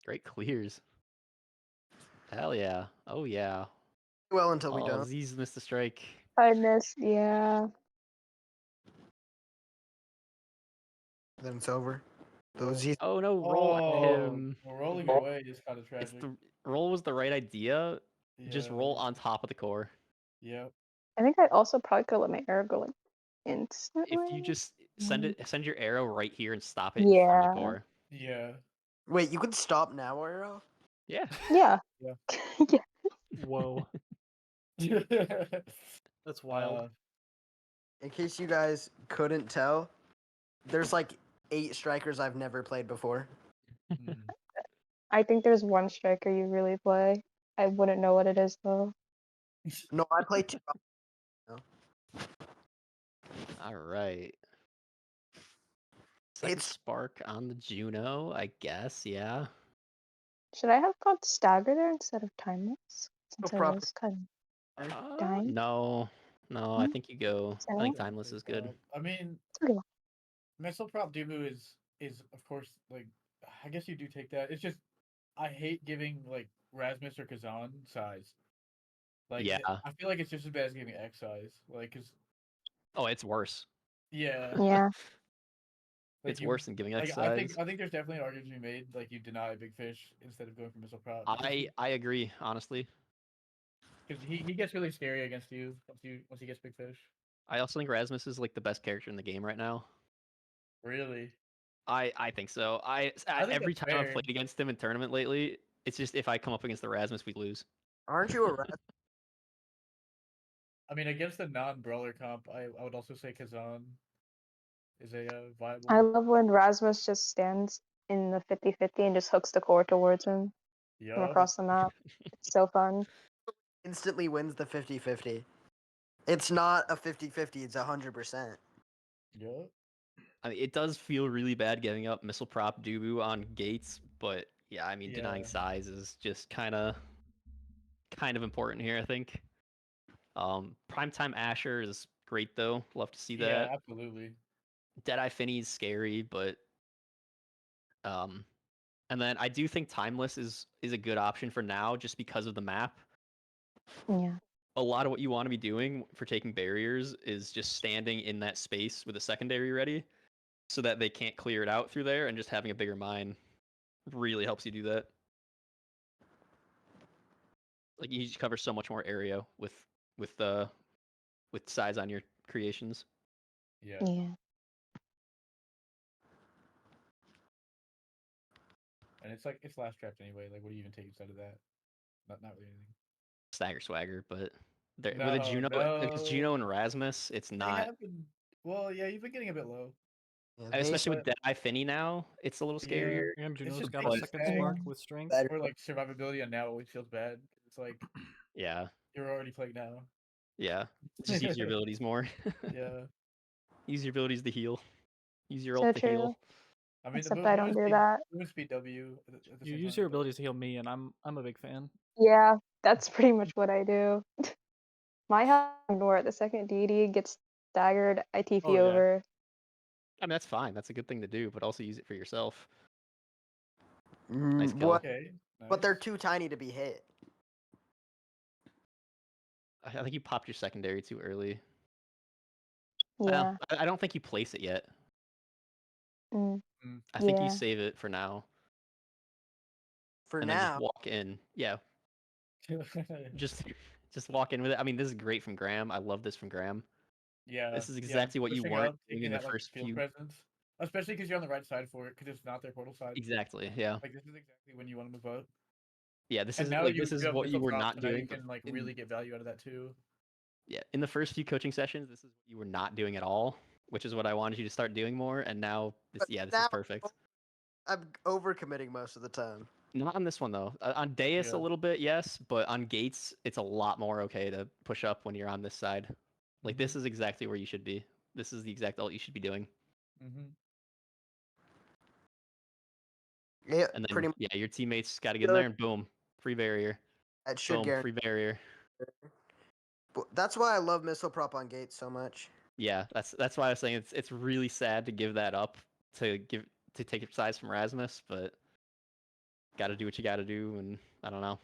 Great clears. Hell yeah. Oh yeah. Well, until we Oh, don't. Z's missed a strike. I missed. Yeah. Then it's over. Those easy. Oh no, roll at Oh, him. well, rolling away is kind of It's tragic. the roll was the right idea. Just Yeah. roll on top of the core. Yep. I think I also probably could let my arrow go like If instantly. you just send your arrow right here and stop it in front Yeah. of the core. Yeah. Wait, you can stop now, Arrow? Yeah. Yeah. Yeah. Yeah. Whoa. That's wild. In case you guys couldn't tell, there's like 8 strikers I've never played before. Mm. I think there's one striker you really play. I wouldn't know what it is though. No, I play 2. All right. Second It's- spark on the Juno, I guess. Yeah. Should I have gone stagger there instead of timeless? Since I proper. was kind of dying. No. No, I Hmm? think you go. I think timeless is good. I mean, It's okay. missile prop Dubu is of course like I guess you do take that. It's just I hate giving like Rasmus or Kazan size. Like Yeah. I feel like it's just as bad as giving X size. Like cause Oh, it's worse. yeah. Yeah. Like It's worse than giving like exercise. I think there's definitely an argument to be made. Like you deny big fish instead of going for missile prop. I agree, honestly. Because he gets really scary against you once he gets big fish. I also think Rasmus is like the best character in the game right now. Really. I think so. I think Every that's time I've fair. played against him in tournament lately, it's just if I come up against the Rasmus, we lose. Aren't you a rat? I mean, against the non-brawler comp, I would also say Kazan is a viable. I love when Rasmus just stands in the 50-50 and just hooks the core towards him from Yup. across the map. It's so fun. Instantly wins the 50-50. It's not a 50-50, it's 100%. Yup. I mean, it does feel really bad giving up missile prop Dubu on gates, but yeah, I mean, denying Yeah. size is just kind of important here, I think. Primetime Asher is great though. Love to see Yeah, that. absolutely. Deadeye Finny's scary, but um, and then I do think Timeless is a good option for now, just because of the map. Yeah. A lot of what you want to be doing for taking barriers is just standing in that space with a secondary ready, so that they can't clear it out through there, and just having a bigger mine really helps you do that. Like you just cover so much more area with size on your creations. Yeah. Yeah. And it's like it's last trapped anyway. Like, what do you even take inside of that? Not really anything. Stagger swagger, but with a No, Juno against Juno no. and Erasmus, it's They not. have been. Well, yeah, you've been getting a bit low. Yeah, And they especially with But Deadeye Finny now, it's a little yeah, scarier. And it's Juno's just got a taking second stag spark Yeah. with strength. better. or like survivability, and now it always feels bad. It's like Yeah, you're already plagued now. yeah. Just use your abilities more. Yeah. Use your abilities to heal. Use your So ult to true. heal. I mean, Except I don't do that. movement speed W at the You same use time. your but- abilities to heal me, and I'm a big fan. Yeah, that's pretty much what I do. My health ignore it. The second deity gets staggered, I TP Oh, yeah. over. I mean, that's fine. That's a good thing to do, but also use it for yourself. Nice Mm, kill. what? Okay. But they're Nice. too tiny to be hit. I think you popped your secondary too early. Yeah. I don't think you place it yet. Mm, Mm. I think you yeah. save it for now, For and then just now, walk in. Yeah, just walk in with it. I mean, this is great from Graham. I love this from Graham. Yeah. This is yeah, exactly what you pushing weren't up, doing taking in the that like first field few. presence, especially because you're on the right side for it, because it's not their portal side. Exactly. Yeah. Like this is exactly when you want to move up. Yeah. This And is now like you this is have what you missile were drop, not so now you doing. can like really get value out of that too. Yeah, in the first few coaching sessions, this is what you were not doing at all, which is what I wanted you to start doing more. And now this, but yeah, this is now perfect. I'm overcommitting most of the time. Not on this one though. On Deus Yeah. a little bit, yes, but on Gates, it's a lot more okay to push up when you're on this side. Like this is exactly where you should be. This is the exact ult you should be doing. Mm-hmm. Yeah, And then pretty much. yeah, your teammates got to get in there and boom, free barrier. That should Boom, guarantee. free barrier. That's why I love missile prop on gates so much. Yeah, that's why I was saying it's really sad to give that up to take your size from Rasmus, but got to do what you got to do, and I don't know.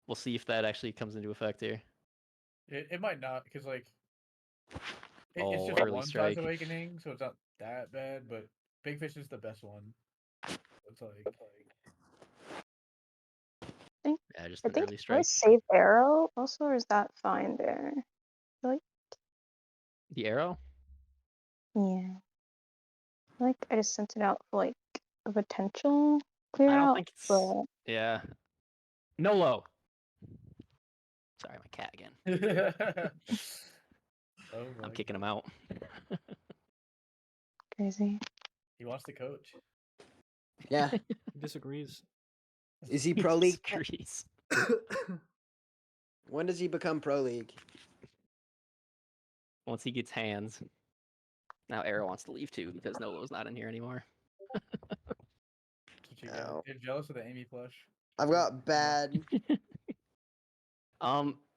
We'll see if that actually comes into effect here. It might not, because like it's Oh, just early one strike. size awakening, so it's not that bad. But Big Fish is the best one. It's like Yeah, just I an think early I strike. save arrow also, or is that fine there? The arrow? Yeah. Like I just sent it out for like a potential clear I don't out, think it's. but Yeah. No low. Sorry, my cat again. oh my I'm kicking him God. out. crazy. He wants to coach. Yeah. He disagrees. Is he He pro league? disagrees. When does he become pro league? Once he gets hands. Now Arrow wants to leave too because Nolo's not in here anymore. That's what you got. No. You're jealous of the Amy plush. I've got bad.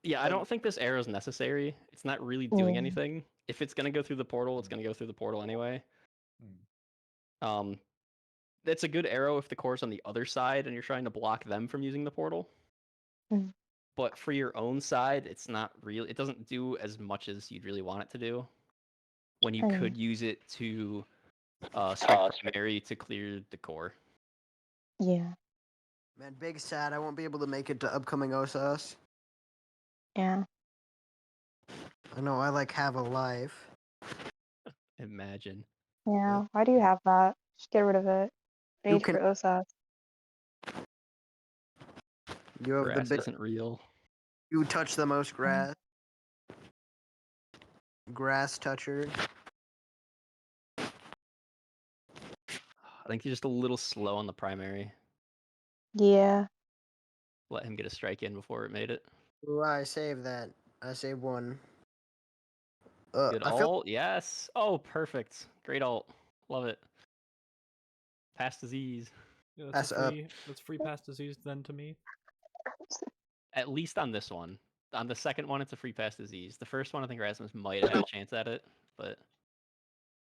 Yeah, I Like- don't think this arrow's necessary. It's not really doing anything. If it's gonna go through the portal, it's gonna go through the portal anyway. It's a good arrow if the core's on the other side and you're trying to block them from using the portal. Mm. But for your own side, it's not really. It doesn't do as much as you'd really want it to do. When you Okay. could use it to strike primary to clear the core. Yeah. Man, big sad. I won't be able to make it to upcoming OSAS. Yeah. I know I like have a life. Imagine. Yeah. Why do you have that? Just get rid of it. I You need can- for OSAS. You have Grass the bit. isn't real. You touch the most grass. Grass toucher. I think you're just a little slow on the primary. Yeah. Let him get a strike in before it made it. Ooh, I saved that. I saved one. Good I feel ult. Yes. Oh, perfect. Great ult. Love it. Pass disease. Yeah, Pass up. That's free pass disease then to me. At least on this one. On the second one, it's a free pass disease. The first one, I think Rasmus might have had a chance at it, but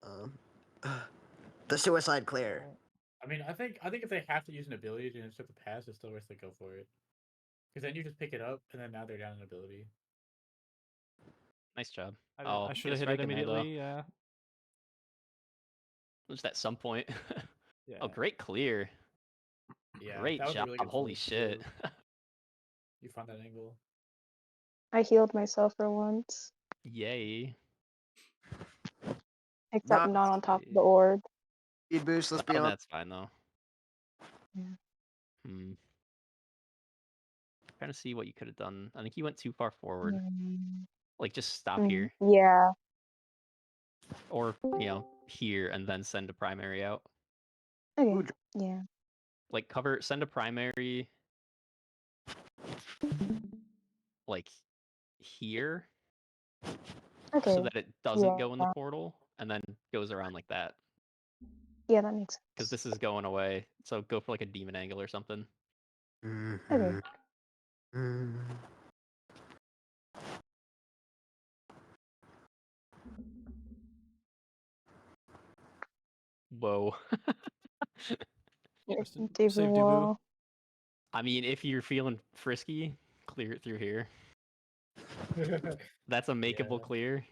um, the suicide clear. I mean, I think if they have to use an ability to intercept the pass, it's still worth to go for it. Because then you just pick it up, and then now they're down an ability. nice job. I should have hit strike it in there, though. immediately. Yeah. Just at some point. Yeah. Oh, great clear. Yeah, Great that was a job. really good Holy flick, shit. too. You found that angle. I healed myself for once, Yay. except Not not on top of the see. orb. speed boost. Let's be Oh, honest. that's fine, though. Yeah. Trying to see what you could have done. I think he went too far forward. Mm. Like, just stop Mm, here. Yeah. Or, here and then send a primary out. Okay. Ooh, Yeah. Like, send a primary, like, here, Okay. so that it doesn't Yeah. go in the portal, and then goes around like that. Yeah, that makes Because sense. this is going away. So go for, like, a demon angle or something. Okay. Mm. Whoa. Yeah, Rest in- David Save Dubu. Wall. I mean, if you're feeling frisky, clear it through here. That's a makeable Yeah. clear.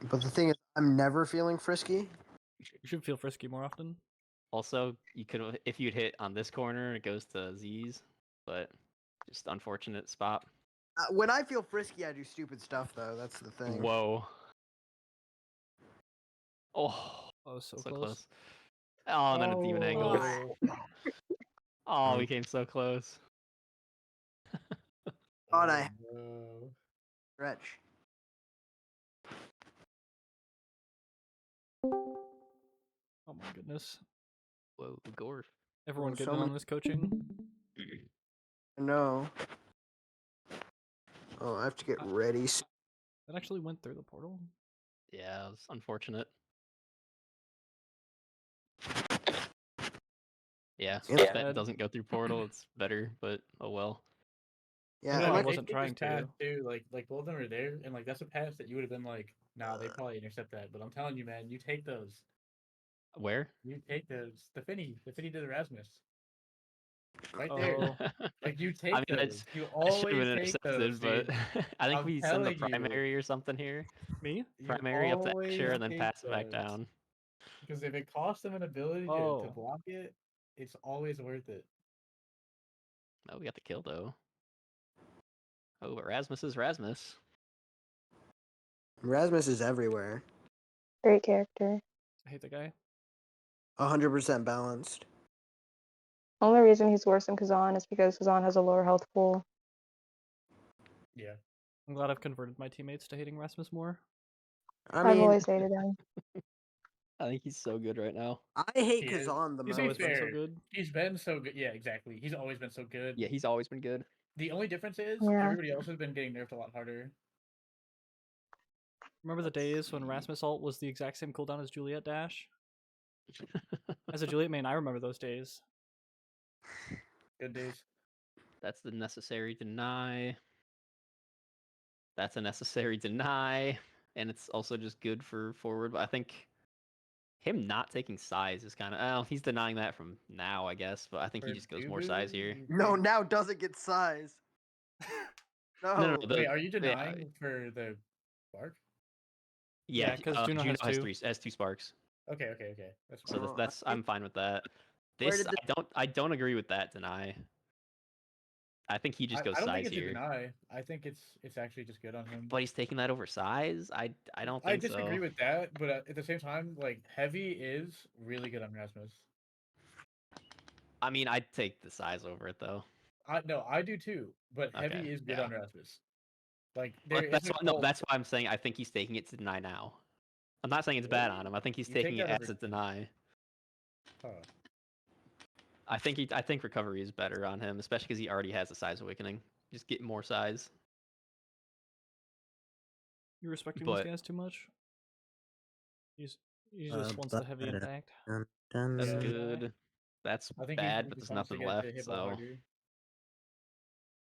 But the thing is, I'm never feeling frisky. You should feel frisky more often. Also, you could, if you'd hit on this corner, it goes to Z's, but just unfortunate spot. When I feel frisky, I do stupid stuff, though. That's the thing. Whoa. Oh, Oh, so so close. close. Oh, and then a demon angle. Oh. Oh, we came so close. Thought I no. stretch. Oh my goodness. Whoa, Gorf. Everyone Oh, getting so in many- on this coaching. No. Oh, I have to get ready. That actually went through the portal. Yeah, it was unfortunate. Yeah, It's if Yeah. that bad. doesn't go through portal, it's better, but oh well. Yeah, No, I I went- wasn't They take trying this pass to. too. Like both of them are there, and like that's a pass that you would have been like, nah, they probably intercept that. But I'm telling you, man, you take those. Where? You take those. The Finny to the Erasmus. Right Oh. there. Like you take I mean, those. You that should have always been take intercepted, those, but dude. I think I'm we send the telling you. primary or something here. Me? You Primary up to always Asher and then take pass it back those. down. Because if it costs them an ability to Oh. block it, it's always worth it. Oh, we got the kill though. Oh, but Rasmus is Rasmus. Rasmus is everywhere. Great character. I hate the guy. 100% balanced. Only reason he's worse than Kazan is because Kazan has a lower health pool. Yeah. I'm glad I've converted my teammates to hating Rasmus more. I I've mean, always hated him. I think he's so good right now. I hate He is. Kazan the He's always most. been so fair. good. He's been so good. Yeah, exactly. He's always been so good. Yeah, he's always been good. The only difference is Yeah. everybody else has been getting nerfed a lot harder. Remember the Let's days when see. Rasmus ult was the exact same cooldown as Juliet dash? As a Juliet main, I remember those days. Good days. That's the necessary deny. That's a necessary deny. And it's also just good for forward. But I think him not taking size is kind of... Oh, he's denying that from now, I guess. But I think he For just goes more Dubu, size here. you No, think- now doesn't get size. No. No, Wait, are you yeah, denying for the Bark? Yeah, 'cause Juno has two. has two sparks. Okay. That's So fine. Oh, that's I I'm fine with that. Where This did I don't agree with that deny. I think he just goes I don't size think it's here. a deny. I think it's actually just good on him. But he's taking that over size? I don't I think disagree so. with that, but at the same time, like heavy is really good on Rasmus. I mean, I'd take the size over it though. I do too, but heavy Okay, is good yeah. on Rasmus. Like there But is a cult. that's why I'm saying I think he's taking it to deny now. I'm not saying it's bad on him. I think he's You take taking it that as over- a deny. Huh. I think recovery is better on him, especially because he already has a size awakening. Just get more size. You're respecting But- these guys too much. He just wants the heavy impact. That's Yeah. good. That's I think bad, he but there's wants to nothing get left. hit So harder.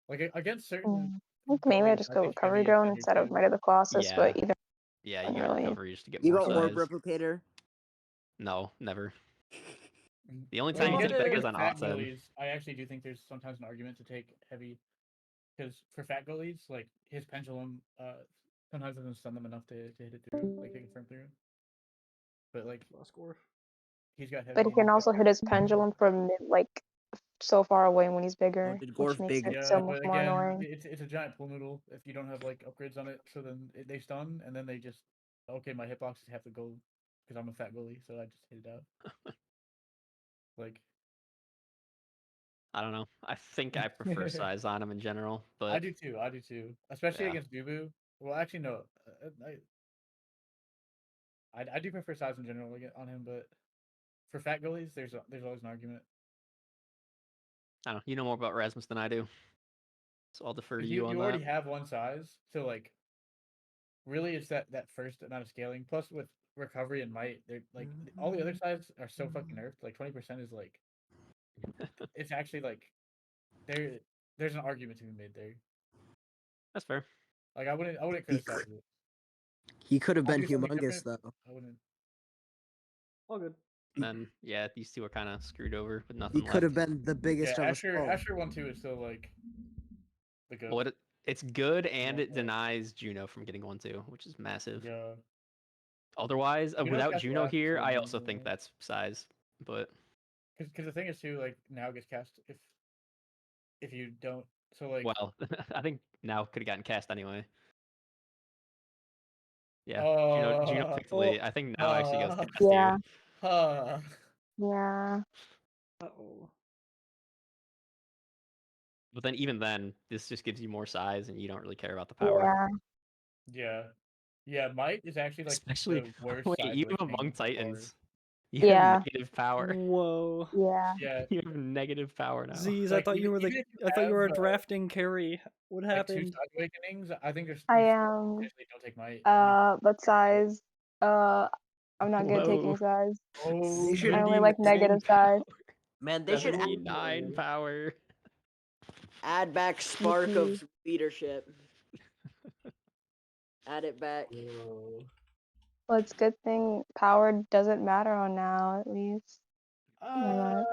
Like against certain. I think maybe I goalies, just I go think recovery heavy is drone better instead of too. Might of the Colossus, but either yeah, you doesn't get really- recovery just to get You more got orb size. replicator? No, never. The Well, only time you against- take that against is on fat offset. goalies, I actually do think there's sometimes an argument to take heavy, because for fat goalies, like his pendulum, sometimes doesn't stun them enough to hit it through, like take it firm through. But like Score. he's got heavy. But he and can he's got- also hit his pendulum from like so far away when he's bigger, did which Gorf makes big- it Yeah, so but much more again, annoying. it's a giant pool noodle if you don't have like upgrades on it. So then they stun, and then they just okay, my hitboxes have to go because I'm a fat goalie, so I just hit it out. Like I don't know. I think I prefer size on him in general, but I do too. I do too, especially yeah. against Dubu. Well, actually, no. I do prefer size in general on him, but for fat goalies, there's always an argument. I don't know. You know more about Rasmus than I do, so I'll defer to you on You that. already have one size, so like, really, it's that first amount of scaling. Plus, with recovery and might, they're like all the other sides are so fucking nerfed. Like 20% is like, it's actually like, there's an argument to be made there. That's fair. Like I wouldn't criticize it. He could have I'll been do something humongous different. though. I wouldn't. All good. And then yeah, these two are kind of screwed over with He nothing could have left. been the biggest Yeah, of us all. Asher 1-2 is still like the goat. Well, it's good, and Yeah, it denies Juno from getting 1-2, which is massive. Yeah. Otherwise, Juno's without got the Juno last here, two I games also in think it. that's size. But Because the thing is too, like now gets cast if you don't. So like, well, I think now could have gotten cast anyway. Yeah, Juno picked late. I think now actually goes cast Yeah. here. Yeah. Uh-oh. But then even then, this just gives you more size, and you don't really care about the power. Yeah. yeah. Might is actually like Especially the worst. wait, size even awakening among by far. Titans, you Yeah. have negative power. Whoa. Yeah. Yeah. You have negative power now. Z's, Like, I thought you were even the if you I thought you were a have, drafting carry. What like 2 happened? side awakenings, I think there's. I you am. potentially don't take might. But size. I'm not good at taking Whoa. size. Oh, They should I only be like negative size. Man, they should 79 power. add back spark of Mhm. leadership. Add it back. Whoa. Well, it's a good thing power doesn't matter on now, at least. much.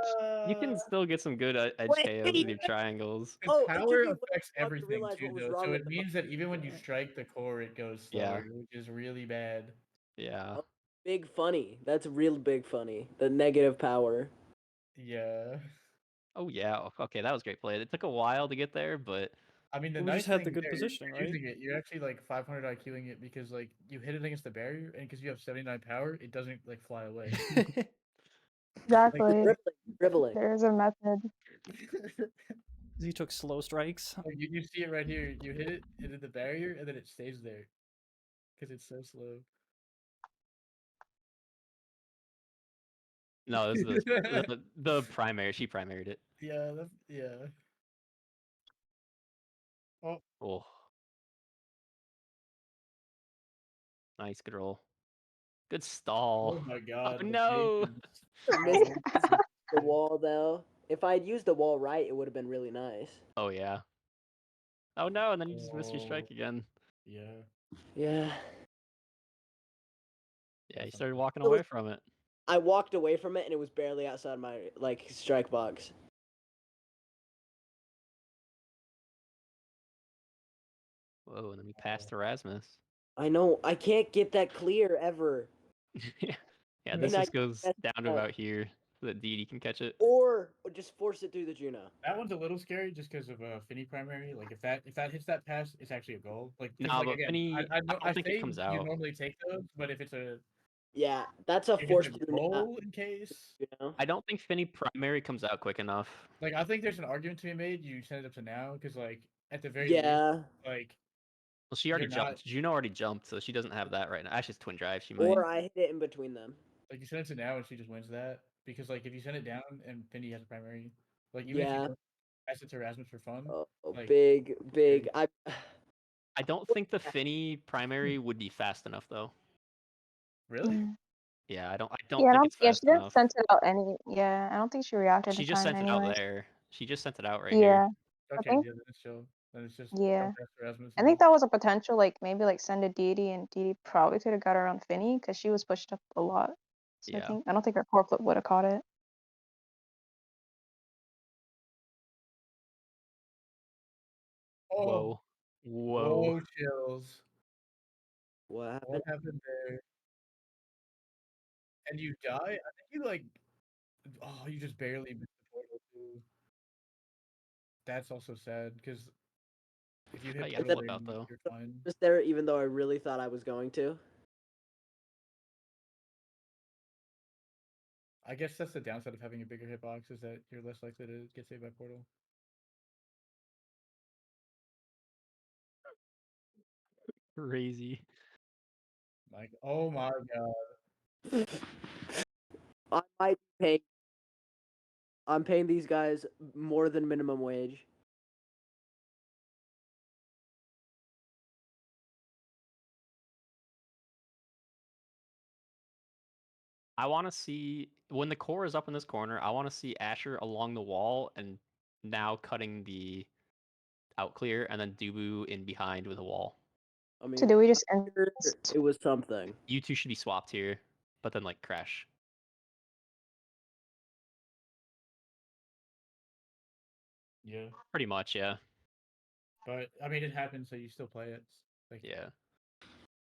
You can still get some good edge Wait. KOs with your triangles. Oh, it took Power me way affects too long to everything realize too, what was though. wrong So with it the means that even when you button. strike the core, it goes Yeah. slower, which is really bad. Yeah. Oh, big funny. That's real big funny. The negative power. Yeah. Oh yeah. Okay, that was great play. It took a while to get there, but I mean, the We nice just had thing the good there, positioning, you're right? using it. You're actually like 500 IQing it because like you hit it against the barrier, and because you have 79 power, it doesn't like fly away. Exactly. Dribbling. There is a method. Z took slow strikes. Like, you see it right here. You hit the barrier, and then it stays there because it's so slow. no, this is the primary. She primaried it. Yeah, yeah. Oh, Oh. Nice, good roll. Good stall. oh my God! Oh the no. patience. Missed the wall though. If I'd used the wall right, it would have been really nice. Oh yeah. Oh no, and then you just missed your strike Oh. again. Yeah. Yeah. Yeah, you That's started not- walking It was- away from it. I walked away from it and it was barely outside my strike box. Whoa, and then we passed to Rasmus. I know. I can't get that clear ever. Yeah, this I just goes that's down to bad. about here so that DD can catch it. Or just force it through the Juno. That one's a little scary just because of Finny primary. Like if that hits that pass, it's actually a goal. Like 'cause, Nah, like, but again, Finny, I I don't think say it comes you out. normally take those, but if it's a Yeah, that's a if force it's a through goal in case, you know? I don't think Finny primary comes out quick enough. like I think there's an argument to be made. You send it up to now because like at the very least, Yeah. like Well, she already You're not- jumped. Juno already jumped, so she doesn't have that right now. Actually, it's twin drive. She might. Or I hit it in between them. you send it to now and she just wins that because like if you send it down and Finny has a primary, like even if you Yeah. don't pass it to Erasmus for fun, Oh, like, big. I I don't think the Finny primary would be fast enough though. Really? Mm. Yeah, I don't Yeah, I think don't. it's Yeah, fast she didn't enough. send it out any. Yeah, I don't think she reacted She in just time sent it out anyway. there. She just sent it out right here. Yeah, I Okay, think. yeah, then it's chill. Then it's just Yeah, jump after Rasmus. I think that was a potential. Like maybe like send a Didi, and Didi probably could have got her on Finny because she was pushed up a lot. So Yeah. I don't think her core flip would have caught it. Oh, Whoa. whoa, chills. What happened? What happened there? And you die? I think you like. Oh, you just barely missed the portal too. That's also sad because if you Oh, hit you gotta portal, flip out then though. you're fine. Just there, even though I really thought I was going to. I guess that's the downside of having a bigger hitbox is that you're less likely to get saved by portal. Crazy. Like, oh my god. I might be paying. I'm paying these guys more than minimum wage. I want to see when the core is up in this corner. I want to see Asher along the wall and now cutting the out clear, and then Dubu in behind with a wall. I mean, So do we just end? it was something. You two should be swapped here, but then like crash. Yeah. Pretty much, yeah. But I mean, it happened, so you still play it. Like, Yeah.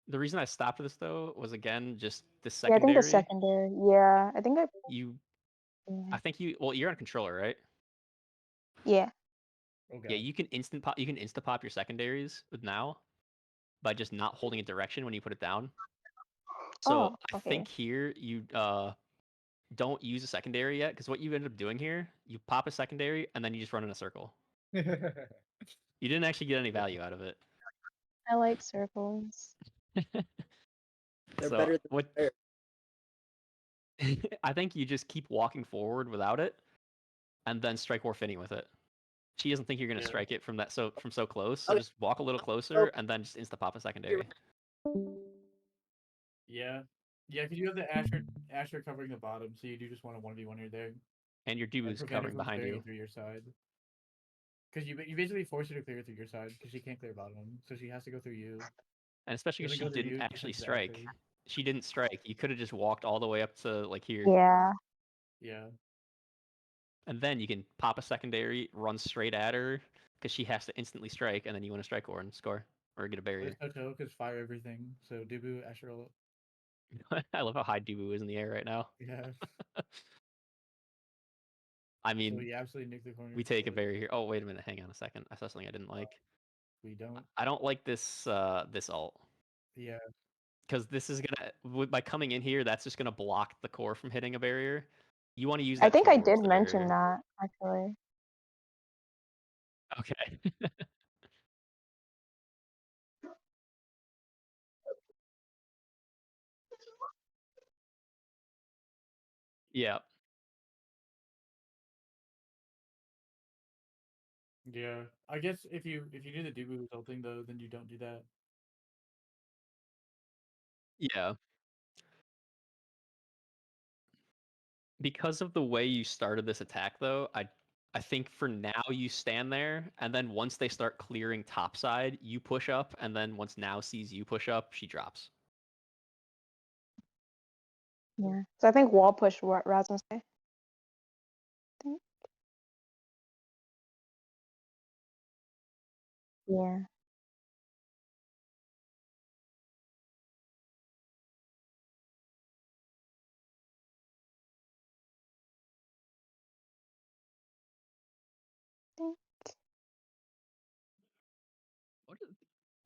The reason I stopped this though was again just the Yeah, I think the secondary. secondary. Yeah, I think I. You, Yeah. I think you. Well, you're on a controller, right? Yeah. oh god. Yeah, you can instant pop. You can insta pop your secondaries with now by just not holding a direction when you put it down. So Oh, I okay. think here you don't use a secondary yet, because what you ended up doing here, you pop a secondary and then you just run in a circle. You didn't actually get any value out of it. I like circles. They're So better than what? fire. I think you just keep walking forward without it, and then strike or Finny with it. She doesn't think you're gonna Yeah. strike it from so close. So Okay. just walk a little closer and then just insta pop a secondary. Yeah. Yeah, because you have the Asher covering the bottom, so you do just want to 1v1 her there. And your And Dubu's prevent her covering from behind clearing you. through your side. Because you basically force her to clear through your side, because she can't clear bottom, so she has to go through you. And especially because Doesn't she go through didn't you, she actually sends to strike. Asher. She didn't strike. You could have just walked all the way up to like here. Yeah. Yeah. And then you can pop a secondary, run straight at her, because she has to instantly strike, and then you want to strike or and score or get a But barrier. it's no because fire everything. So Dubu, Asher, I love how high Dubu is in the air right now. yeah. I So mean, we absolutely nuke the corner. we take a but barrier here. Oh, wait a minute. Hang on a second. I saw something I didn't like. We don't. I don't like this this ult. Yeah. Because this is gonna by coming in here, that's just gonna block the core from hitting a barrier. You want to use I that think I towards did the mention barrier. that actually. Okay. Yeah. Yeah. I guess if you do the Dubu result thing though, then you don't do that. Yeah. Because of the way you started this attack, though, I think for now you stand there, and then once they start clearing topside, you push up, and then once now sees you push up, she drops. Yeah. So I think wall push Rasmus. I think. Yeah. Think. What is,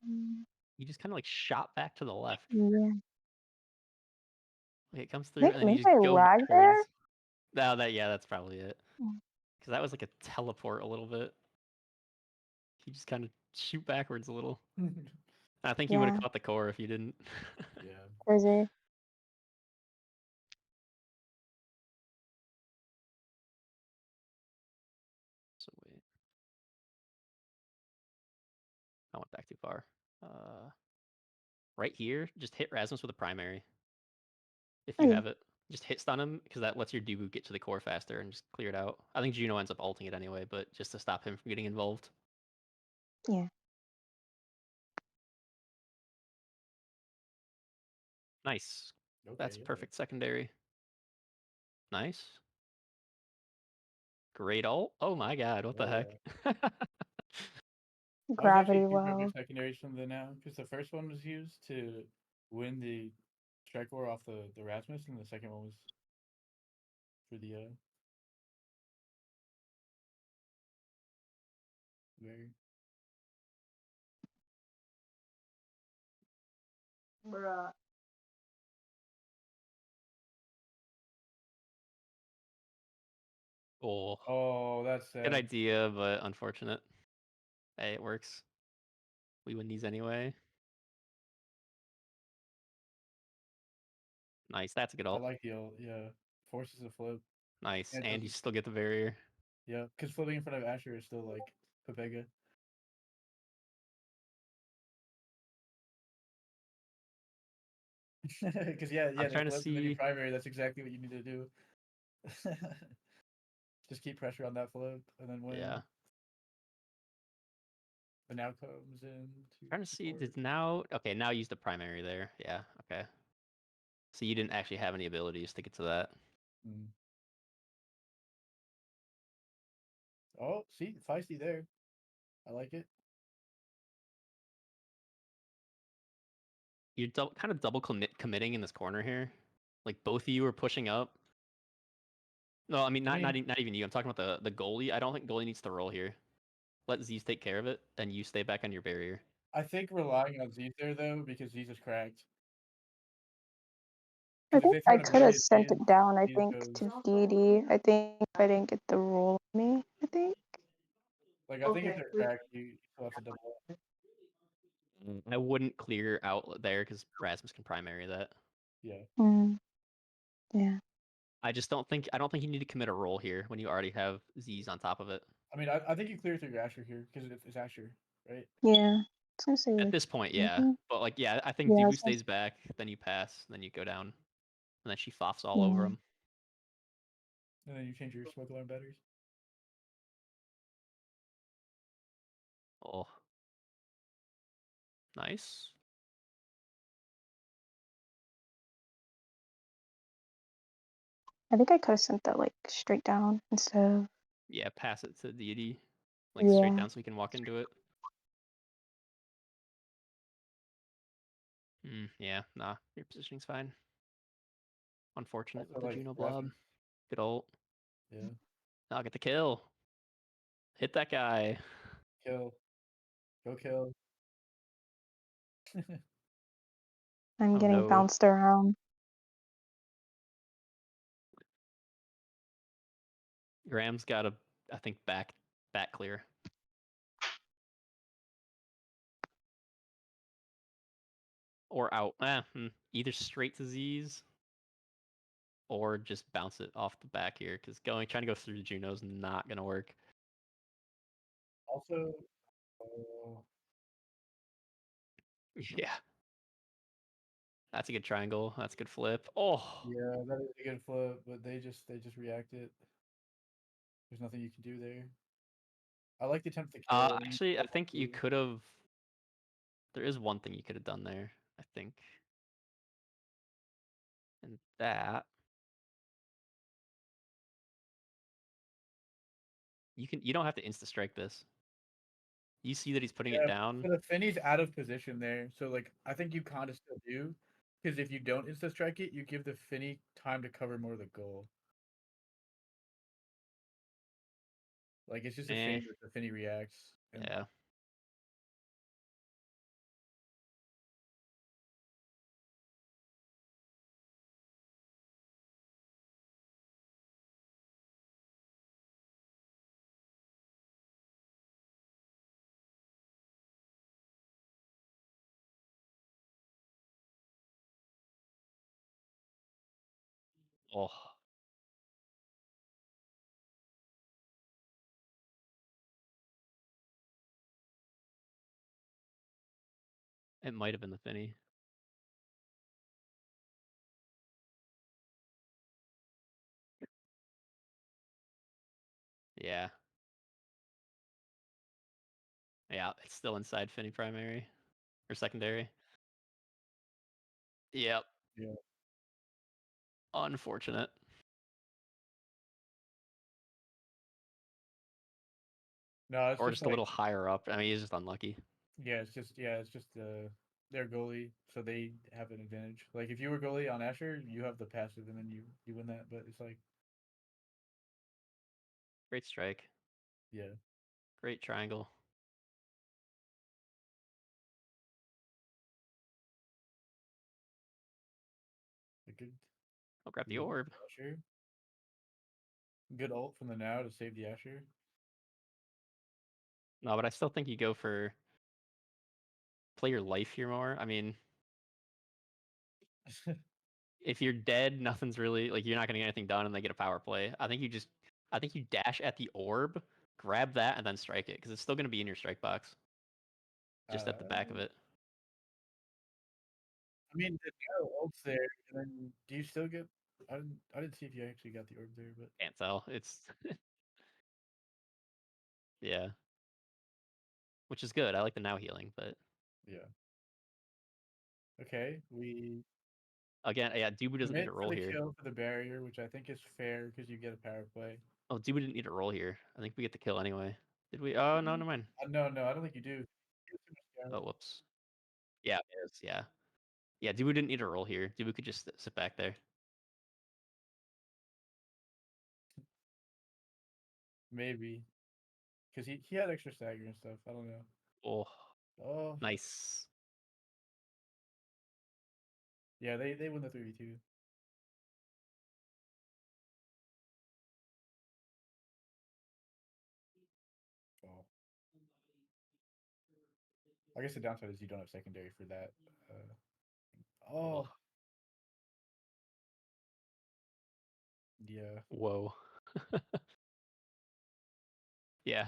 Mm, you just kind of like shot back to the left. yeah. Like, it comes I through, think and then you maybe just I go lagged there. backwards. No, that's probably it. Mm. Because that was like a teleport a little bit. You just kind of shoot backwards a little. I think you would Yeah. have caught the core if you didn't. Yeah. Crazy. So wait. I went back too far. Right here, just hit Rasmus with a primary. If Oh, you yeah. have it, just hit stun him because that lets your Dubu get to the core faster and just clear it out. I think Juno ends up ulting it anyway, but just to stop him from getting involved. Yeah. Nice. Okay, That's okay. perfect secondary. Nice. Great ult. Oh my god, what the Oh, heck? I was actually Gravity curious about your well. secondaries from the now, because the first one was used to win the strike war off the Rasmus, and the second one was for the very. Bruh. Oh, Oh, that's good sad. idea, but unfortunate. Hey, it works. We win these anyway. Nice, that's a good I ult. like the ult, yeah. Forces a flip. Nice, And it and you doesn't. still get the barrier. Yeah, because flipping in front of Asher is still like Pepega. Because yeah, I'm they trying to flip and then you see. primary. That's exactly what you need to do. Just keep pressure on that flip and then win. Yeah, But now comes in trying to see. support. Did now? Okay, now use the primary there. Yeah. Okay. So you didn't actually have any abilities to get to that. Mm. Oh, see, feisty there. I like it. You're kind of double committing in this corner here. Like both of you are pushing up. No, I mean I mean, not even you. I'm talking about the goalie. I don't think goalie needs to roll here. Let Z's take care of it, and you stay back on your barrier. I think relying on Z's there though because Z's is cracked. I Because if think they throw I an could have ability at the sent end, it down, I Z's think, goes. to DD. I think if I didn't get the roll on me, I think. Like I think if they're cracked, you still have to double up. I wouldn't clear out there because Rasmus can primary that. Yeah. Mm, yeah. I don't think you need to commit a roll here when you already have Z's on top of it. I mean, I think you clear through your Asher here because it's Asher, right? Yeah. I was gonna say, At this point, yeah. maybe. But like, yeah, I think Yeah, I Dubu was gonna stays back, then you pass, then you go down, and then she foffs all over yeah. him. And then you change your smoke alarm batteries. Oh, nice. I think I could have sent that like straight down instead of. Yeah, pass it to Deity, like straight Yeah. down so we can walk into it. Yeah, nah, your positioning's fine. Unfortunate Also, with the like Juno blob. Rasmus. Good ult. Yeah. I'll get the kill. Hit that guy. Kill. Go kill. I'm Oh getting no. bounced around. Graham's got a, I think, back clear. Or out. Either straight to Z's or just bounce it off the back here because trying to go through Juno's not gonna work. Also, oh, Yeah. That's a good triangle. That's a good flip. Oh. yeah, that is a good flip, but they just react it. There's nothing you can do there. I like the attempt to kill. I mean, Actually, I think you could have. There is one thing you could have done there, I think. And that you don't have to insta strike this. You see that he's putting it yeah, down. so the Finny's out of position there, so like I think you kind of still do, because if you don't insta strike it, you give the Finny time to cover more of the goal. Like it's just a Eh, shame that the Finny reacts. And yeah. Oh. It might have been the Finny. Yeah. Yeah, it's still inside Finny primary. Or secondary. Yep. Yeah. Unfortunate. No, it's Or just just a like little higher up. I mean, he's just unlucky. it's just their goalie, so they have an advantage. Like if you were goalie on Asher, you have the passive and then you win that. But it's like Great strike. yeah, Great triangle. a good I'll grab the good orb. Asher. Good ult from the now to save the Asher. No, but I still think you go for play your life here more. I mean, if you're dead, nothing's really like you're not gonna get anything done, and they get a power play. I think you dash at the orb, grab that, and then strike it because it's still gonna be in your strike box, just at the back of it. I mean, the now ult's there, and then do you still get? I didn't see if you actually got the orb there, but Can't tell. It's yeah, which is good. I like the now healing, but yeah. Okay, we again, yeah, Dubu doesn't need commit a for roll the here. kill for the barrier, which I think is fair because you get a power play. Oh, Dubu didn't need a roll here. I think we get the kill anyway. Did we? Oh no, never mind. No, I don't think you do. You get too much Oh, damage. whoops. Yeah, it is. Yeah, yeah. Dubu didn't need a roll here. Dubu could just sit back there. Maybe because he had extra stagger and stuff. I don't know. Oh, Oh nice. yeah, they win the 3v2. Oh, I guess the downside is you don't have secondary for that. Oh yeah, Whoa. Yeah.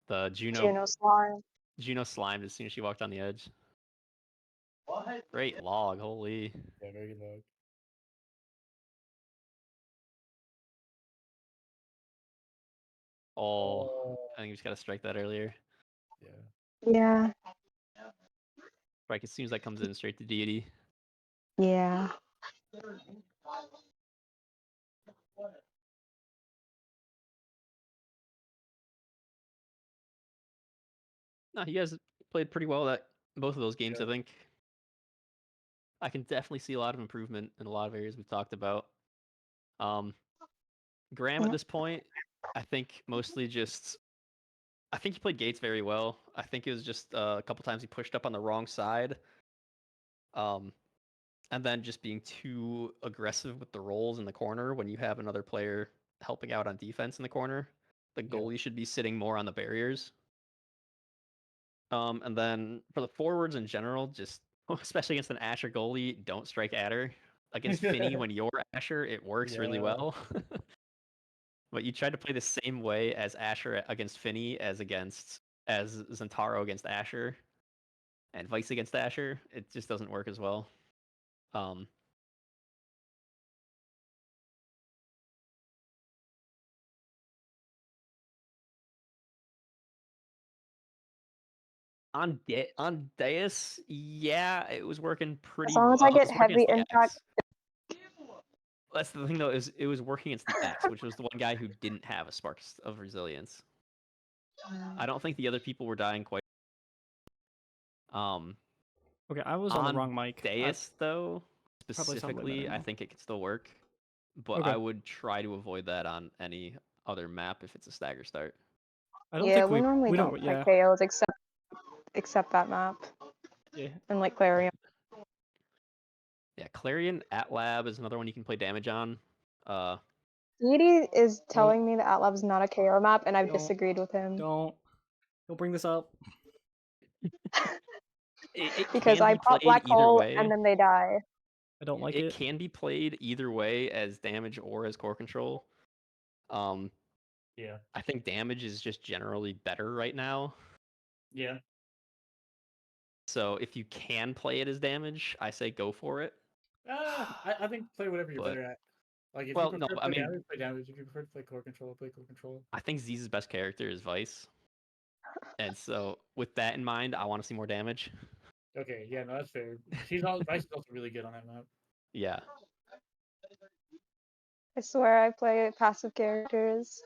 The Juno slime. Juno slimed as soon as she walked on the edge. Great log, holy. yeah, very good log. Oh, Oh I think we just gotta strike that earlier. yeah, Yeah. Strike as soon as that comes in, straight to deity. Yeah. No, you guys played pretty well that both of those games, Yeah. I think. I can definitely see a lot of improvement in a lot of areas we've talked about. Graham at this point, I think mostly just I think he played Gates very well. I think it was just a couple times he pushed up on the wrong side. And then just being too aggressive with the rolls in the corner when you have another player helping out on defense in the corner. The Yeah. goalie should be sitting more on the barriers. And then for the forwards in general, just especially against an Asher goalie, don't strike Adder. Against Finny, when you're Asher, it works really Yeah. well. But you tried to play the same way as Asher against Finny as Zentaro against Asher, and Vice against Asher. It just doesn't work as well. On Deus, yeah, it was working pretty As long as well. I It get was working heavy against the impact. X. That's the thing though, is it was working against the X, which was the one guy who didn't have a spark of resilience. I don't think the other people were dying quite. Okay, I was on the wrong mic. Deus though, probably sound way better specifically, I now. think it could still work, but Okay. I would try to avoid that on any other map if it's a stagger start. I don't Yeah, think we normally don't play yeah. KOs except that map. Yeah. And like Clarion. Yeah, Clarion at lab is another one you can play damage on. Deity is telling me that Atlab is not a KO map, and I've Don't- disagreed with him. Don't bring this up. It Because can I be pop played black either hole way. and then they die. I don't like It it. can be played either way as damage or as core control. Yeah. I think damage is just generally better right now. Yeah. So if you can play it as damage, I say go for it. I think play whatever you're But- better at. Like if Well, you no, prefer to I play mean- damage, play damage. If you prefer to play core control, play core control. I think Z's best character is Vice. And so with that in mind, I want to see more damage. Okay, yeah, no, that's fair. Vice is also really good on that map. Yeah. I swear I play passive characters.